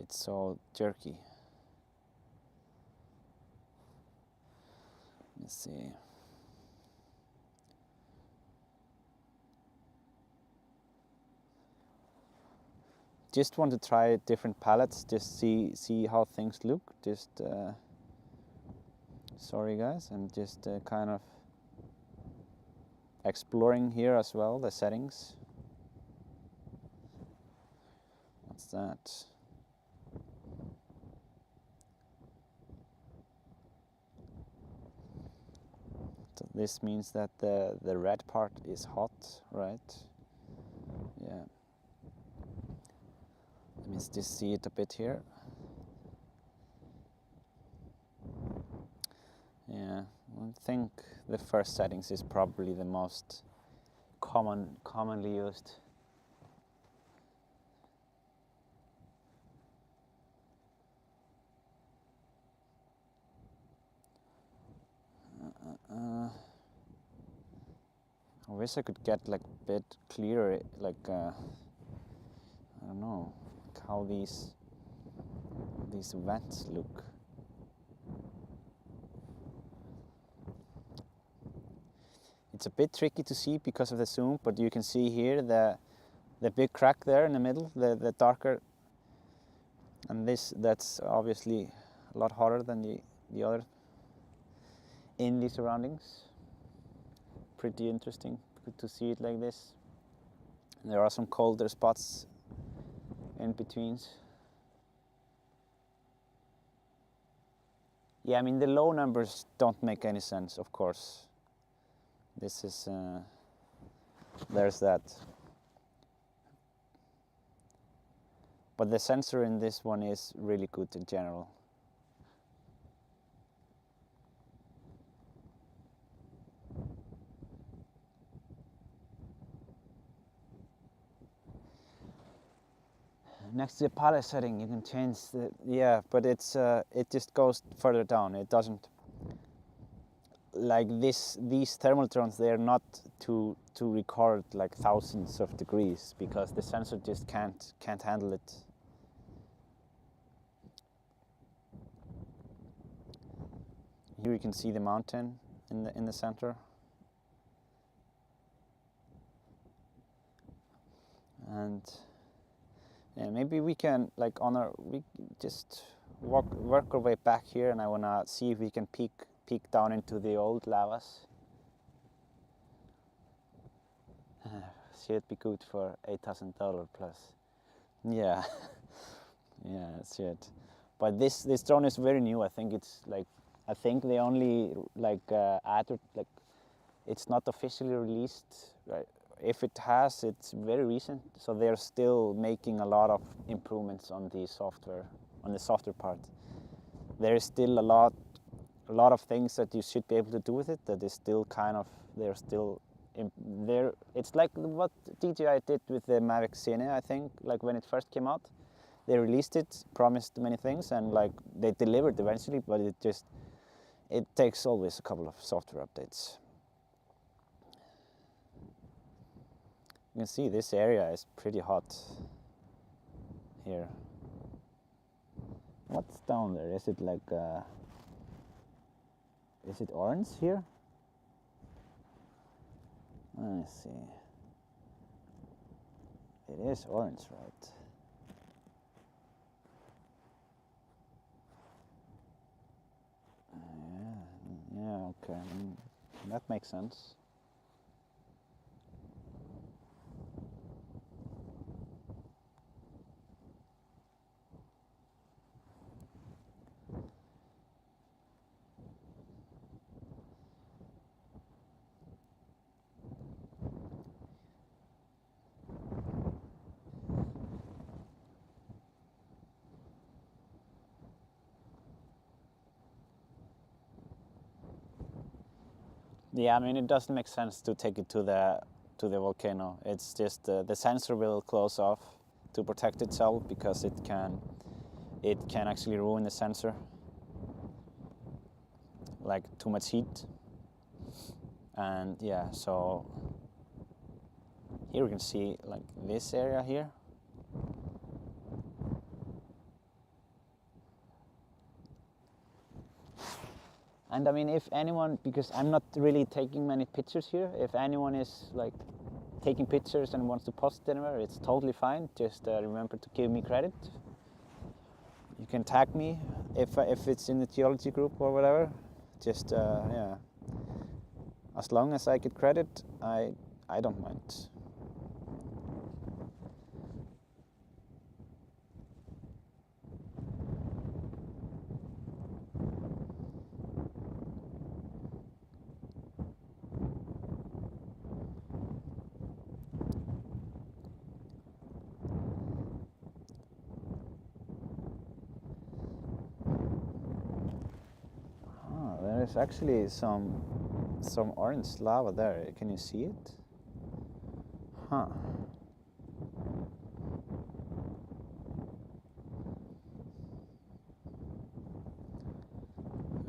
so jerky. Let's see. Just want to try different palettes, just see how things look. Just sorry guys, I'm just kind of exploring here as well the settings. What's that? So this means that the red part is hot, right? Yeah. Let me just see it a bit here. Yeah, I think the first settings is probably the most commonly used. I wish I could get like a bit clearer, like I don't know, like how these vents look. It's a bit tricky to see because of the zoom, but you can see here the big crack there in the middle, the darker, and that's obviously a lot hotter than the other in the surroundings. Pretty interesting, good to see it like this. And there are some colder spots in betweens. Yeah, I mean the low numbers don't make any sense, of course. This is there's that. But the sensor in this one is really good in general. Next to the palette setting, you can change the, yeah, but it's it just goes further down. It doesn't, like these thermal drones, they're not to record like thousands of degrees because the sensor just can't handle it. Here you can see the mountain in the center. And yeah, maybe we can like we just work our way back here, and I wanna see if we can peek down into the old lavas. Should be good for $8,000 plus. Yeah, yeah, it should. But this drone is very new. I think it's like, I think they only like added, like, it's not officially released, right? If it has, it's very recent, so they're still making a lot of improvements on the software part. There is still a lot of things that you should be able to do with it that is still kind of, they're still there. It's like what DJI did with the Mavic Cine, I think, like when it first came out. They released it, promised many things, and like they delivered eventually, but it takes always a couple of software updates. You can see this area is pretty hot here. What's down there? Is it like is it orange here? Let me see. It is orange, right? Yeah, okay. That makes sense. Yeah, I mean, it doesn't make sense to take it to the volcano. It's just the sensor will close off to protect itself because it can actually ruin the sensor, like too much heat. And yeah, so here we can see like this area here. And I mean, if anyone, because I'm not really taking many pictures here, if anyone is like taking pictures and wants to post it anywhere, it's totally fine. Just remember to give me credit. You can tag me if it's in the geology group or whatever. Just yeah, as long as I get credit, I don't mind. There's actually some orange lava there. Can you see it? Huh.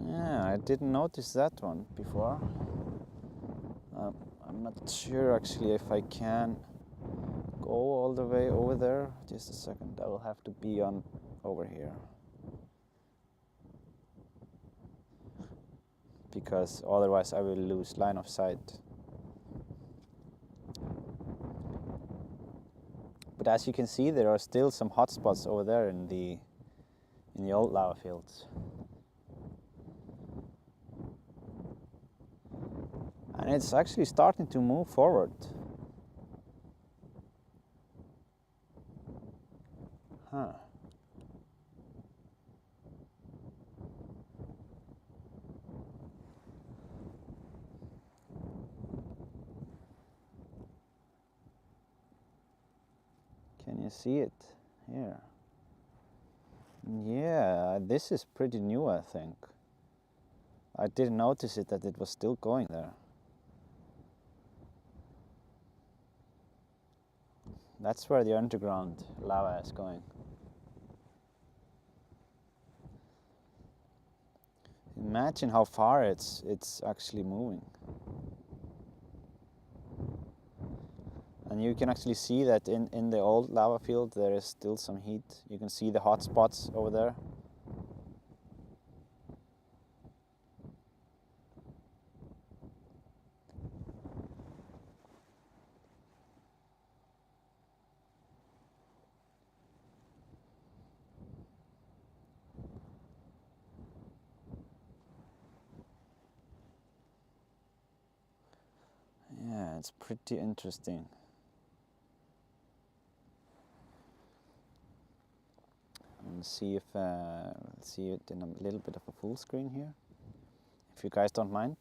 Yeah, I didn't notice that one before. I'm not sure actually if I can go all the way over there. Just a second, I will have to be on over here. Because otherwise I will lose line of sight. But as you can see, there are still some hot spots over there in the old lava fields. And it's actually starting to move forward. Huh. Can you see it here? Yeah, this is pretty new, I think. I didn't notice it that it was still going there. That's where the underground lava is going. Imagine how far it's actually moving. And you can actually see that in the old lava field there is still some heat. You can see the hot spots over there. Yeah, it's pretty interesting. And see if see it in a little bit of a full screen here, if you guys don't mind.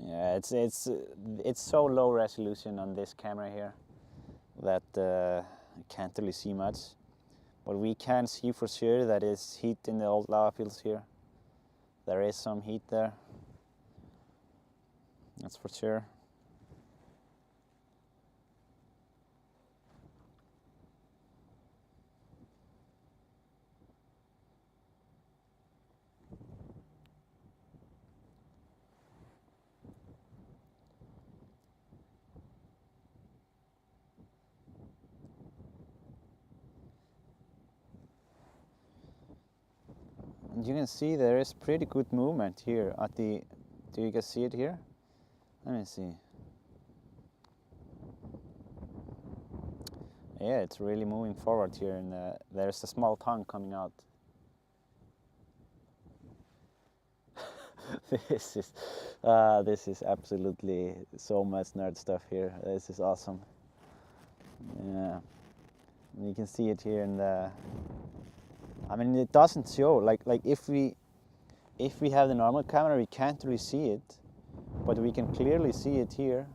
Yeah, it's so low resolution on this camera here that I can't really see much, but we can see for sure that it's heat in the old lava fields here. There is some heat there. That's for sure. And you can see there is pretty good movement here at the, do you guys see it here? Let me see. Yeah, it's really moving forward here, and there's a small tongue coming out. This is absolutely so much nerd stuff here. This is awesome. Yeah, and you can see it here in the. I mean, it doesn't show like if we have the normal camera, we can't really see it, but we can clearly see it here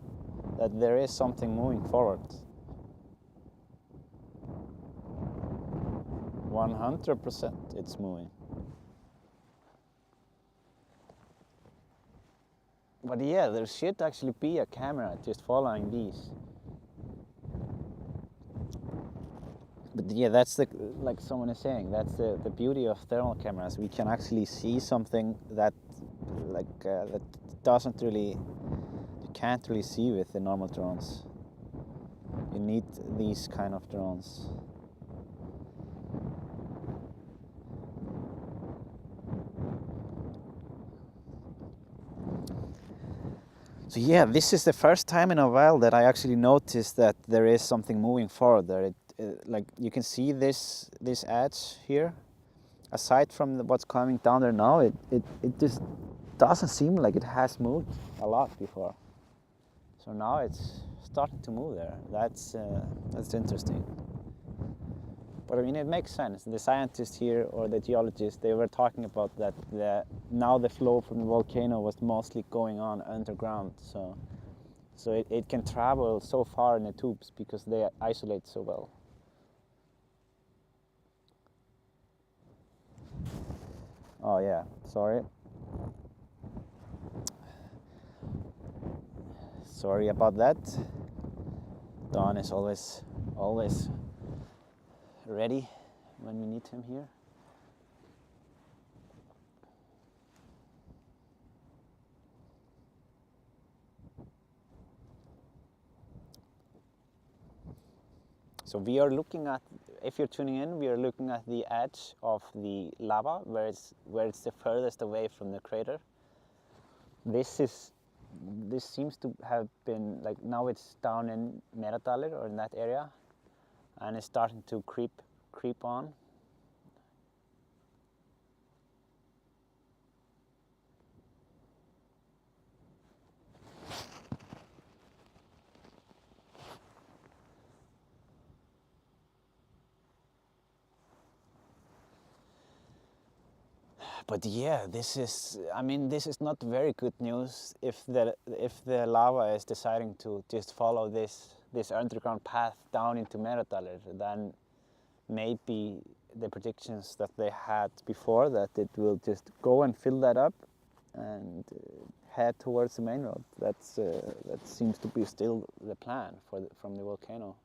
that there is something moving forward. 100% it's moving. But yeah, there should actually be a camera just following these. But yeah, that's the, like someone is saying, that's the beauty of thermal cameras. We can actually see something that that doesn't really, you can't really see with the normal drones. need these kind of drones. So yeah, this is the first time in a while that I actually noticed that there is something moving forward there. Like you can see this edge here. Aside from what's coming down there now, it just doesn't seem like it has moved a lot before. So now it's starting to move there. That's interesting. But I mean, it makes sense. The scientists here, or the geologists, they were talking about that now the flow from the volcano was mostly going on underground. So it can travel so far in the tubes because they isolate so well. Oh yeah, sorry. Sorry about that. Don is always ready when we need him here. So we are looking at, if you're tuning in, we are looking at the edge of the lava where it's the furthest away from the crater. This seems to have been, like, now it's down in Meradalir, or in that area, and it's starting to creep on. But yeah, this is not very good news if the lava is deciding to just follow this underground path down into Meradalir. Then maybe the predictions that they had before, that it will just go and fill that up and head towards the main road. That seems to be still the plan from the volcano.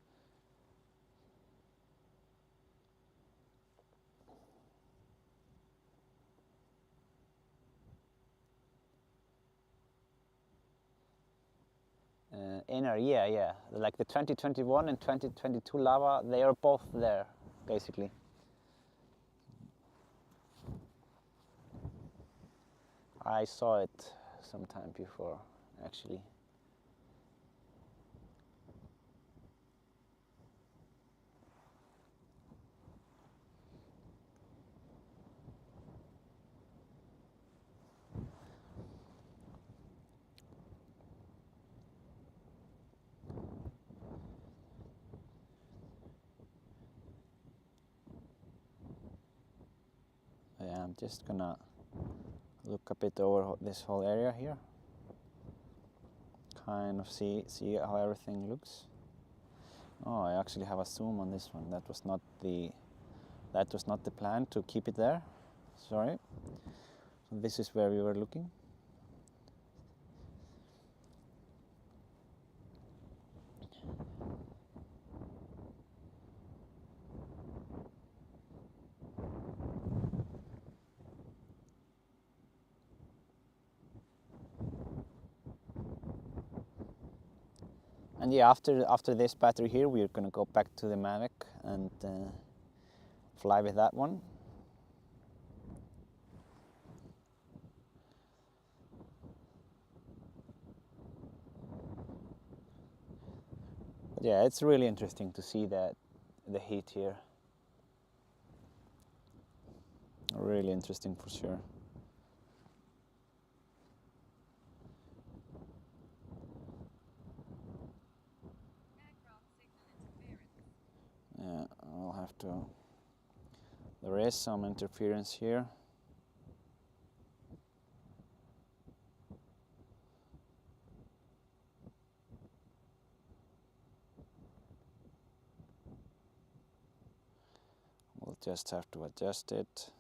Inner, yeah. Like the 2021 and 2022 lava, they are both there, basically. I saw it sometime before, actually. Yeah, I'm just gonna look a bit over this whole area here. Kind of see how everything looks. Oh, I actually have a zoom on this one. That was not the plan to keep it there. Sorry. So this is where we were looking. And yeah, after this battery here, we're gonna go back to the Mavic and fly with that one. But yeah, it's really interesting to see the heat here. Really interesting for sure. Aircraft signal interference. Yeah, I'll have to. There is some interference here. We'll just have to adjust it.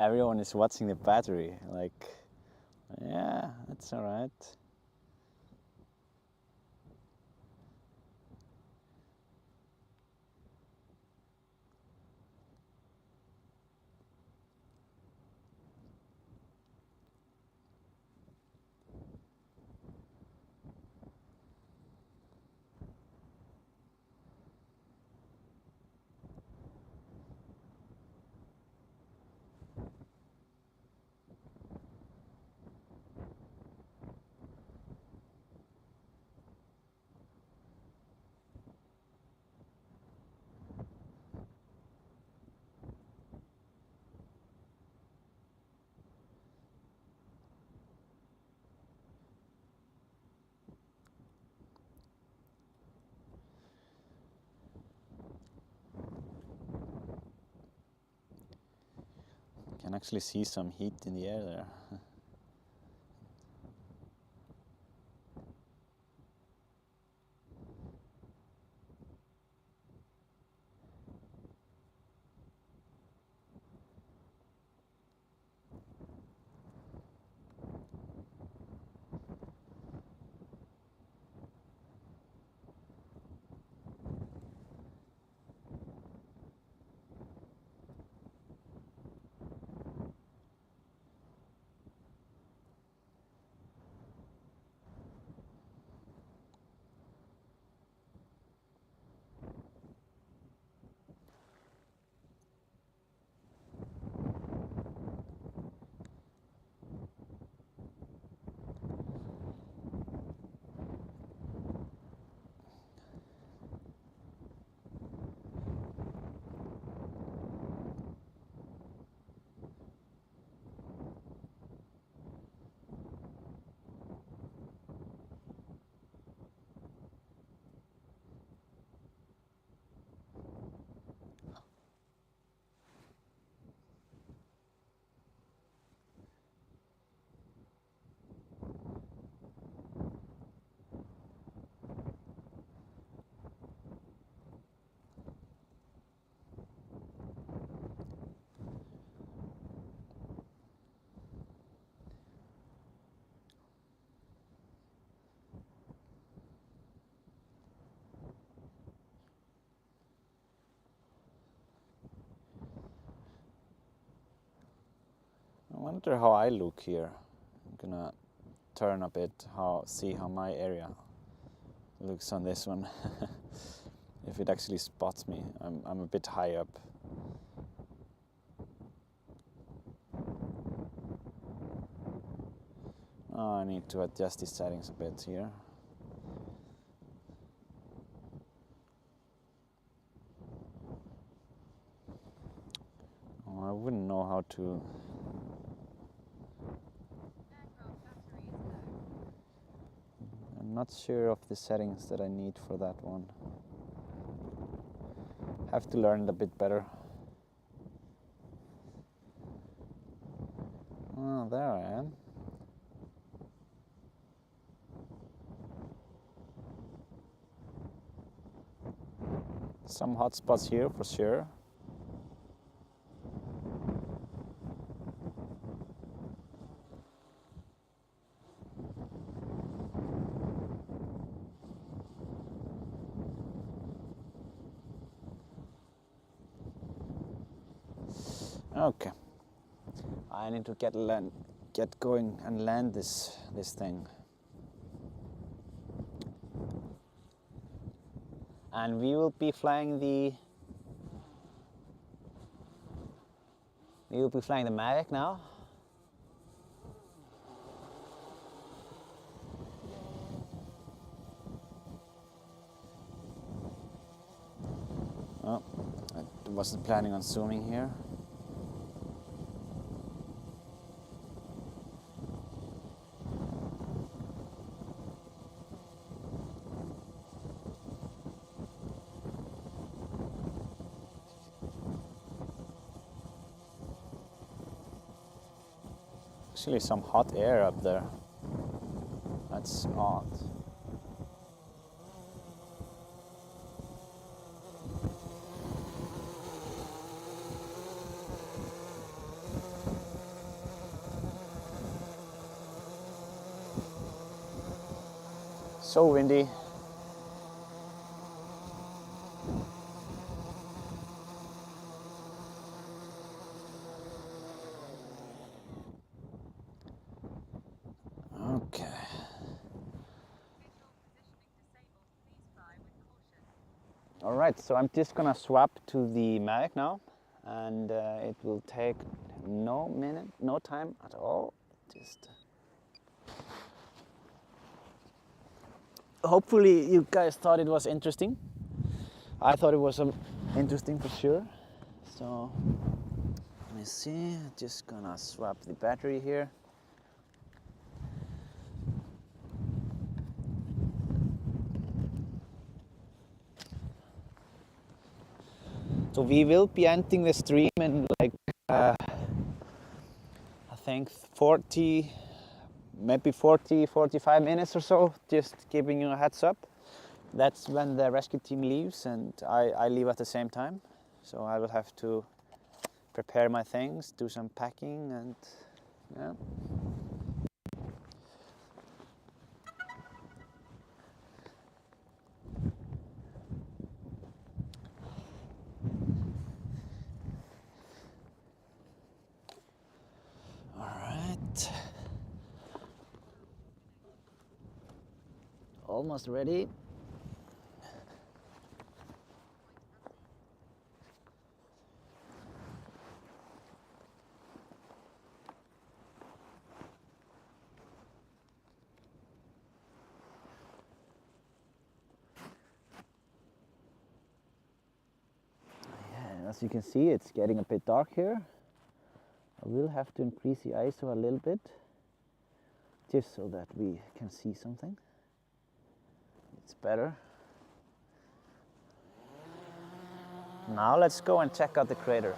Everyone is watching the battery, like, yeah, that's all right. Can actually see some heat in the air there. I wonder how I look here. I'm gonna turn a bit, see how my area looks on this one. If it actually spots me. I'm a bit high up. Oh, I need to adjust the settings a bit here. Oh, I wouldn't know how to. I'm not sure of the settings that I need for that one. Have to learn it a bit better. Oh, there I am. Some hot spots here for sure. Okay, I need to get going and land this thing. And we will be flying the Mavic now. Oh, I wasn't planning on zooming here. Actually some hot air up there. That's odd. so windy. Okay. Visual positioning disabled. Please fly with caution. All right, so I'm just gonna swap to the Mavic now, and it will take no time at all. Just hopefully you guys thought it was interesting. I thought it was interesting for sure. So let me see. Just gonna swap the battery here. So we will be ending the stream in like I think 40, maybe 40, 45 minutes or so, just giving you a heads up. That's when the rescue team leaves, and I leave at the same time. So I will have to prepare my things, do some packing, and yeah. All right. Almost ready. Yeah, as you can see, it's getting a bit dark here. I will have to increase the ISO a little bit, just so that we can see something. It's better. Now let's go and check out the crater.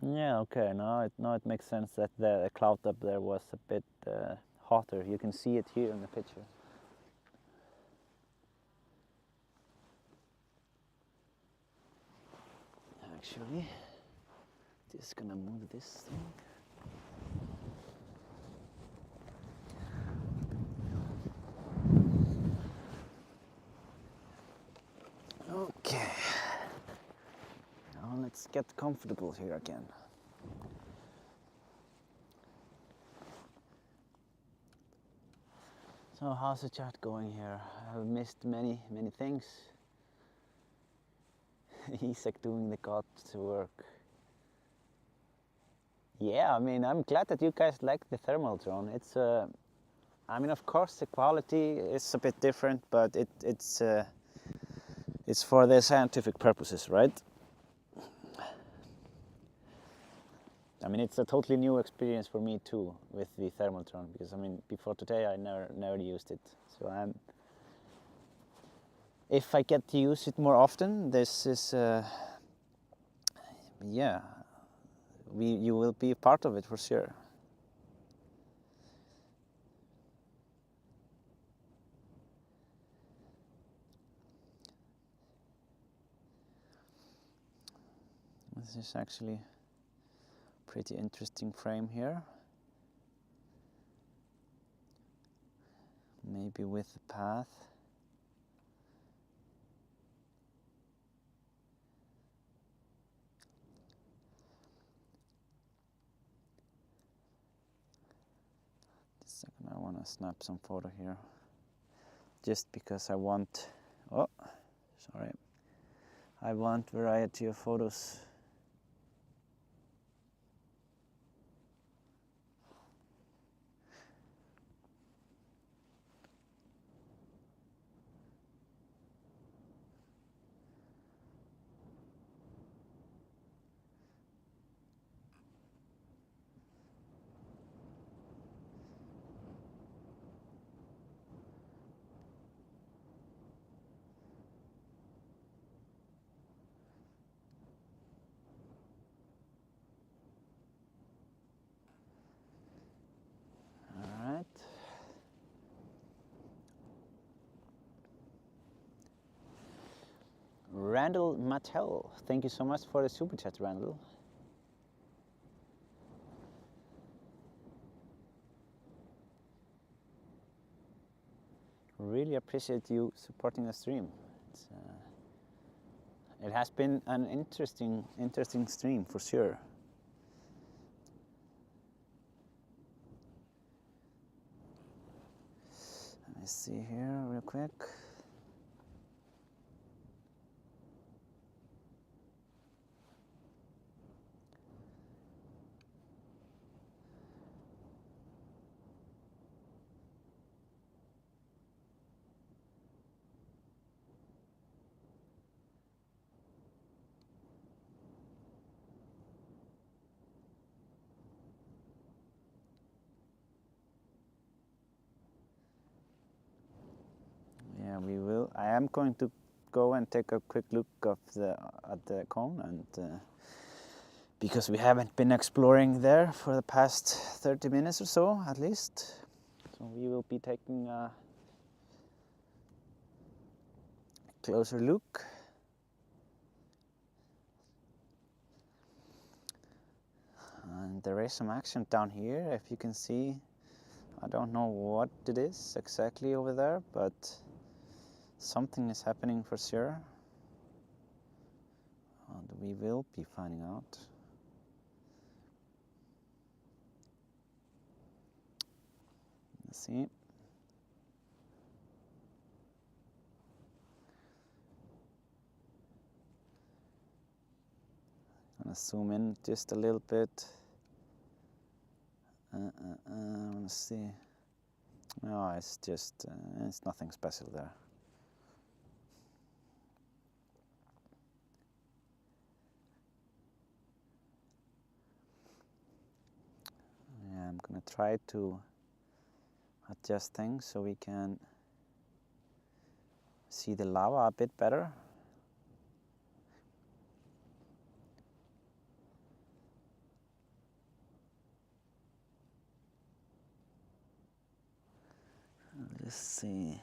Yeah, okay, now it makes sense that the cloud up there was a bit hotter. You can see it here in the picture. Actually, just gonna move this thing. Okay, now let's get comfortable here again. So how's the chat going here? I've missed many things. Isak doing the God's work. Yeah, I mean, I'm glad that you guys like the thermal drone. It's I mean, of course, the quality is a bit different, but it's for the scientific purposes, right? I mean, it's a totally new experience for me too with the thermal drone, because I mean, before today I never used it. So if I get to use it more often, this is yeah, you will be a part of it for sure. This is actually a pretty interesting frame here. Maybe with the path. Just a second, I want to snap some photo here. Just because I want, oh, sorry. I want variety of photos. Randall Mattel, thank you so much for the super chat, Randall. Really appreciate you supporting the stream. It has been an interesting stream for sure. Let me see here real quick. Yeah, we will. I am going to go and take a quick look at the cone, and because we haven't been exploring there for the past 30 minutes or so, at least. So we will be taking a closer look. And there is some action down here, if you can see. I don't know what it is exactly over there, but something is happening for sure. And we will be finding out. Let's see. I'm gonna zoom in just a little bit. I wanna see. No, it's just, it's nothing special there. Yeah, I'm gonna try to adjust things so we can see the lava a bit better. Let's see,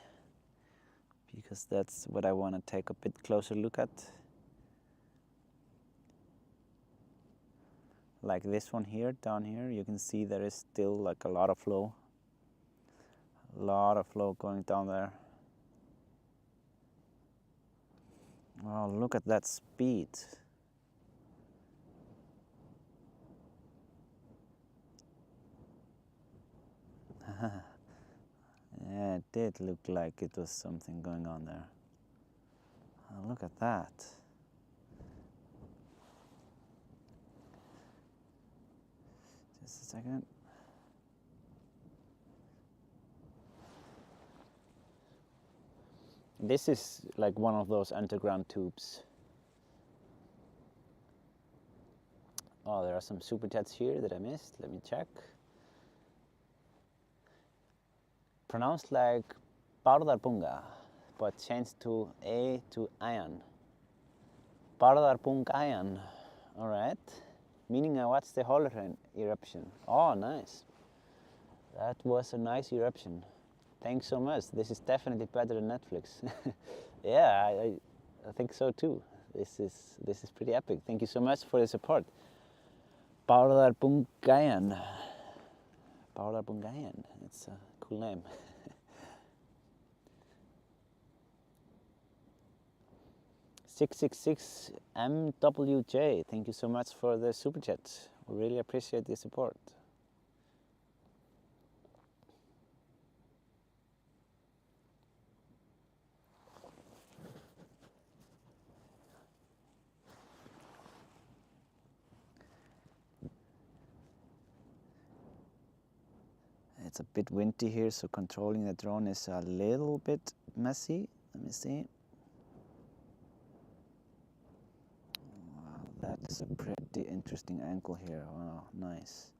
because that's what I want to take a bit closer look at. Like this one here, down here, you can see there is still like a lot of flow. A lot of flow going down there. Oh, look at that speed. Yeah, it did look like it was something going on there. Oh, look at that. Just a second. This is like one of those underground tubes. Oh, there are some super chats here that I missed. Let me check. Pronounced like Bárðarbunga, but changed to A to Ian. Bárðarbungayan. All right. Meaning I watched the Holoran eruption. Oh, nice. That was a nice eruption. Thanks so much. This is definitely better than Netflix. Yeah, I think so too. This is pretty epic. Thank you so much for the support. Bárðarbungayan. Bárðarbungayan. It's a cool name. (666) MWJ. Thank you so much for the super chat. We really appreciate the support. It's a bit windy here, so controlling the drone is a little bit messy. Let me see. Wow, that is a pretty interesting angle here. Wow, nice.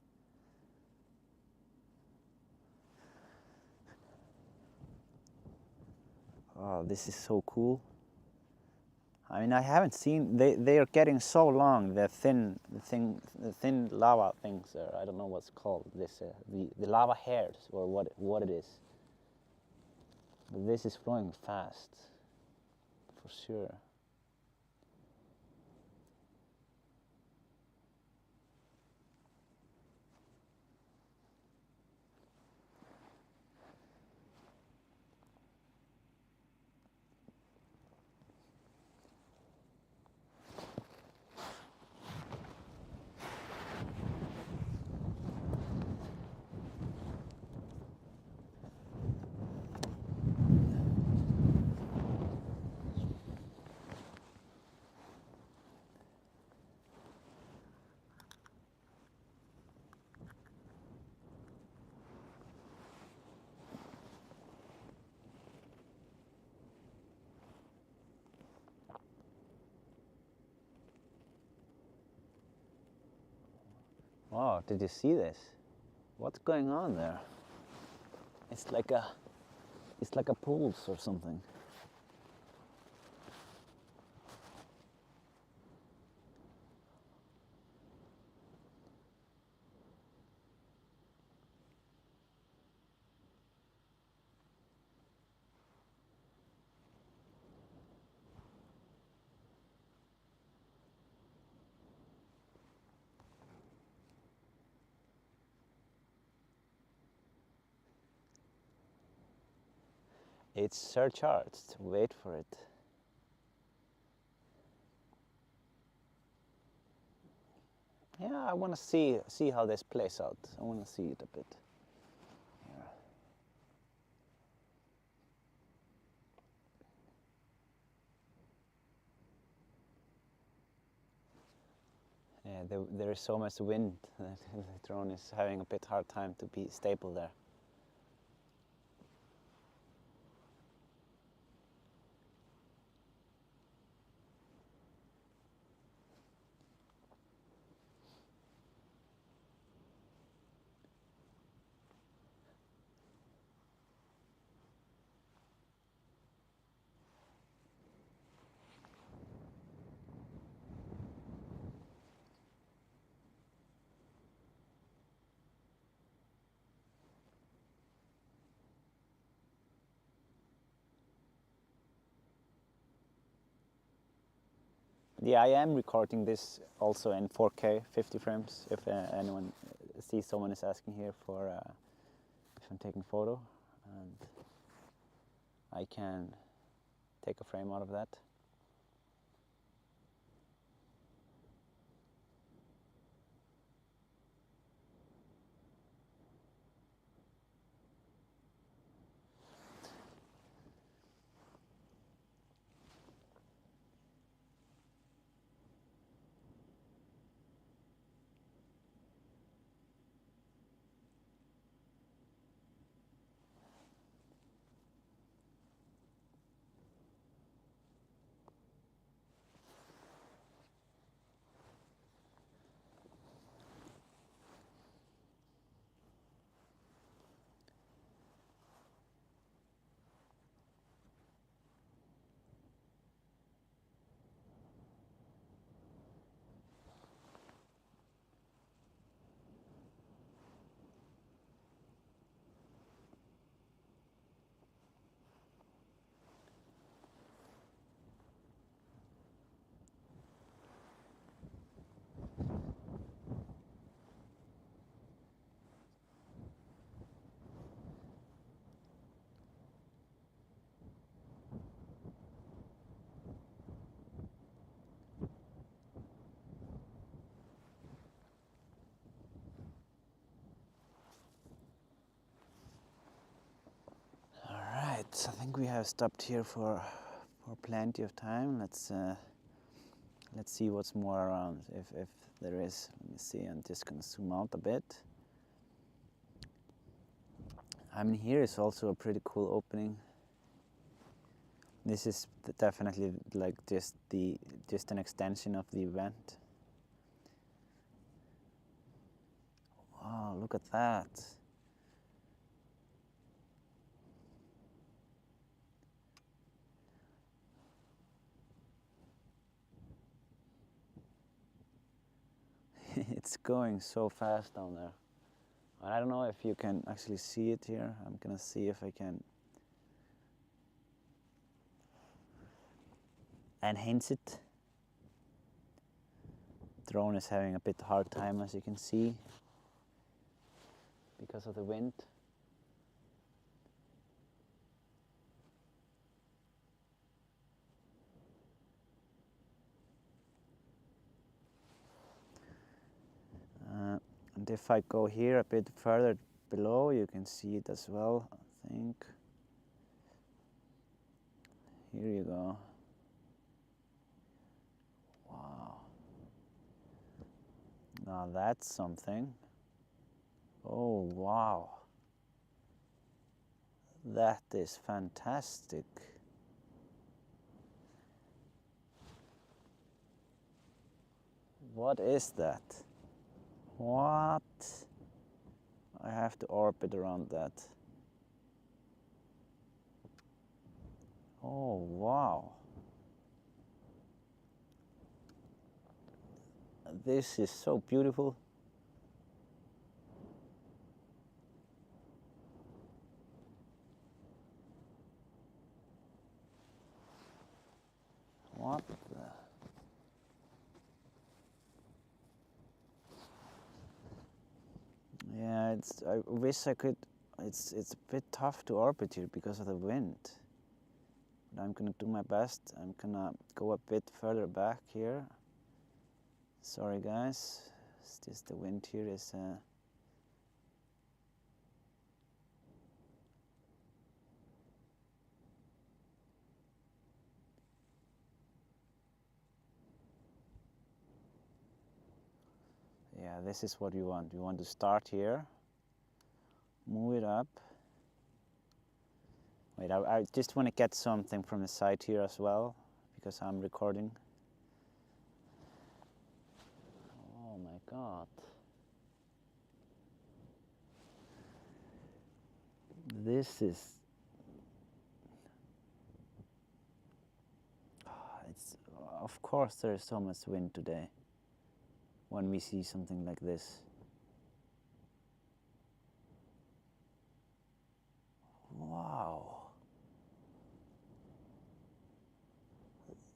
Oh, this is so cool. I mean, I haven't seen, they are getting so long, the thin lava things, I don't know what's called, this, the lava hairs, or what it is. But this is flowing fast, for sure. Oh, did you see this? What's going on there? It's like a pulse or something. It's surcharged. Wait for it. Yeah, I want to see how this plays out. I want to see it a bit. Yeah, there is so much wind that the drone is having a bit hard time to be stable there. Yeah, I am recording this also in 4K, 50 frames. If anyone sees someone is asking here for if I'm taking photo, and I can take a frame out of that. I think we have stopped here for plenty of time. Let's see what's more around, if there is. Let me see. I'm just gonna zoom out a bit. I mean, here is also a pretty cool opening. This is definitely like just an extension of the event. Wow, look at that. It's going so fast down there. I don't know if you can actually see it here. I'm gonna see if I can enhance it. Drone is having a bit hard time, as you can see, because of the wind. And if I go here a bit further below, you can see it as well, I think. Here you go. Wow. Now that's something. Oh, wow. That is fantastic. What is that? What? I have to orbit around that. Oh, wow. This is so beautiful. What the? Yeah, I wish I could. It's a bit tough to orbit here because of the wind. But I'm gonna do my best. I'm gonna go a bit further back here. Sorry guys, it's just the wind here is yeah, this is what you want. You want to start here, move it up. Wait, I just want to get something from the side here as well, because I'm recording. Oh my God. This is, it's, of course there is so much wind today when we see something like this. Wow.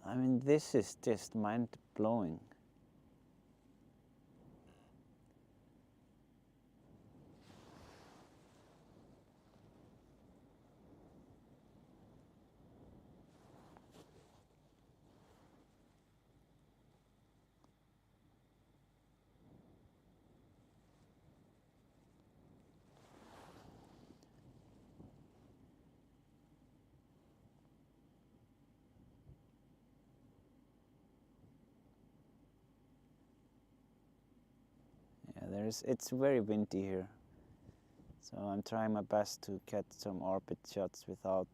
I mean, this is just mind-blowing. Yeah, it's very windy here. So I'm trying my best to get some orbit shots without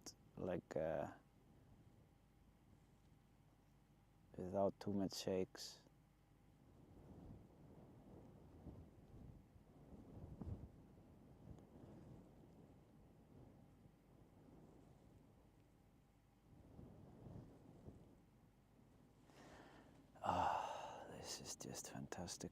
without too much shakes. This is just fantastic.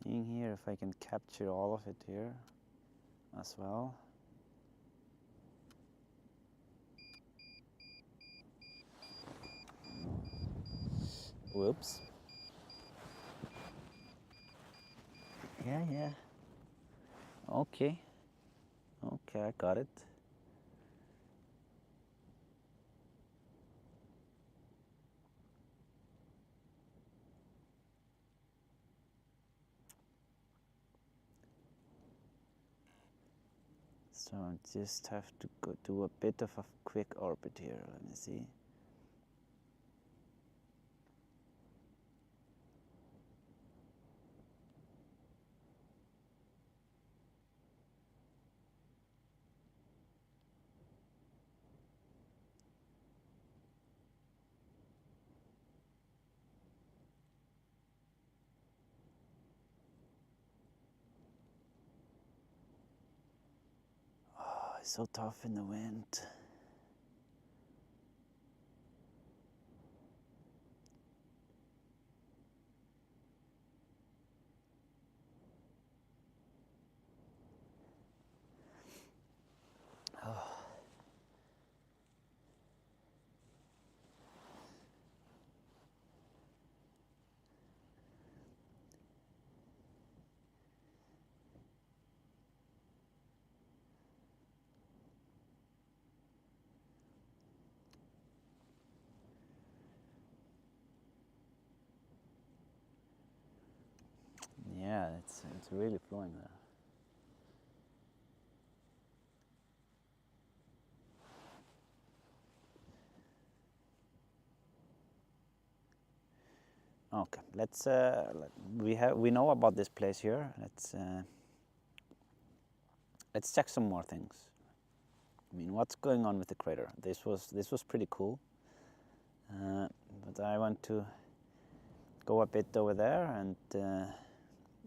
Seeing here if I can capture all of it here as well. Whoops. Yeah. Okay. Okay, I got it. So I just have to go do a bit of a quick orbit here. Let me see. Oh, it's so tough in the wind. Yeah, it's really flowing there. Okay, let's we know about this place here. Let's check some more things. I mean, what's going on with the crater? This was pretty cool, but I want to go a bit over there and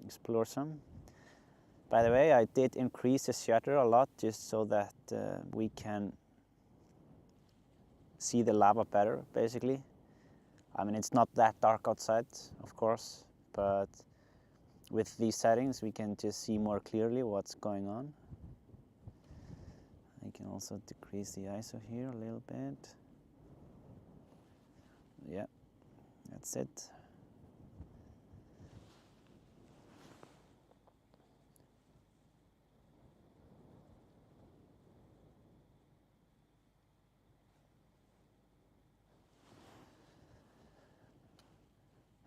explore some. By the way, I did increase the shutter a lot just so that we can see the lava better, basically. I mean, it's not that dark outside, of course, but with these settings we can just see more clearly what's going on. I can also decrease the ISO here a little bit. Yeah, that's it.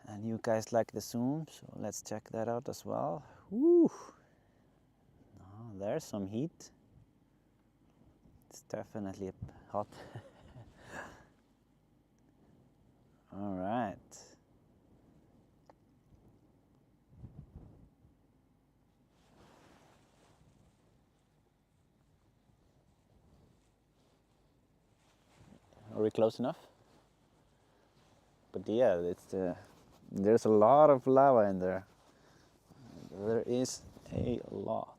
And you guys like the zoom, so let's check that out as well. Woo! Oh, there's some heat. It's definitely hot. All right. Are we close enough? But yeah, there's a lot of lava in there. There is a lot.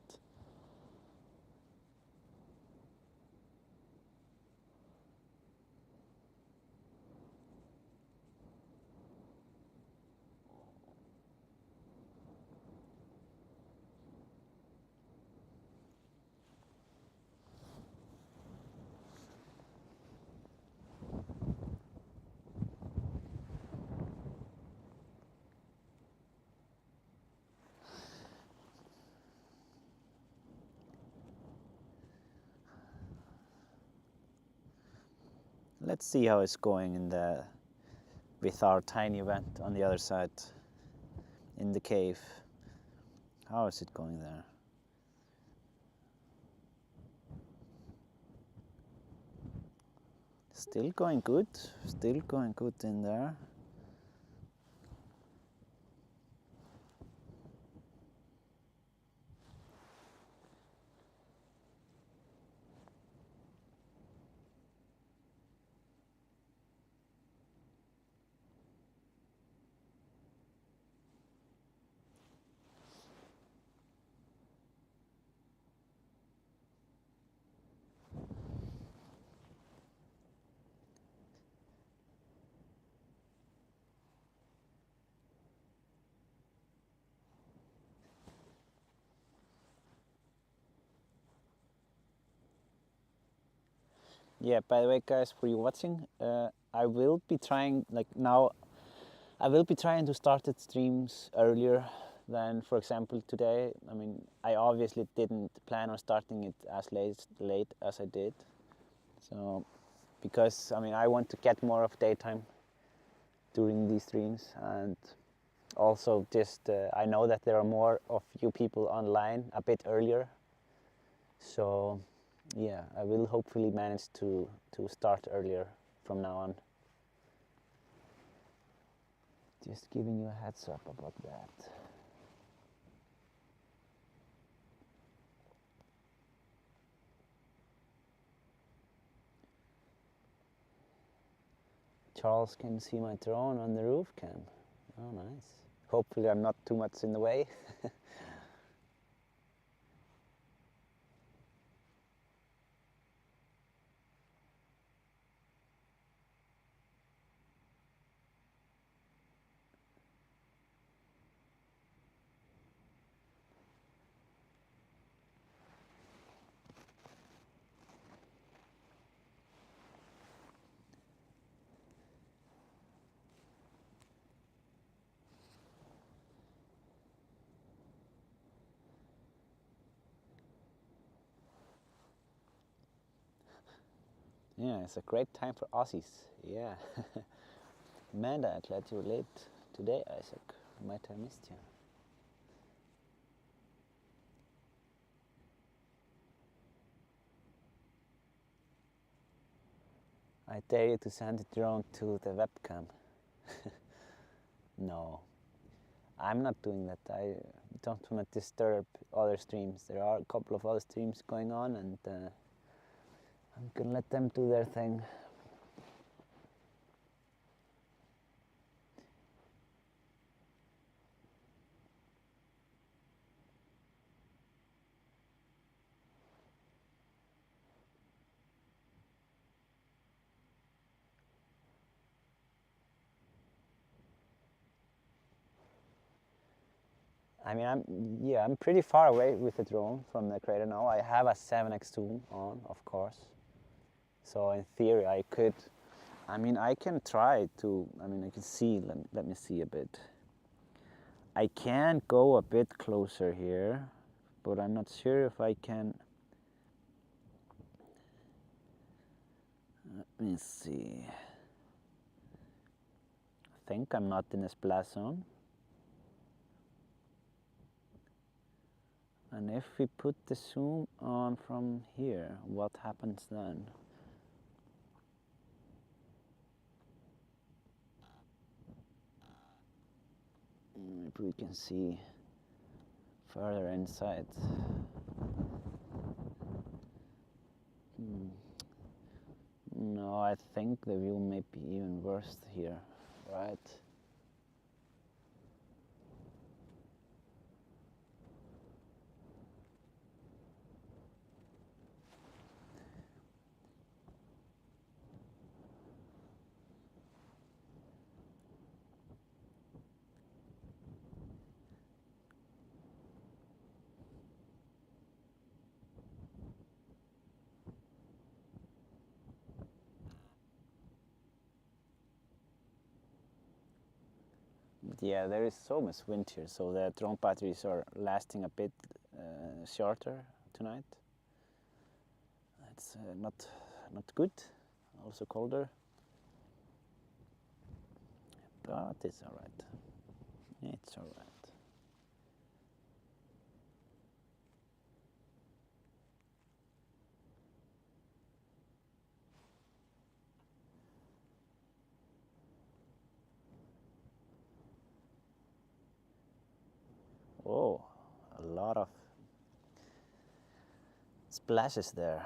Let's see how it's going with our tiny vent on the other side in the cave. How is it going there? Still going good in there. Yeah, by the way, guys, for you watching, I will be trying, I will be trying to start the streams earlier than, for example, today. I mean, I obviously didn't plan on starting it as late as I did. So, because, I mean, I want to get more of daytime during these streams, and also just, I know that there are more of you people online a bit earlier. So, yeah, I will hopefully manage to start earlier from now on. Just giving you a heads up about that. Charles can see my drone on the roof cam. Oh, nice. Hopefully I'm not too much in the way. Yeah, it's a great time for Aussies. Yeah. Amanda, glad you're late today, Isaac. Might have missed you. I dare you to send the drone to the webcam. No, I'm not doing that. I don't want to disturb other streams. There are a couple of other streams going on, and I'm gonna let them do their thing. I mean, I'm pretty far away with the drone from the crater now. I have a 7x zoom on, of course. So in theory, I could, I can try to, I can see, let me see a bit. I can go a bit closer here, but I'm not sure if I can. Let me see. I think I'm not in a splash zone. And if we put the zoom on from here, what happens then? Maybe we can see further inside. No, I think the view may be even worse here, right? Yeah, there is so much wind here, so the drone batteries are lasting a bit shorter tonight. It's not good, also colder, but it's all right. It's all right. Oh, a lot of splashes there.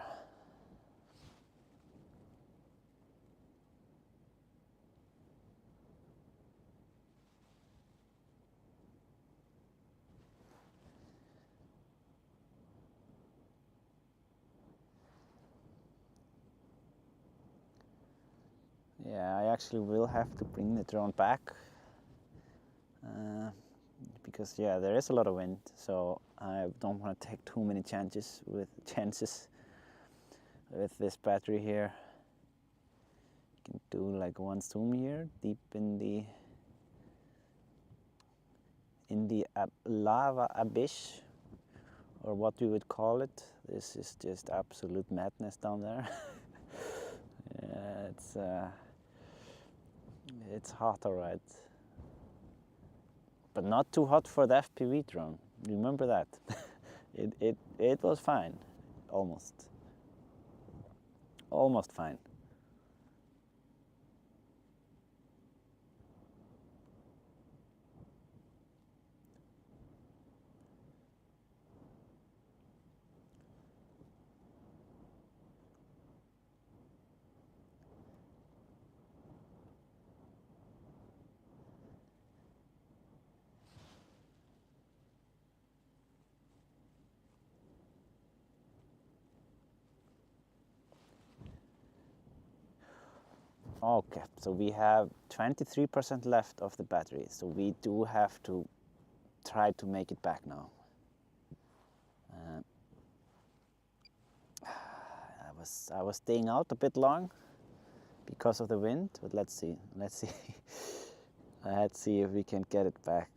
Yeah, I actually will have to bring the drone back because there is a lot of wind, so I don't want to take too many chances with this battery here. You can do like one zoom here, deep in the lava abyss, or what we would call it. This is just absolute madness down there. Yeah, it's hot, all right, but not too hot for the FPV drone. Remember that. it was fine, almost fine. Okay, so we have 23% left of the battery, so we do have to try to make it back now. I was staying out a bit long because of the wind, but let's see. Let's see if we can get it back.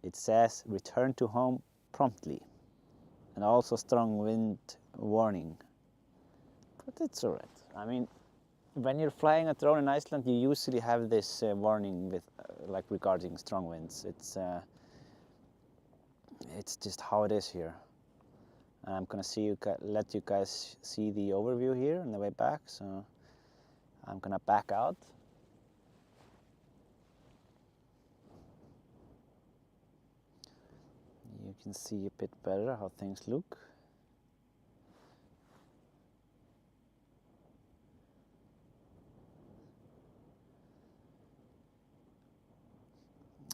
It says return to home promptly, and also strong wind warning. But it's all right. I mean, when you're flying a drone in Iceland, you usually have this warning with, like, regarding strong winds. It's just how it is here. And I'm gonna let you guys see the overview here on the way back. So I'm gonna back out. You can see a bit better how things look.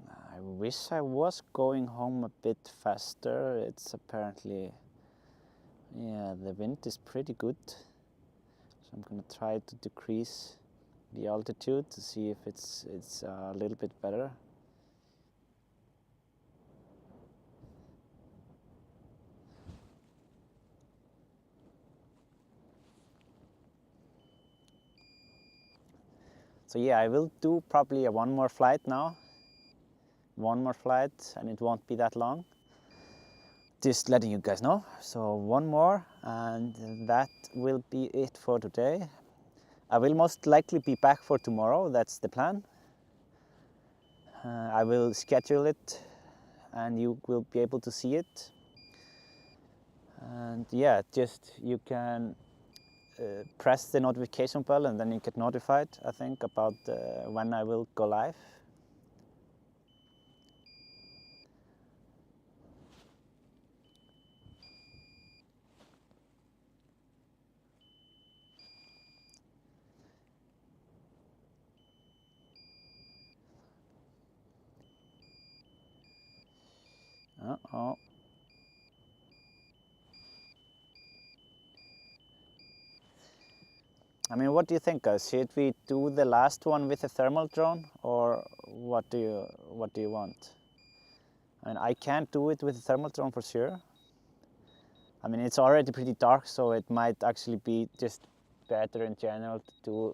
I wish I was going home a bit faster. It's apparently, yeah, the wind is pretty good. So I'm gonna try to decrease the altitude to see if it's a little bit better. So yeah, I will do probably one more flight now. One more flight, and it won't be that long. Just letting you guys know. So one more, and that will be it for today. I will most likely be back for tomorrow. That's the plan. I will schedule it, and you will be able to see it. And yeah, just you can press the notification bell, and then you get notified, I think, about when I will go live. Uh-oh. I mean, what do you think, guys? Should we do the last one with a thermal drone, or what do you want? I mean, I can't do it with a thermal drone for sure. I mean, it's already pretty dark, so it might actually be just better in general to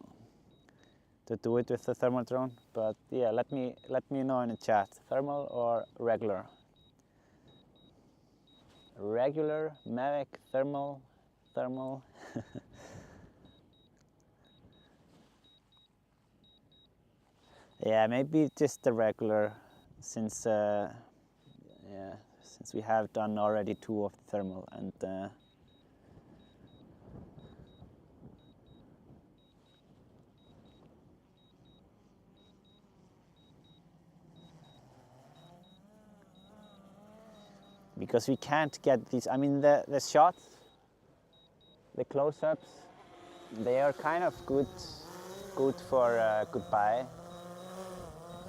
do it with the thermal drone. But yeah, let me know in the chat, thermal or regular. Regular, Mavic, thermal. Yeah, maybe just the regular, since since we have done already 2 of the thermal, and because we can't get these. I mean, the shots, the close-ups, they are kind of good for goodbye,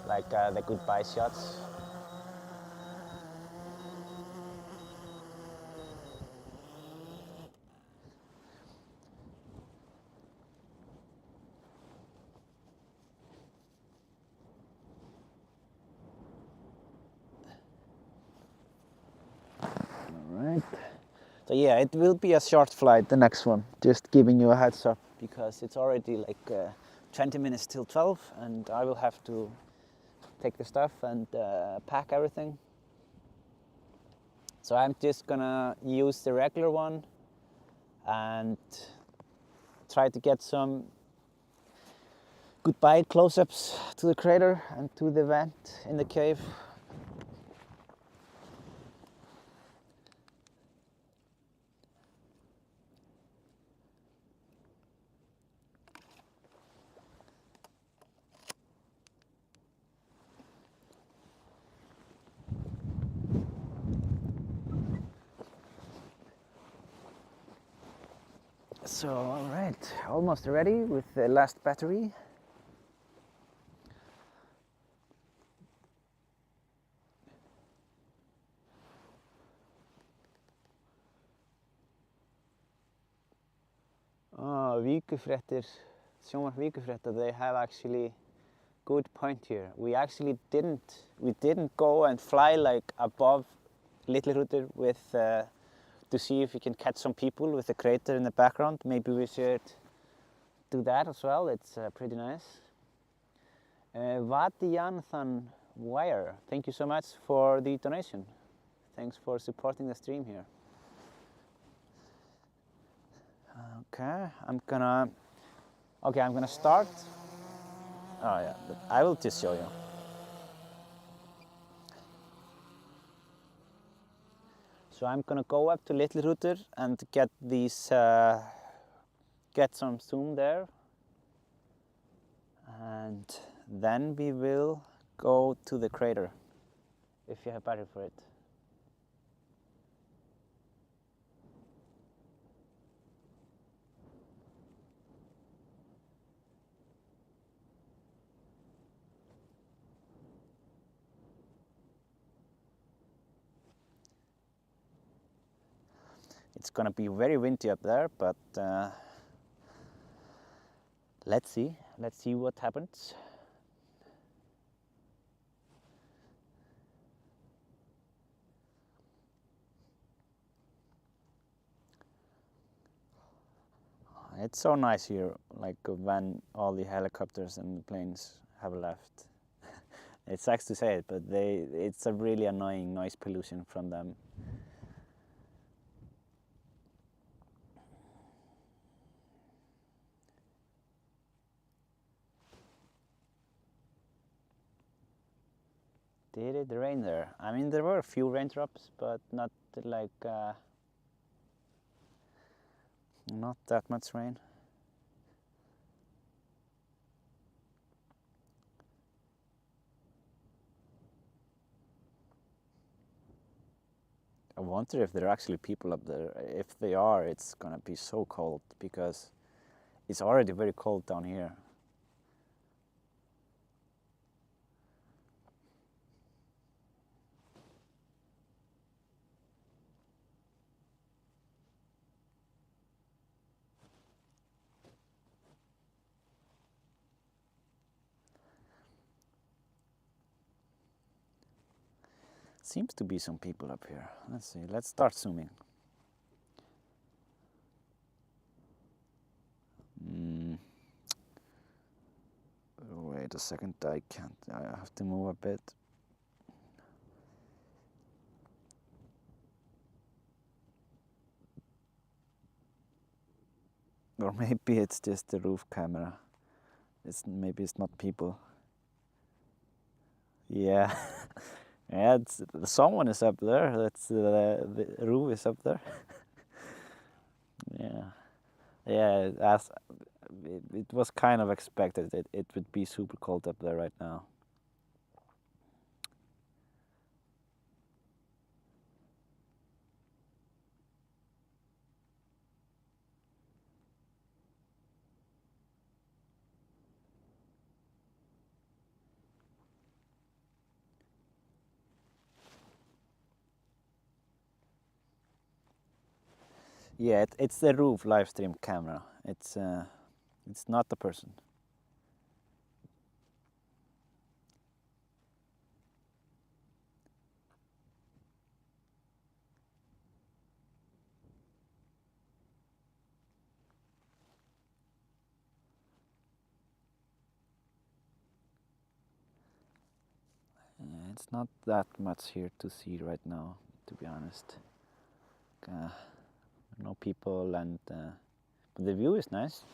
like the goodbye shots. Alright. So yeah, it will be a short flight, the next one. Just giving you a heads up, because it's already like 20 minutes till 12, and I will have to take the stuff and pack everything. So I'm just gonna use the regular one and try to get some goodbye close-ups to the crater and to the vent in the cave. So, all right, almost ready with the last battery. Oh, vikufréttir, sjónvarp vikufrétta, they have actually good point here. We actually didn't go and fly like above Little Hrútur with to see if we can catch some people with the crater in the background. Maybe we should do that as well. It's pretty nice. Vatianthan Wire, thank you so much for the donation. Thanks for supporting the stream here. Okay, I'm gonna start. Oh yeah, but I will just show you. So I'm gonna go up to Little Hrútur and get these, get some zoom there. And then we will go to the crater, if you have battery for it. It's gonna be very windy up there, but let's see what happens. It's so nice here, like when all the helicopters and the planes have left. It sucks to say it, but it's a really annoying noise pollution from them. Did it rain there? I mean, there were a few raindrops, but not like not that much rain. I wonder if there are actually people up there. If they are, it's gonna be so cold because it's already very cold down here. Seems to be some people up here. Let's see, let's start zooming. Wait a second, I have to move a bit. Or maybe it's just the roof camera. Maybe it's not people. Yeah. Yeah, someone is up there. That's the roof is up there. Yeah, yeah. It was kind of expected that it would be super cold up there right now. Yeah, it's the roof live stream camera. It's not the person. Yeah, it's not that much here to see right now, to be honest. No people, and but the view is nice.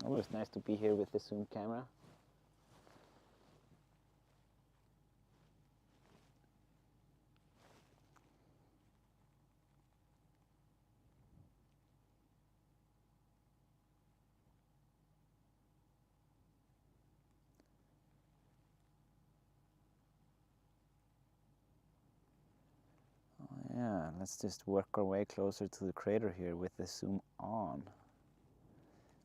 Always nice to be here with the zoom camera. Yeah, let's just work our way closer to the crater here with the zoom on.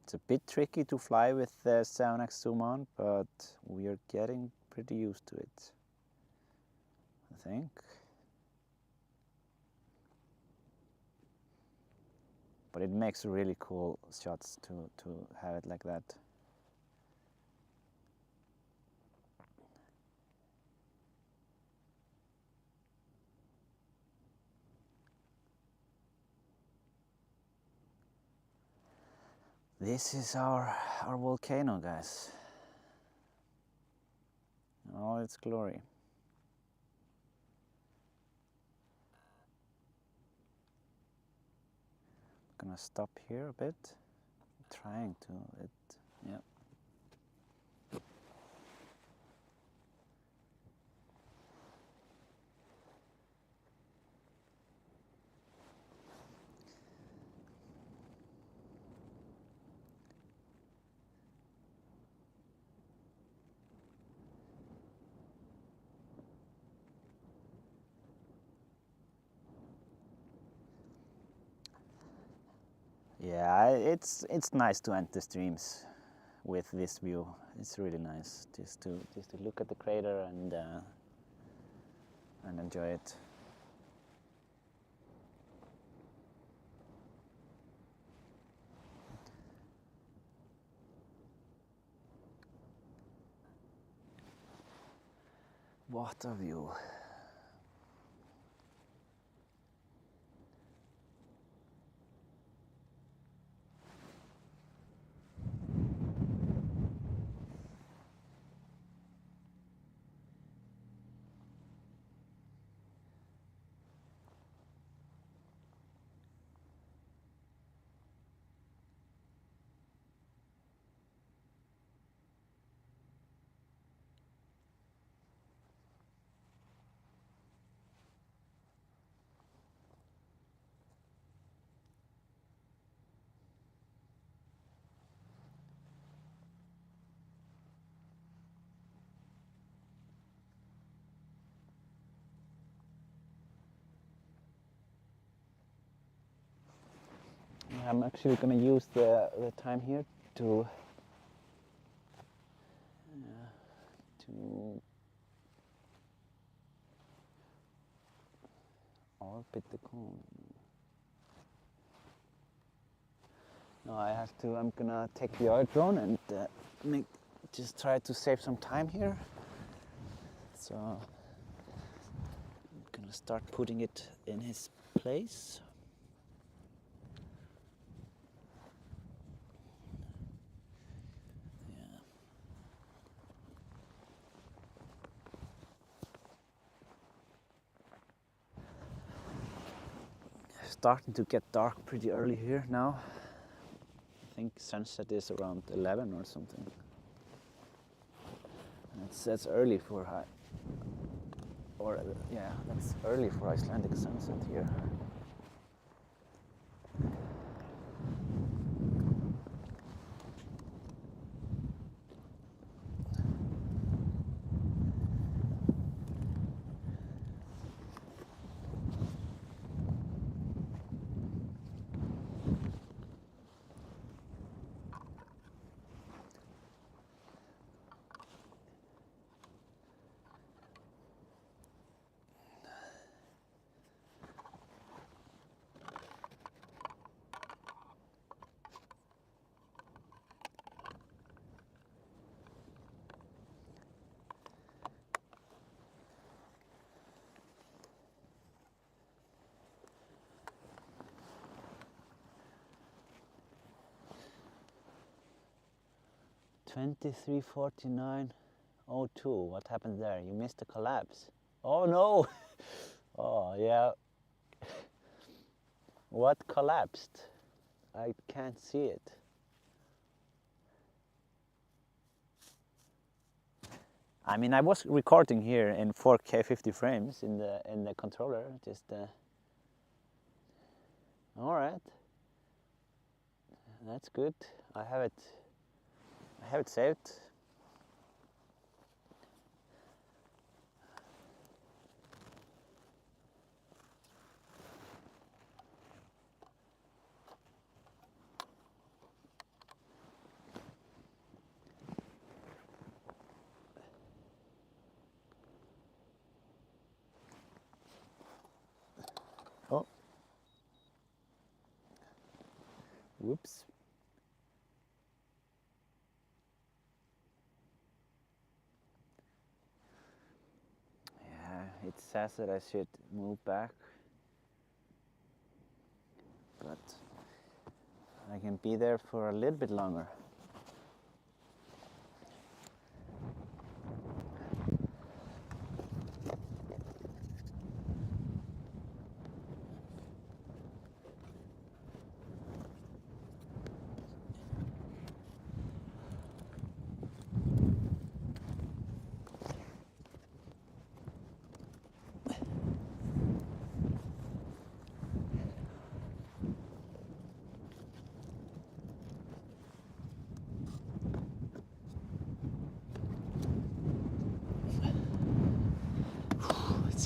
It's a bit tricky to fly with the 7x zoom on, but we are getting pretty used to it, I think. But it makes really cool shots to have it like that. This is our volcano, guys, in all its glory. I'm gonna stop here a bit, trying to yeah. Yeah, it's nice to enter streams with this view. It's really nice just to look at the crater and enjoy it. What a view. I'm actually going to use the time here to orbit the cone. No, I'm gonna take the oil drone and just try to save some time here. So I'm gonna start putting it in his place. Starting to get dark pretty early here now. I think sunset is around 11 or something. That's early for that's early for Icelandic sunset here. $23.49.02. What happened there? You missed the collapse. Oh no! Oh yeah. What collapsed? I can't see it. I mean, I was recording here in 4K 50 frames in the controller. Just all right. That's good. I have it saved. Oh. Whoops. It says that I should move back, but I can be there for a little bit longer.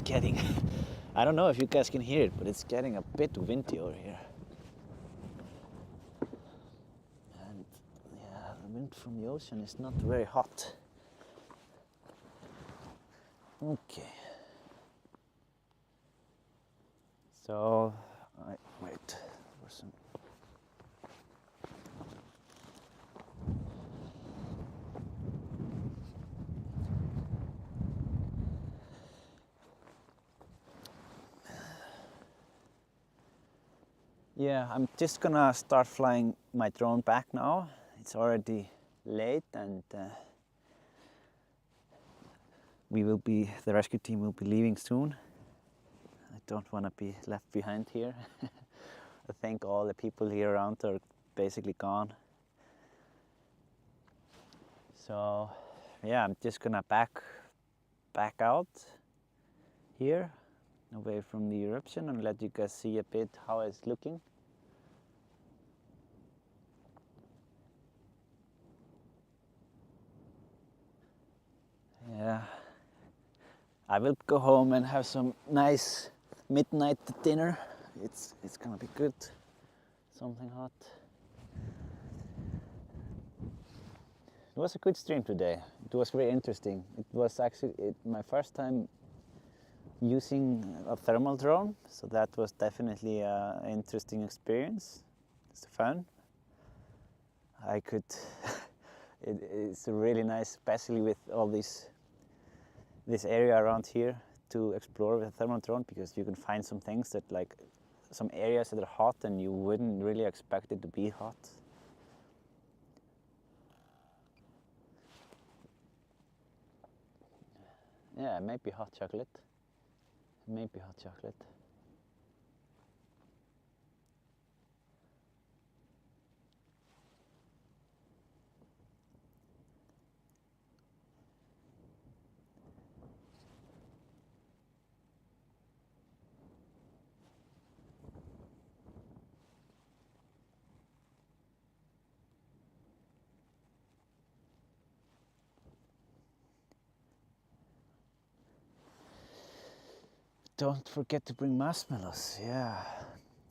Getting, I don't know if you guys can hear it, but it's getting a bit windy over here. wind from the ocean is not very hot. Okay. So, wait for some. Yeah, I'm just gonna start flying my drone back now. It's already late and the rescue team will be leaving soon. I don't want to be left behind here. I think all the people here around are basically gone. So yeah, I'm just gonna back out here away from the eruption and let you guys see a bit how it's looking. Yeah, I will go home and have some nice midnight dinner. It's gonna be good, something hot. It was a good stream today. It was very interesting. It was actually my first time using a thermal drone, so that was definitely an interesting experience. It's fun. I could. It's really nice, especially with all this area around here, to explore with a thermal drone, because you can find some things that, like, some areas that are hot and you wouldn't really expect it to be hot. Yeah, maybe hot chocolate. Maybe hot chocolate. Don't forget to bring marshmallows, yeah.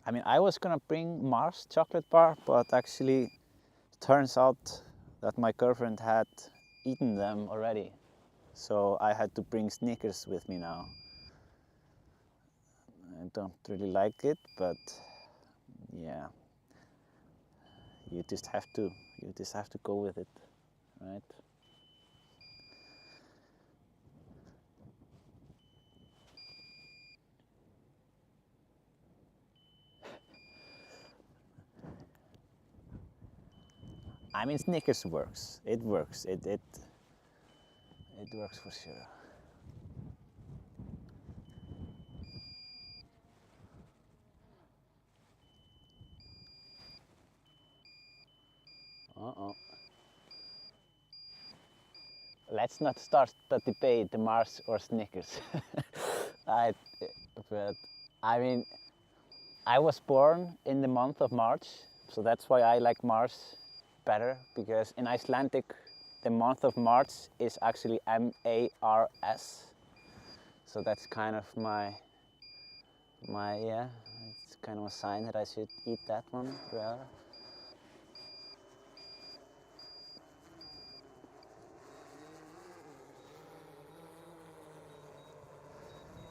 I mean, I was gonna bring Mars chocolate bar, but actually it turns out that my girlfriend had eaten them already. So I had to bring Snickers with me now. I don't really like it, but yeah. You just have to go with it, right? I mean, Snickers works. It works. It works for sure. Uh-oh. Let's not start the debate, the Mars or Snickers. But I mean, I was born in the month of March, so that's why I like Mars better, because in Icelandic, the month of March is actually M-A-R-S. So that's kind of my yeah, it's kind of a sign that I should eat that one rather.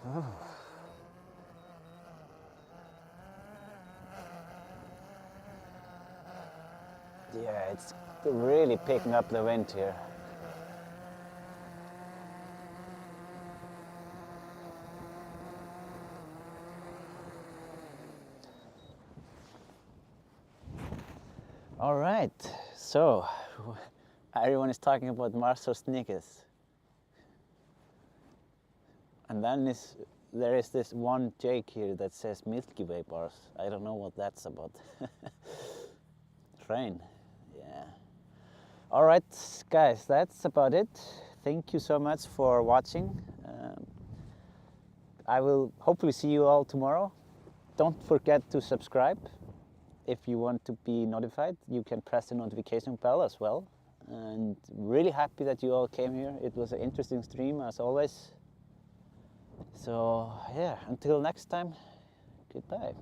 Oh. Yeah, it's really picking up the wind here. All right, so everyone is talking about Mars or Snickers. And then there is this one Jake here that says Milky Way bars. I don't know what that's about. Train, yeah. All right, guys, that's about it. Thank you so much for watching. I will hopefully see you all tomorrow. Don't forget to subscribe. If you want to be notified, you can press the notification bell as well. And really happy that you all came here. It was an interesting stream as always. So yeah, until next time, goodbye.